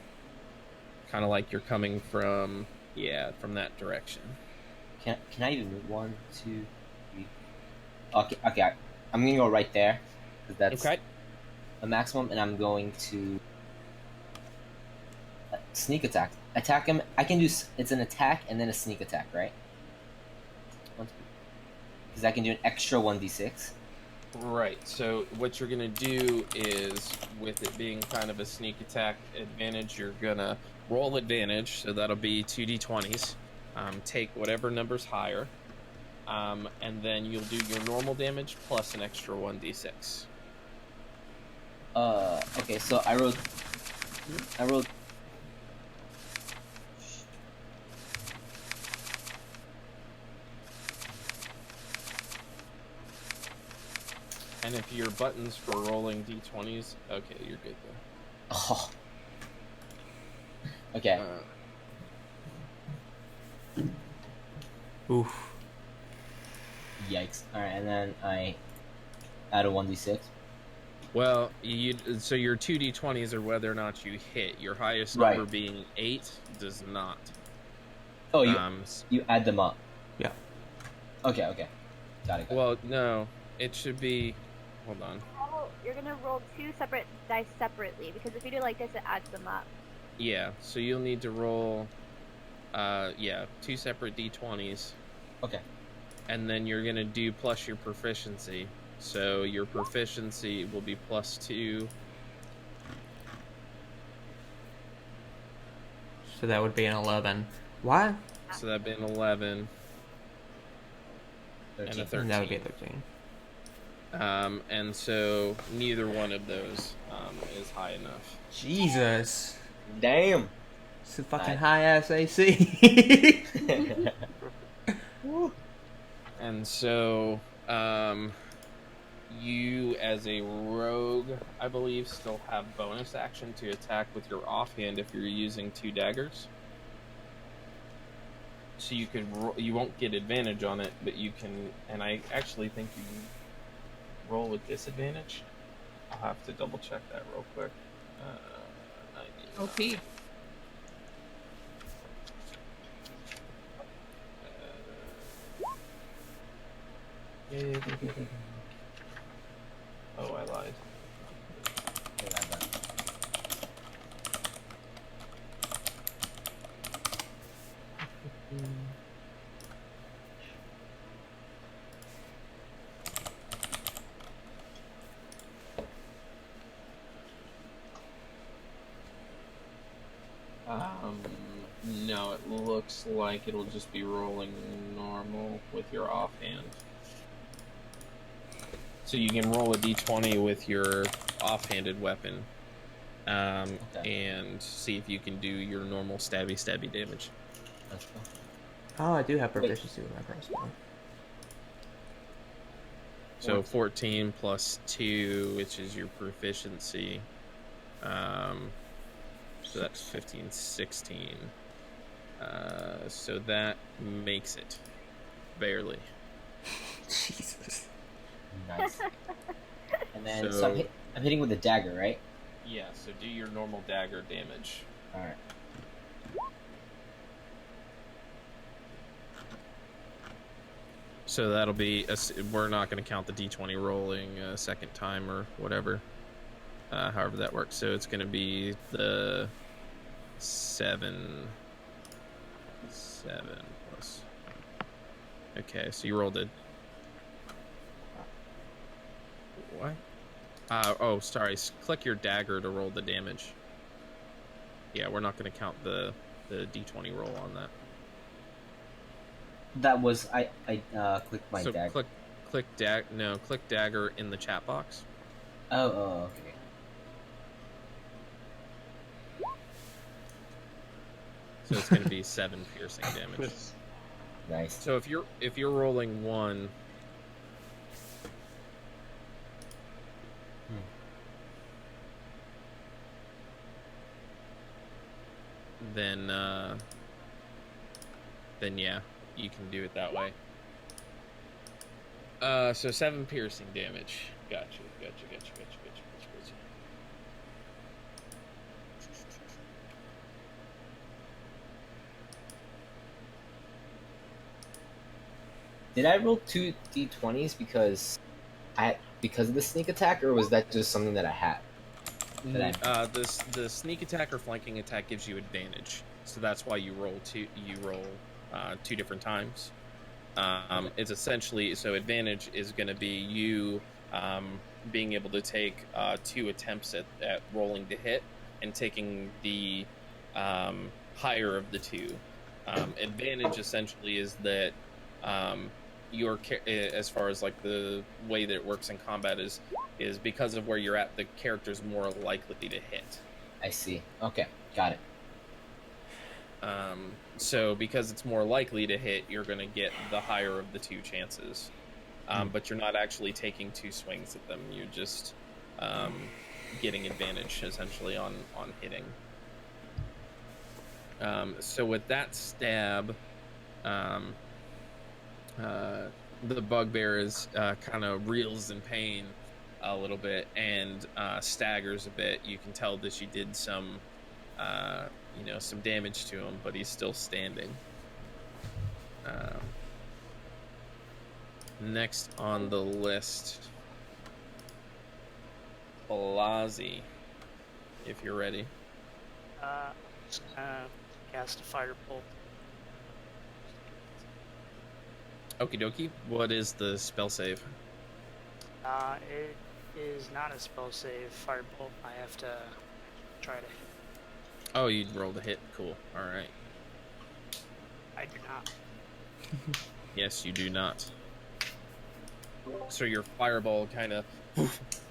kind of like you're coming from that direction. Can I even move 1, 2, 3? Okay. I'm gonna go right there, because that's okay. a maximum, and I'm going to sneak attack. Attack him. I can do. It's an attack and then a sneak attack, right? Because I can do an extra 1d6. Right. So what you're gonna do is, with it being kind of a sneak attack advantage, you're gonna roll advantage. So that'll be 2d20s. Take whatever number's higher, and then you'll do your normal damage plus an extra 1d6. Okay. So I rolled. And if your buttons for rolling d20s, okay, you're good there. Oh. Okay. Oof. Yikes. Alright, and then I add a 1d6. Well, so your 2d20s are whether or not you hit. Your highest number being 8 does not. Oh, you add them up. Yeah. Okay. Got it. Well, no. It should be... Hold on. You're going to roll 2 separate dice separately, because if you do like this, it adds them up. Yeah, so you'll need to roll... 2 separate d20s. Okay. And then you're going to do plus your proficiency. So your proficiency will be +2. So that would be an 11. Why? So that'd be an 11. 13. And a 13. And that would be a 13. And so neither one of those is high enough. Jesus. Damn. It's a fucking high-ass AC. And so, you as a rogue, I believe, still have bonus action to attack with your offhand if you're using 2 daggers. So you could you won't get advantage on it, but you can, and I actually think you roll with disadvantage. I'll have to double check that real quick. OP. Oh, I lied. No, it looks like it'll just be rolling normal with your offhand. So you can roll a d20 with your offhanded weapon, and see if you can do your normal stabby damage. That's cool. Oh, I do have proficiency with my crossbow. So 14 plus 2, which is your proficiency. So that's 15, 16. So that makes it. Barely. Jesus. Nice. And then, so, So- I'm hitting with a dagger, right? Yeah, so do your normal dagger damage. Alright. So that'll be... we're not going to count the d20 rolling a second time or whatever. However that works. So it's going to be the 7 plus... Okay, so you rolled it. What? Oh, sorry. Click your dagger to roll the damage. Yeah, we're not going to count the d20 roll on that. That was I clicked my So dagger. click dagger in the chat box. Oh, okay. So it's going to be 7 piercing damage. Nice. So if you're rolling 1, then yeah, you can do it that way. So 7 piercing damage. Gotcha. Did I roll 2 d20s because of the sneak attack, or was that just something that I had? The sneak attack or flanking attack gives you advantage, so that's why you roll 2 different times. It's essentially, so advantage is going to be you being able to take 2 attempts at rolling to hit and taking the higher of the 2. Advantage essentially is that as far as like the way that it works in combat is because of where you're at, the character's more likely to hit. I see. Okay, got it. So because it's more likely to hit, you're going to get the higher of the 2 chances. But you're not actually taking 2 swings at them. You're just getting advantage essentially on hitting. So with that stab, the bugbear is kind of reels in pain a little bit and staggers a bit. You can tell that she did some some damage to him, but he's still standing. Next on the list, Blasi, if you're ready. Just cast a firebolt. Okie dokie. What is the spell save? It is not a spell save. Firebolt. I have to try to hit. Oh, you rolled a hit. Cool. All right. I do not. Yes, you do not. So your fireball kind of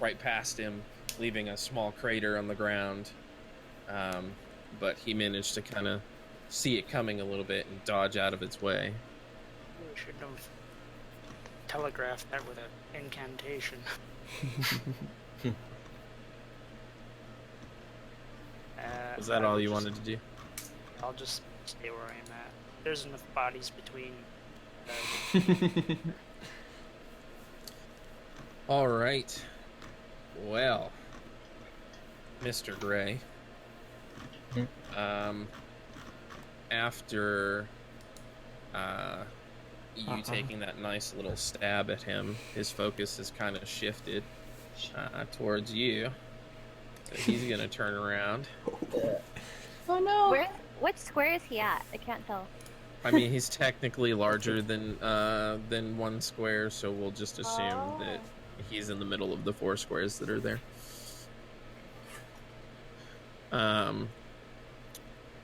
right past him, leaving a small crater on the ground. But he managed to kind of see it coming a little bit and dodge out of its way. We should have telegraphed that with an incantation. Was that all you wanted to do? I'll just stay where I am at. There's enough bodies between. All right. Well, Mr. Gray. After you taking that nice little stab at him, his focus has kind of shifted towards you. So he's gonna turn around. Oh no! What square is he at? I can't tell. I mean, he's technically larger than 1 square, so we'll just assume that he's in the middle of the 4 squares that are there.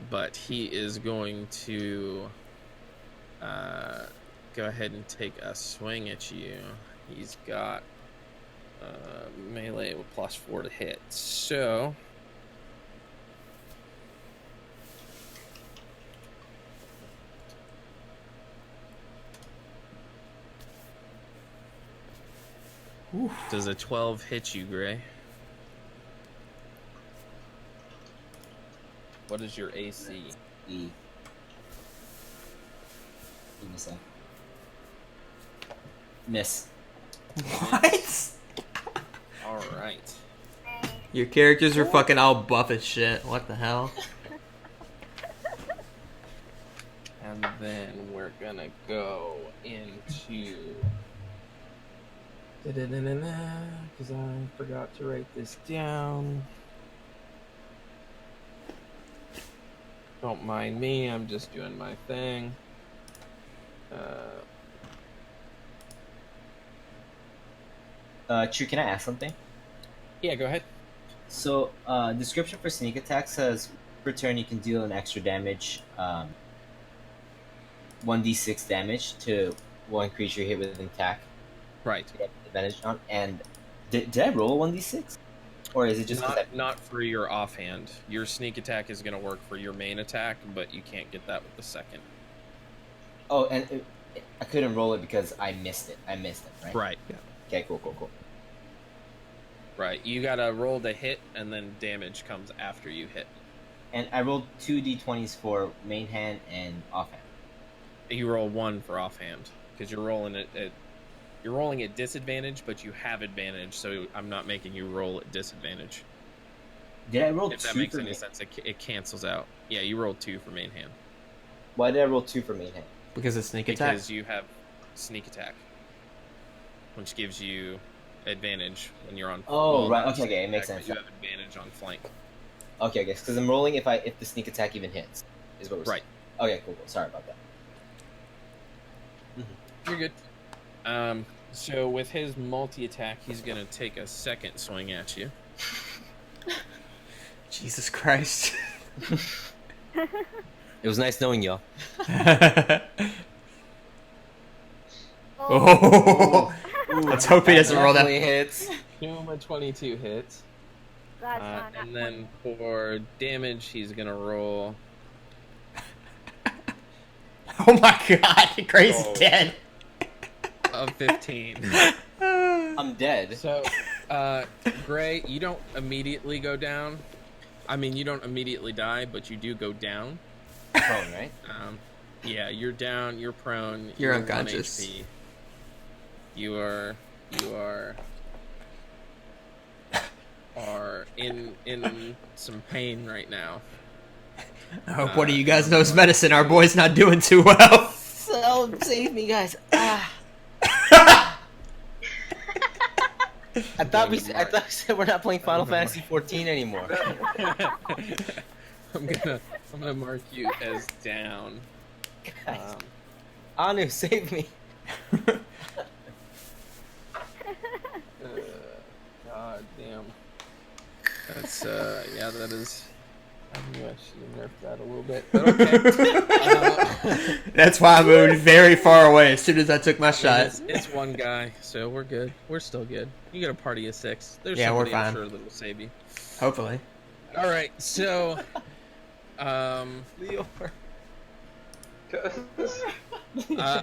But he is going to go ahead and take a swing at you. He's got melee with +4 to hit. So Does a 12 hit you, Gray? What is your AC? E. Give me a sec. Miss. What? All right. Your characters are fucking all buff as shit. What the hell? And then we're gonna go into... Because I forgot to write this down. Don't mind me, I'm just doing my thing. True, can I ask something? Yeah, go ahead. So, description for sneak attack says, per turn you can deal an extra damage, 1d6 damage to one creature hit with an attack. Right. You have advantage on. And did I roll a 1d6? Or is it just 'cause Not for your offhand. Your sneak attack is going to work for your main attack, but you can't get that with the second. Oh, and I couldn't roll it because I missed it. Right? Right. Okay, cool. Right. You got to roll the hit, and then damage comes after you hit. And I rolled 2d20s for main hand and offhand. You roll 1 for offhand, because you're rolling it at... You're rolling at disadvantage, but you have advantage, so I'm not making you roll at disadvantage. Did I roll 2 If that makes for any sense, it cancels out. Yeah, you rolled 2 for main hand. Why did I roll 2 for main hand? Because of sneak attack? Because you have sneak attack, which gives you advantage when you're on. Oh, well, right. not Okay, sneak it makes attack, sense. but you have advantage on flank. Okay, because I'm rolling if the sneak attack even hits, is what we're Right. saying. Okay, cool. Sorry about that. You're good. So with his multi-attack, he's gonna take a second swing at you. Jesus Christ. It was nice knowing y'all. Oh. Let's hope he doesn't roll that. Definitely hits. Numa 22 hits. That's not And then for damage, he's gonna roll. Oh my god, Gray's Oh. dead. Of 15. I'm dead. So, Gray, you don't immediately go down. I mean, you don't immediately die, but you do go down. Prone, right? Yeah, you're down. You're prone. You're 1 unconscious. HP. You are in some pain right now. I hope one of you guys knows medicine. Our boy's not doing too well. So save me, guys. I thought we said we're not playing Final Fantasy 14 anymore. I'm gonna mark you as down. Anu, save me. God damn. That's yeah, that is. I knew I should have nerfed that a little bit, but okay. That's why I moved very far away as soon as I took my shot. It's one guy, so we're good. We're still good. You got a party of 6. There's Yeah, we're somebody I'm fine. sure that will save you. Hopefully. All right, so Leo.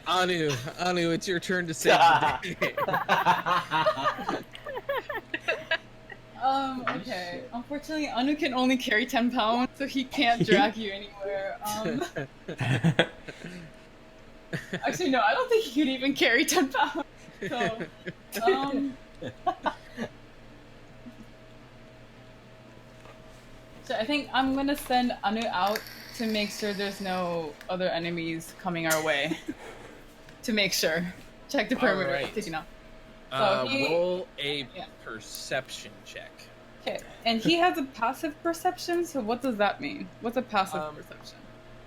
Anu, it's your turn to save the day. Okay. Unfortunately, Anu can only carry 10 pounds, so he can't drag you anywhere. Actually, no, I don't think he could even carry 10 pounds. So, so I think I'm gonna send Anu out to make sure there's no other enemies coming our way. To make sure. Check the perimeter. Alright. Taking out. So Roll a Yeah. perception check. Okay, and he has a passive perception, so what does that mean? What's a passive perception?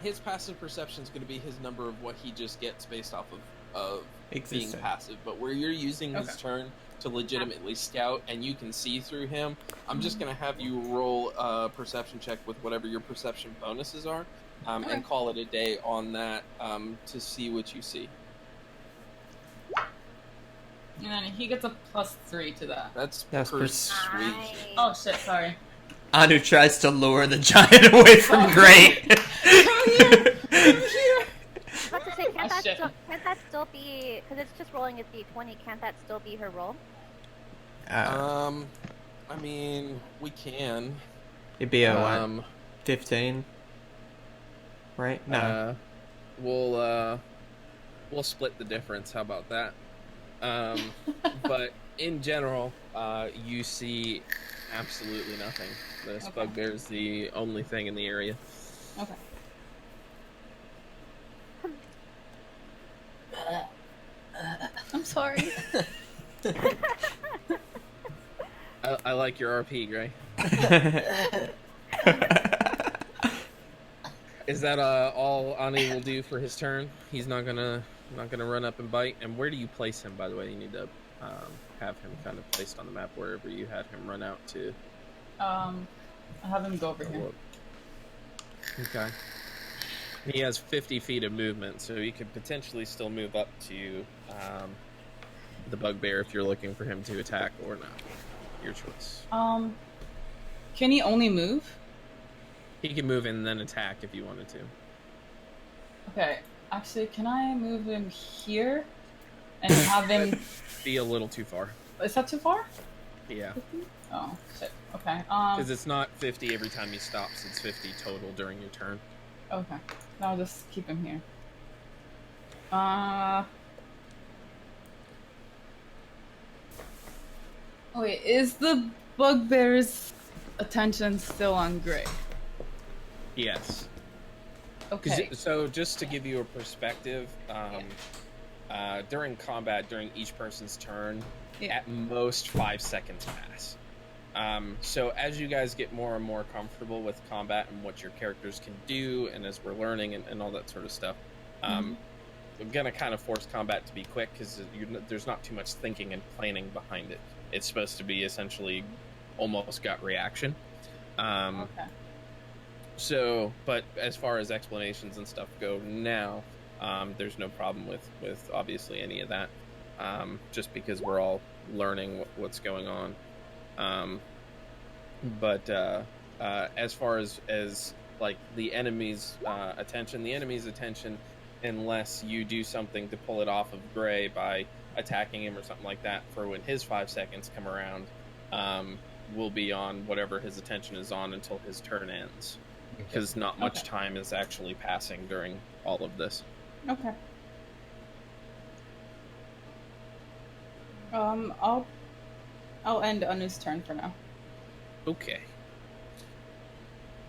His passive perception is going to be his number of what he just gets based off of being Existing. passive. But where you're using his Okay. turn to legitimately scout and you can see through him, I'm just going to have you roll a perception check with whatever your perception bonuses are, Okay. and call it a day on that to see what you see. And then he gets a +3 to that. That's That's sweet. Oh shit, sorry. Anu tries to lure the giant away from Gray. I was about to say, Oh, shit. can't that still be, because it's just rolling a d20, can't that still be her roll? I mean, we can. It'd be a what? 15, right? No. We'll split the difference. How about that? But in general, you see absolutely nothing. This bugbear is the only thing in the area. Okay. I'm sorry. I like your RP, Gray. Is that all Ani will do for his turn? He's not gonna run up and bite. And where do you place him, by the way? You need to have him kind of placed on the map wherever you had him run out to. I have him go over here. Okay. He has 50 feet of movement, so he could potentially still move up to the bugbear if you're looking for him to attack or not. Your choice. Can he only move? He can move and then attack if you wanted to. Okay. Actually, can I move him here and have him Be a little too far. Is that too far? Yeah. 50? Oh shit. Okay. Because it's not 50 every time he stops. It's 50 total during your turn. Okay. I'll just keep him here. Wait, is the bugbear's attention still on Gray? Yes. Okay. So just to give you a perspective, during combat, during each person's turn, at most 5 seconds pass. So as you guys get more and more comfortable with combat and what your characters can do, and as we're learning and all that sort of stuff, we're gonna kind of force combat to be quick because there's not too much thinking and planning behind it. It's supposed to be essentially almost gut reaction. Okay. So, but as far as explanations and stuff go now, there's no problem with obviously any of that, just because we're all learning what's going on. But as far as like the enemy's attention, unless you do something to pull it off of Gray by attacking him or something like that, for when his 5 seconds come around, will be on whatever his attention is on until his turn ends. Because not much time is actually passing during all of this. Okay. I'll end on his turn for now. Okay.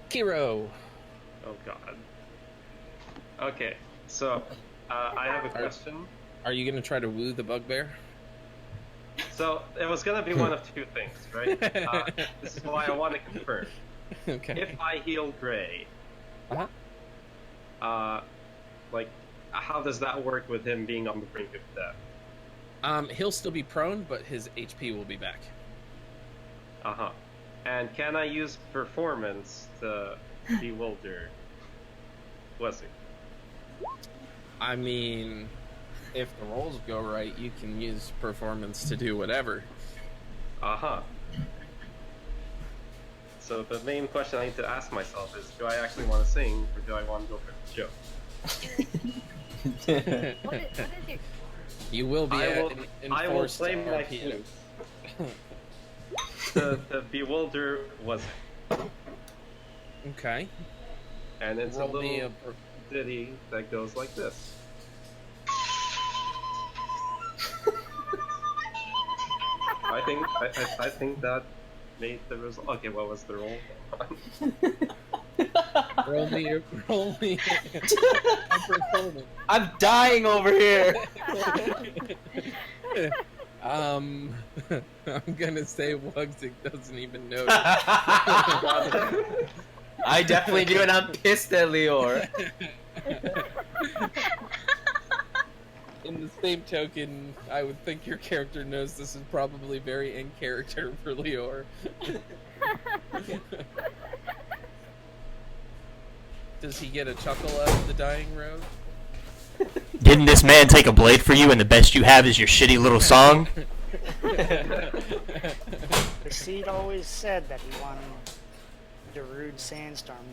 Kiro. Oh god. Okay, so I have a question. Are you gonna try to woo the bugbear? So it was gonna be one of two things, right? This is why I want to confirm. Okay. If I heal Gray, like, how does that work with him being on the brink of death? He'll still be prone, but his HP will be back. And can I use performance to bewilder Wesley? I mean, if the rolls go right, you can use performance to do whatever. So the main question I need to ask myself is, do I actually want to sing, or do I want to go for the joke? What is your... You will be I will play my flute. The bewilder was Okay. And it's Roll a little ditty that goes like this. I think that made the result. Okay, what was the roll? roll me a performance. I'm dying over here. I'm gonna say Wugsik doesn't even know. I definitely do, and I'm pissed at Lior. In the same token, I would think your character knows this is probably very in character for Lior. Does he get a chuckle out of the dying road? Didn't this man take a blade for you and the best you have is your shitty little song? The seed always said that he wanted the rude sandstorm to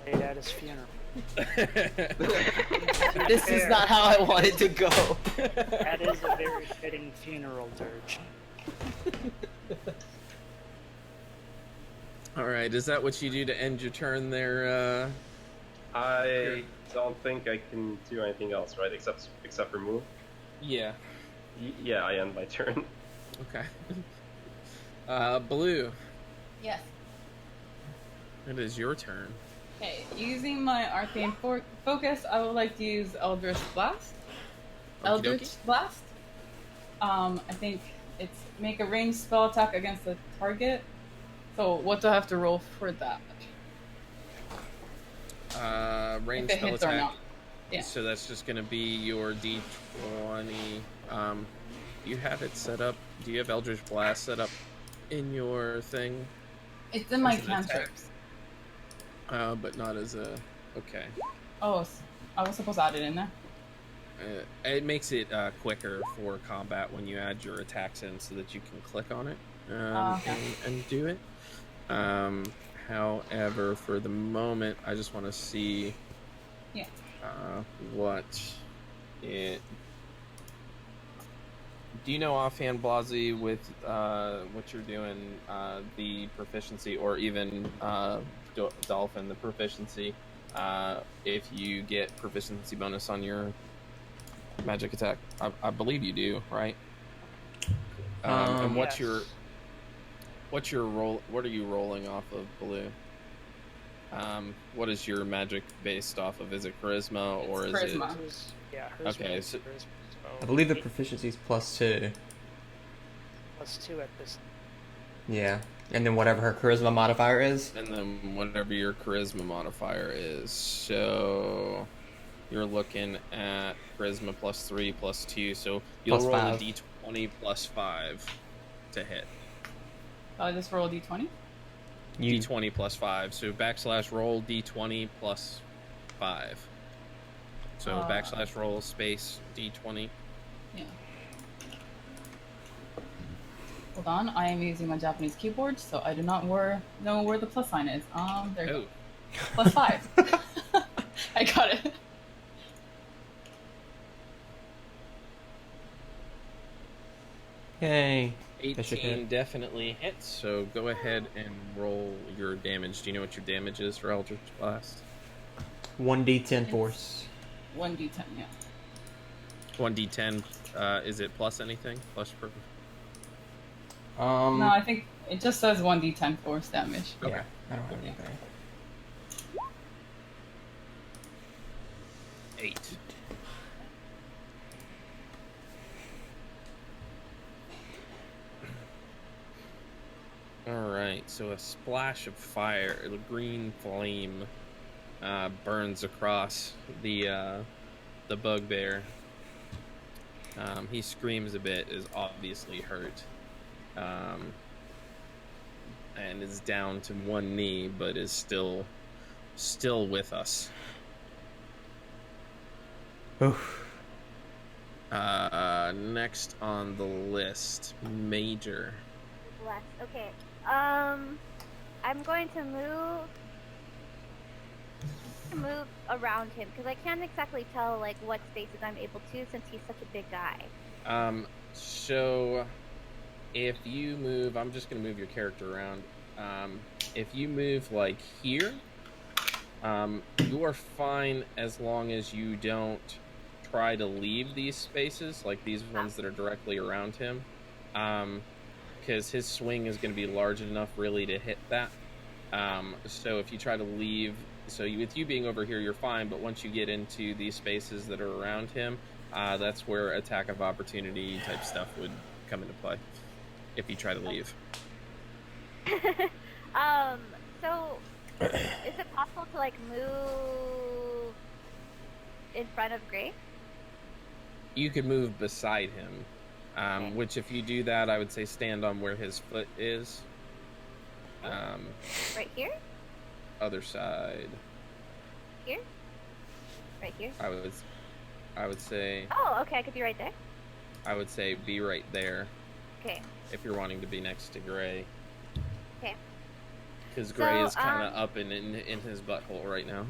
be played at his funeral. This is not how I wanted to go. That is a very fitting funeral dirge. All right, is that what you do to end your turn there? I don't think I can do anything else, right? Except for move. Yeah. Yeah, I end my turn. Okay. Blue, Yes. it is your turn. Okay, using my arcane focus, I would like to use Eldritch Blast. Okie Eldritch dokie. Blast. I think it's make a ranged spell attack against the target. So what do I have to roll for that? Range If it spell hits or attack. not. Yeah. So that's just going to be your D20. You have it set up. Do you have Eldritch Blast set up in your thing? It's in my As an attack? cantrips. But not as a. Okay. Oh, I was supposed to add it in there. It makes it quicker for combat when you add your attacks in, so that you can click on it Okay. and do it. However, for the moment, I just want to see Yeah. what it. Do you know offhand, Blasi, with what you're doing, the proficiency, or even Dolphin, the proficiency, if you get proficiency bonus on your magic attack? I believe you do, right? And what's Yes. your roll? What are you rolling off of, Blue? What is your magic based off of? Is it charisma or It's is charisma. it? Hers- yeah, hers Okay, was so- charisma, so I believe the 8 proficiency is +2. +2 at this. Yeah. And then whatever her charisma modifier is. And then whatever your charisma modifier is. So you're looking at charisma +3 +2. So you'll Plus roll 5. a d20 +5 to hit. I'll just roll d20. You D20 +5. So \roll d20 +5. So \roll space d20. Yeah. Hold on, I am using my Japanese keyboard, so I do not know where the plus sign is. There you Oh, go. +5. I got it. Yay. 18 definitely hits. So go ahead and roll your damage. Do you know what your damage is for Eldritch Blast? 1d10 force. 1d10, yeah. 1d10. Is it plus anything? Plus per. No, I think it just says 1d10 force damage. Yeah, I don't have anything. 8. Alright, so a splash of fire, a green flame, burns across the bugbear. He screams a bit, is obviously hurt, and is down to one knee, but is still with us. Oof. Next on the list, Major. Bless. Okay. I'm going to move around him because I can't exactly tell like what spaces I'm able to since he's such a big guy. So if you move, I'm just gonna move your character around. If you move like here, you are fine as long as you don't try to leave these spaces, like these ones that are directly around him. Because his swing is going to be large enough really to hit that. So if you try to leave, with you being over here, you're fine, but once you get into these spaces that are around him, that's where attack of opportunity type stuff would come into play, if you try to leave. So is it possible to like move in front of Gray? You could move beside him, Okay. which if you do that, I would say stand on where his foot is. Right here? Other side. Here? Right here? I would say Oh, okay, I could be right there. I would say be right there Okay. if you're wanting to be next to Gray. Okay. Because Gray So, is kind of up in his butthole right now.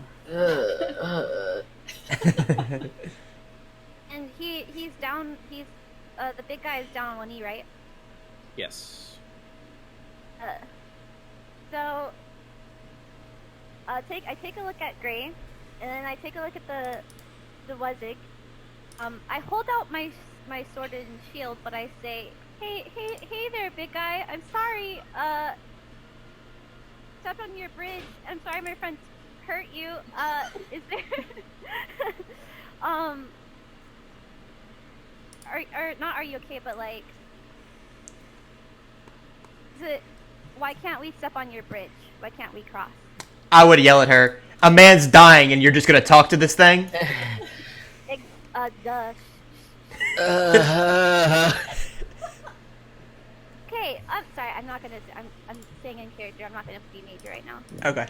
And he's down. He's the big guy is down on one knee, right? Yes. So, I take a look at Gray, and then I take a look at the Wezig. I hold out my sword and shield, but I say, hey there, big guy. I'm sorry. Stepped on your bridge. I'm sorry, my friends hurt you. Is there are you okay? But like, why can't we step on your bridge? Why can't we cross? I would yell at her. A man's dying, and you're just gonna talk to this thing? Duh. Okay, I'm sorry. I'm not gonna. I'm staying in character. I'm not gonna be major right now. Okay.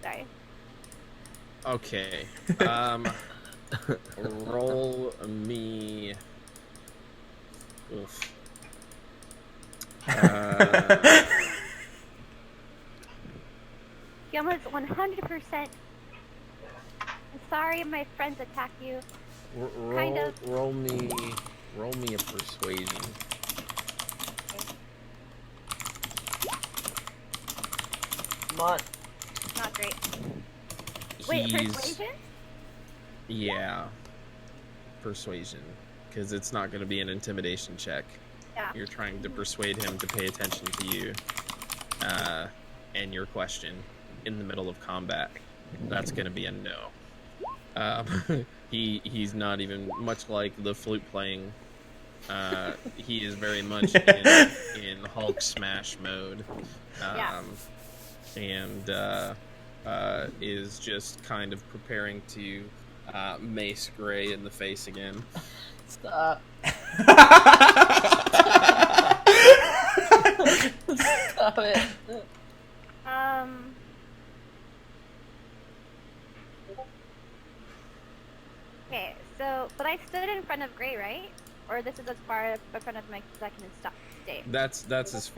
Sorry. Okay. Roll me. Oof. He almost 100%. I'm sorry, my friends attacked you. Roll me a persuasion. Come on. Not great. Wait, persuasion? Yeah. Persuasion. Because it's not going to be an intimidation check. Yeah. You're trying to persuade him to pay attention to you and your question in the middle of combat. That's going to be a no. He's not even, much like the flute playing, he is very much in Hulk smash mode. And is just kind of preparing to mace Gray in the face again. Stop. Stop it. Okay, so, but I stood in front of Gray, right? Or this is as far in front of Mike as I can stay. That's as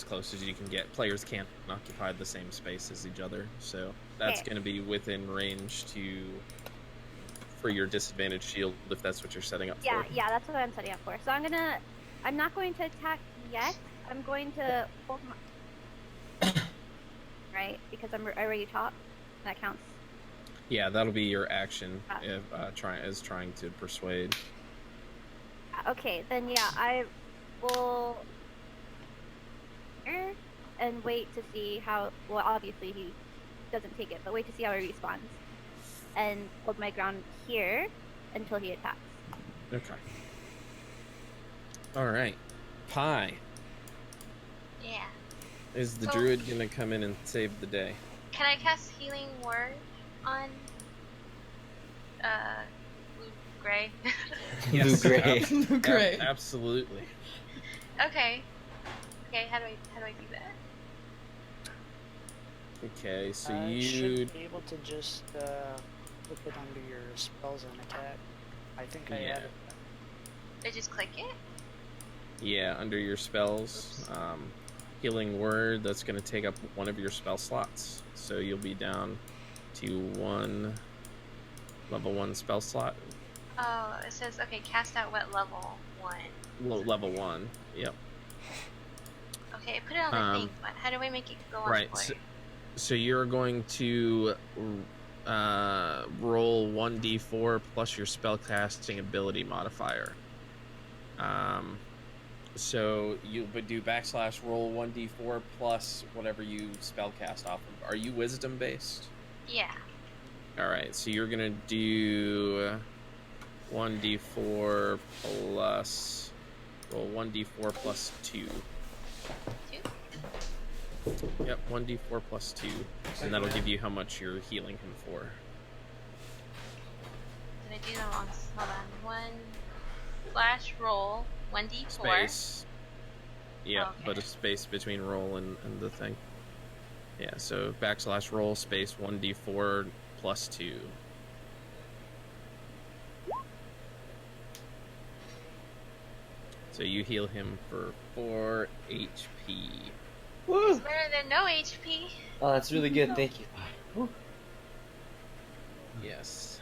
close as you can get. Players can't occupy the same space as each other, so that's going to be within range for your disadvantage shield if that's what you're setting up for. Yeah, that's what I'm setting up for. So I'm not going to attack yet. I'm going to hold my... right? Because I already talked. That counts. Yeah, that'll be your action if trying to persuade. Okay, then yeah, I will and wait to see how. Well, obviously he doesn't take it, but wait to see how he responds, and hold my ground here until he attacks. Okay. All right. Pie. Yeah. Is the druid gonna come in and save the day? Can I cast Healing Word on Blue Gray? Yes. Blue Gray. Blue Gray. Absolutely. Okay. Okay, how do I do that? Okay, so You you should be able to just put it under your spells and attack. I think I added that. I just click it? Yeah, under your spells, healing word, that's going to take up one of your spell slots. So you'll be down to one level 1 spell slot. Oh, it says, okay, cast out what level 1? Level 1, yep. Okay, put it on the thing, but how do I make it go on Right, so you're going to roll 1d4 plus your spellcasting ability modifier. So you would do / roll 1d4 plus whatever you spellcast off of. Are you wisdom based? Yeah. Alright, so you're gonna do 1d4 plus... roll 1d4 plus 2. 2? Yep, 1d4 plus 2. And that'll give you how much you're healing him for. Did I do that wrong? Hold on. / roll 1d4. Space. Yeah, okay. but a space between roll and the thing. Yeah, so / roll space 1d4 plus 2. So you heal him for 4 HP. Woo! It's better than no HP. Oh, that's really good. Thank you. Woo. Yes.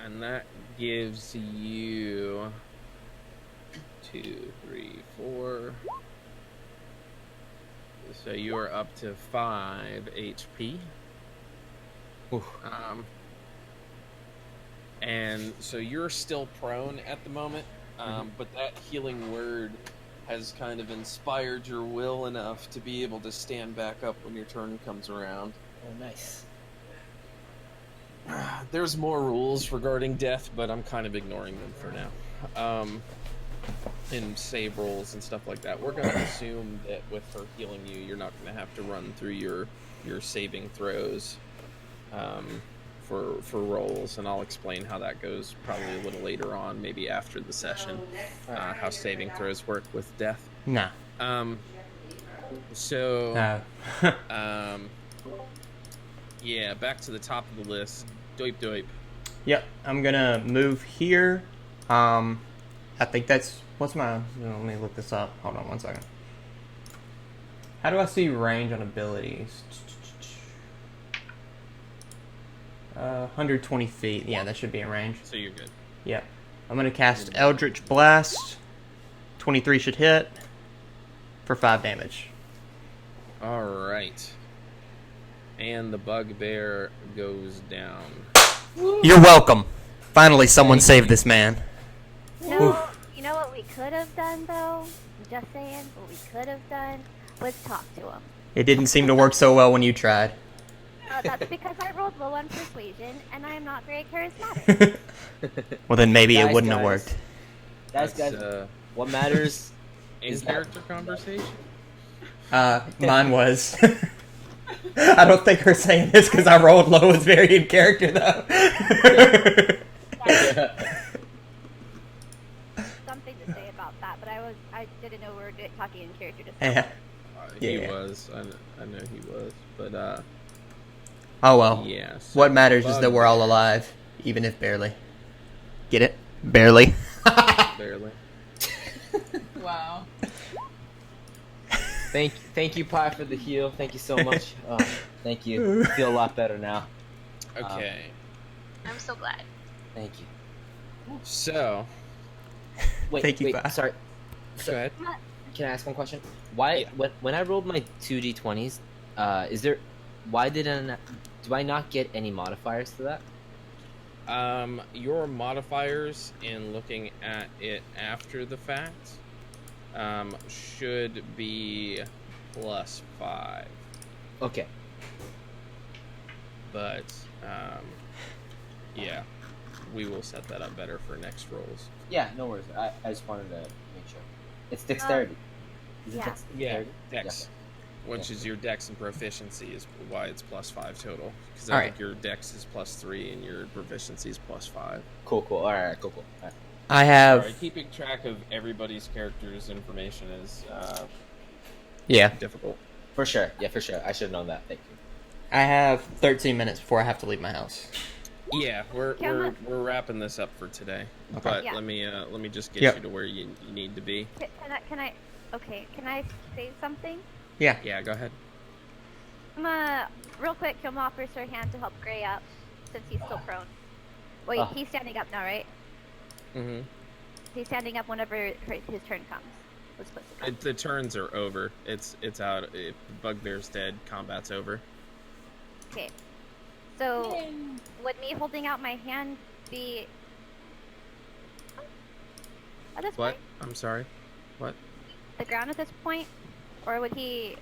And that gives you 2, 3, 4, So you are up to 5 HP. Oof. And so you're still prone at the moment, but that healing word has kind of inspired your will enough to be able to stand back up when your turn comes around. Oh, nice. There's more rules regarding death, but I'm kind of ignoring them for now. In save rolls and stuff like that, we're going to assume that with her healing you, you're not going to have to run through your saving throws for rolls, and I'll explain how that goes probably a little later on, maybe after the session, how saving throws work with death. Nah. So, yeah, back to the top of the list. Doip. Yep, I'm gonna move here. I think that's what's my. Let me look this up. Hold on one second. How do I see range on abilities? 120 feet. Yeah, that should be in range. So you're good. Yep. I'm gonna cast Eldritch Blast. 23 should hit for 5 damage. All right. And the bugbear goes down. You're welcome. Finally, someone saved this man. No, you know what we could have done though? Just saying, what we could have done was talk to him. It didn't seem to work so well when you tried. That's because I rolled low on persuasion and I am not very charismatic. Well, then maybe it Guys, wouldn't have guys. worked. Guys, what matters In is character conversation? Mine was. I don't think her saying this because I rolled low is very in character, though. Something to say about that, but I didn't know we were talking in character. Just Yeah. He Yeah. was. I know he was. But, Oh well. yeah. So What matters is that we're all alive, even if barely. Get it? Barely. Barely. Wow. Thank you, Pi, for the heal. Thank you so much. Thank you. I feel a lot better now. Okay. I'm so glad. Thank you. So, Wait, Thank you, Pi. sorry. go ahead. Can I ask one question? Why, Yeah. when I rolled my 2d20s, do I not get any modifiers to that? Your modifiers in looking at it after the fact should be +5. Okay. But, yeah, we will set that up better for next rolls. Yeah, no worries. I just wanted to make sure. It's dexterity. Is it yeah. dexterity? Dex. Which is your dex and proficiency is why it's +5 total. Because I Alright. think your dex is +3 and your proficiency is +5. Cool. Alright, cool. Alright. I have. Sorry, keeping track of everybody's character's information is Yeah. difficult. For sure. Yeah, for sure. I should have known that. Thank you. I have 13 minutes before I have to leave my house. Yeah, we're Come wrapping this up for today. Okay. But Yeah. let me just get Yep. you to where you need to be. Can I? Okay, can I say something? Yeah. Yeah, go ahead. Real quick, Kilma offers her hand to help Gray up, since he's still prone. Wait, Oh. he's standing up now, right? Mm-hmm. He's standing up whenever his turn comes. Was supposed to come. The turns are over. It's out. Bugbear's dead. Combat's over. Okay. So, would me holding out my hand be... At this What? point? I'm sorry. What? The ground at this point? Or would he...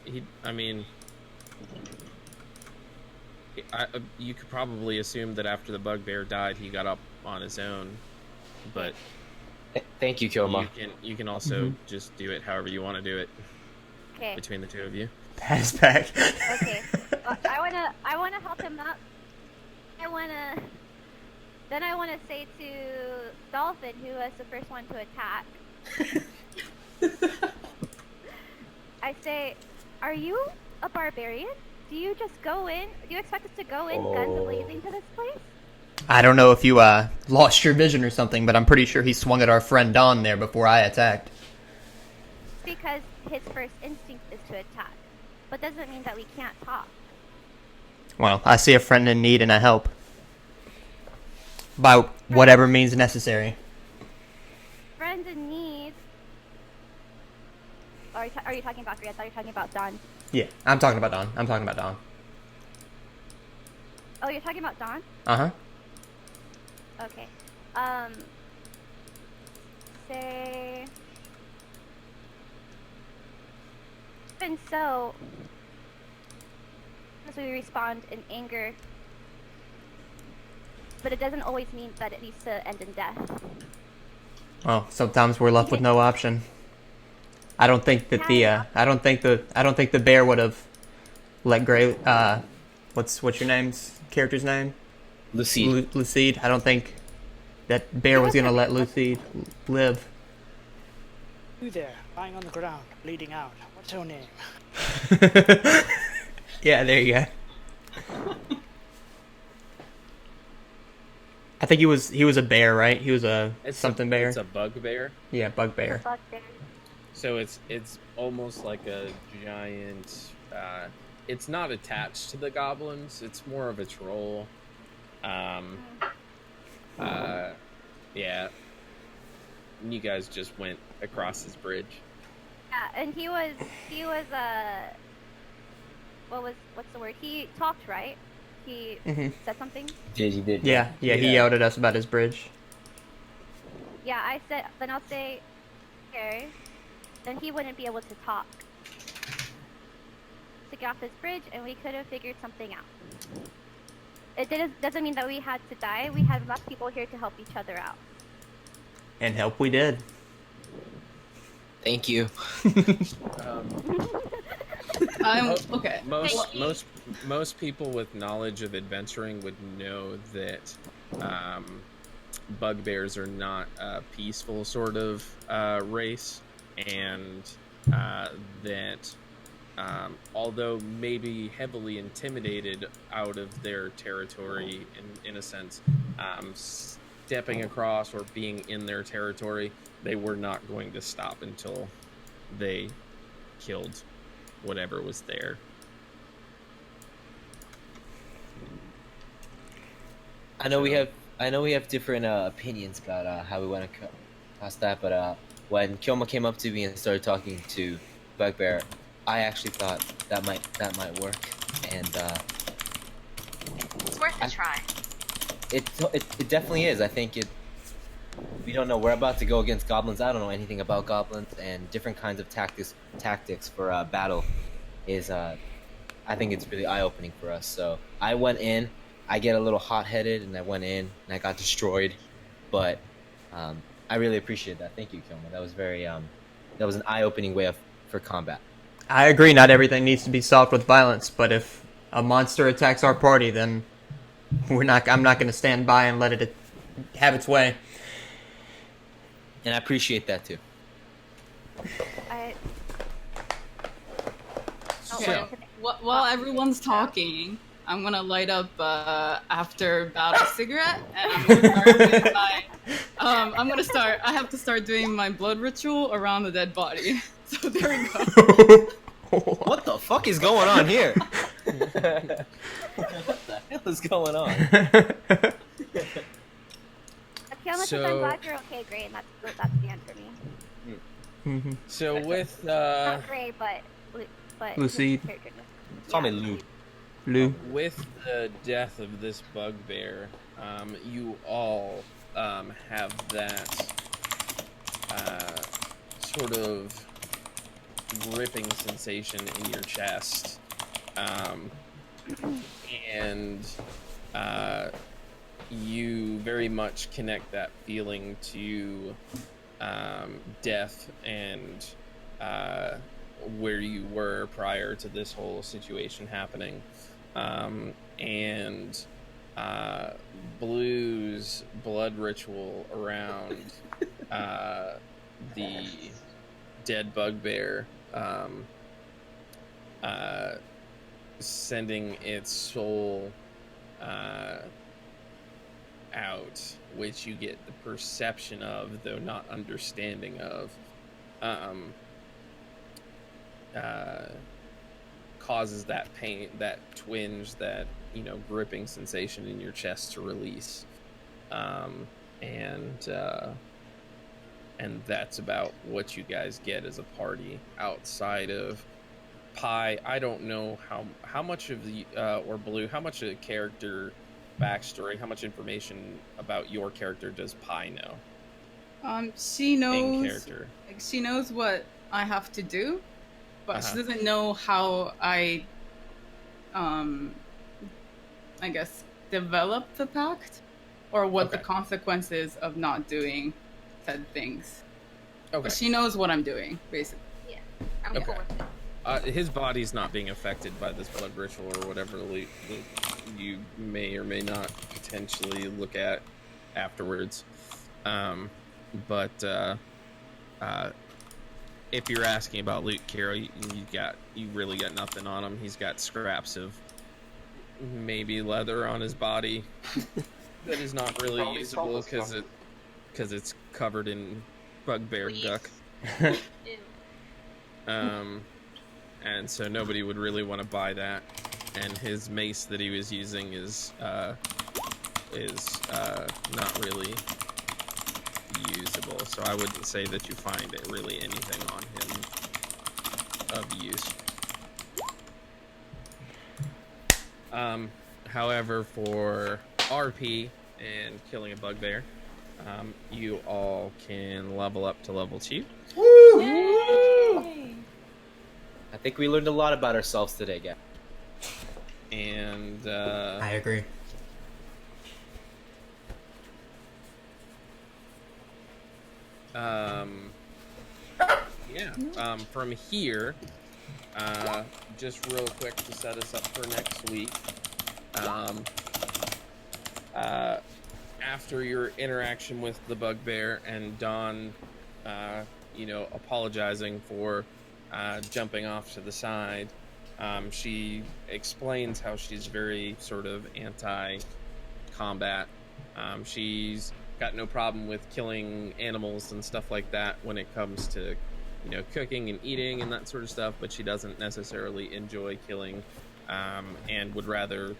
He I mean, you could probably assume that after the bugbear died, he got up on his own. But Thank you, Kilma. you can also just do it however you want to do it Okay. between the two of you. Pass back. Okay. Well, I wanna help him up. Then I wanna say to Dolphin, who was the first one to attack. I say, "Are you a barbarian? Do you just go in? Do you expect us to go in guns blazing to this place?" I don't know if you lost your vision or something, but I'm pretty sure he swung at our friend Don there before I attacked. Because his first instinct is to attack, but doesn't mean that we can't talk. Well, I see a friend in need and I help. By whatever means necessary. Friend in need. Are you talking about Gray? I thought you were talking about Dawn. Yeah, I'm talking about Dawn. I'm talking about Dawn. Oh, you're talking about Dawn? Uh-huh. Okay. Say... Even so, as we respond in anger, but it doesn't always mean that it needs to end in death. Well, sometimes we're left with no option. I don't think that I don't think the bear would have let Gray. What's your name's character's name? Lucide. Lucide. I don't think that bear was gonna let Lucide live. You there, lying on the ground, bleeding out. What's your name? Yeah, there you go. I think he was a bear, right? He was bear. It's a bugbear. Yeah, bugbear. So it's almost like a giant. It's not attached to the goblins. It's more of a troll. Yeah. And you guys just went across his bridge. Yeah, and he was what's the word? He talked, right? He said something? Yeah, he did. Yeah, he yelled at us about his bridge. Yeah, I said, then I'll say, okay, then he wouldn't be able to talk. To get off his bridge, and we could have figured something out. It doesn't mean that we had to die. We had enough people here to help each other out. And help we did. Thank you. Okay. Most people with knowledge of adventuring would know that bugbears are not a peaceful sort of race, and that although maybe heavily intimidated out of their territory in a sense, stepping across or being in their territory, they were not going to stop until they killed whatever was there. I know we have different opinions about how we want to cross that, but when Kyoma came up to me and started talking to Bugbear, I actually thought that might work, and It's worth a try. It definitely is. I think we don't know. We're about to go against goblins. I don't know anything about goblins, and different kinds of tactics for battle is I think it's really eye-opening for us. So I went in. I get a little hot-headed, and I went in and I got destroyed, but I really appreciate that. Thank you, Kilma. That was that was an eye-opening way for combat. I agree. Not everything needs to be solved with violence, but if a monster attacks our party, then I'm not going to stand by and let it have its way. And I appreciate that too. Okay. While everyone's talking, I'm gonna light up after battle cigarette, and I'm gonna start. I have to start doing my blood ritual around the dead body. So there we go. What the fuck is going on here? What the hell is going on? I'm glad you're okay, Gray, and that's the end for me. So with Not Gray, but Lucide. Call me Lou. With the death of this bugbear, you all have that sort of gripping sensation in your chest, and you very much connect that feeling to death and where you were prior to this whole situation happening. And Blue's blood ritual around the dead bugbear, sending its soul out, which you get the perception of, though not understanding of, causes that pain, that twinge, that gripping sensation in your chest to release, and and that's about what you guys get as a party. Outside of Pi, I don't know how much of the or Blue, how much of the character backstory, how much information about your character does Pi know? She In knows. character. Like, she knows what I have to do, but she Uh-huh. doesn't know how I guess, develop the pact or what the Okay. consequences of not doing said things. Okay. But she knows what I'm doing, basically. Yeah, I'm Okay. cool with it. His body's not being affected by this blood ritual or whatever you may or may not potentially look at afterwards. But if you're asking about Luke Carroll, you really got nothing on him. He's got scraps of maybe leather on his body that is not really Probably usable sawdust because it's covered in bugbear Please. guck. Ew. And so nobody would really want to buy that. And his mace that he was using is not really usable. So I wouldn't say that you find it really anything on him of use. However, for RP and killing a bugbear, you all can level up to level 2. I think we learned a lot about ourselves today, guys. And I agree. from here, just real quick to set us up for next week. After your interaction with the bugbear and Dawn, apologizing for jumping off to the side, she explains how she's very sort of anti-combat. She's got no problem with killing animals and stuff like that when it comes to, cooking and eating and that sort of stuff, but she doesn't necessarily enjoy killing, and would rather,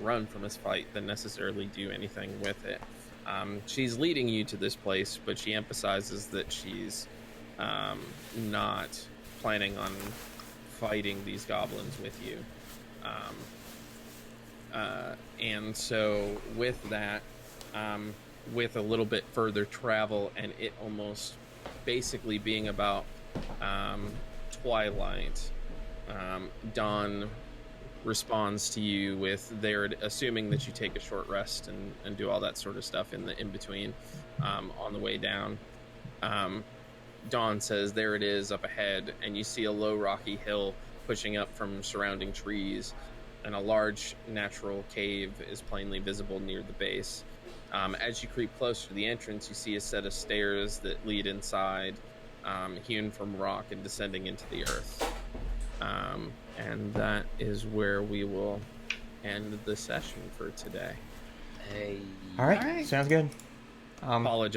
run from this fight than necessarily do anything with it. She's leading you to this place, but she emphasizes that she's not planning on fighting these goblins with you. And so with that, with a little bit further travel and it almost basically being about twilight, Dawn responds to you with assuming that you take a short rest and do all that sort of stuff in between, on the way down. Dawn says, there it is up ahead, and you see a low rocky hill pushing up from surrounding trees, and a large natural cave is plainly visible near the base. As you creep closer to the entrance, you see a set of stairs that lead inside, hewn from rock and descending into the earth. And that is where we will end the session for today. Hey. All right. All right. Sounds good. Apologize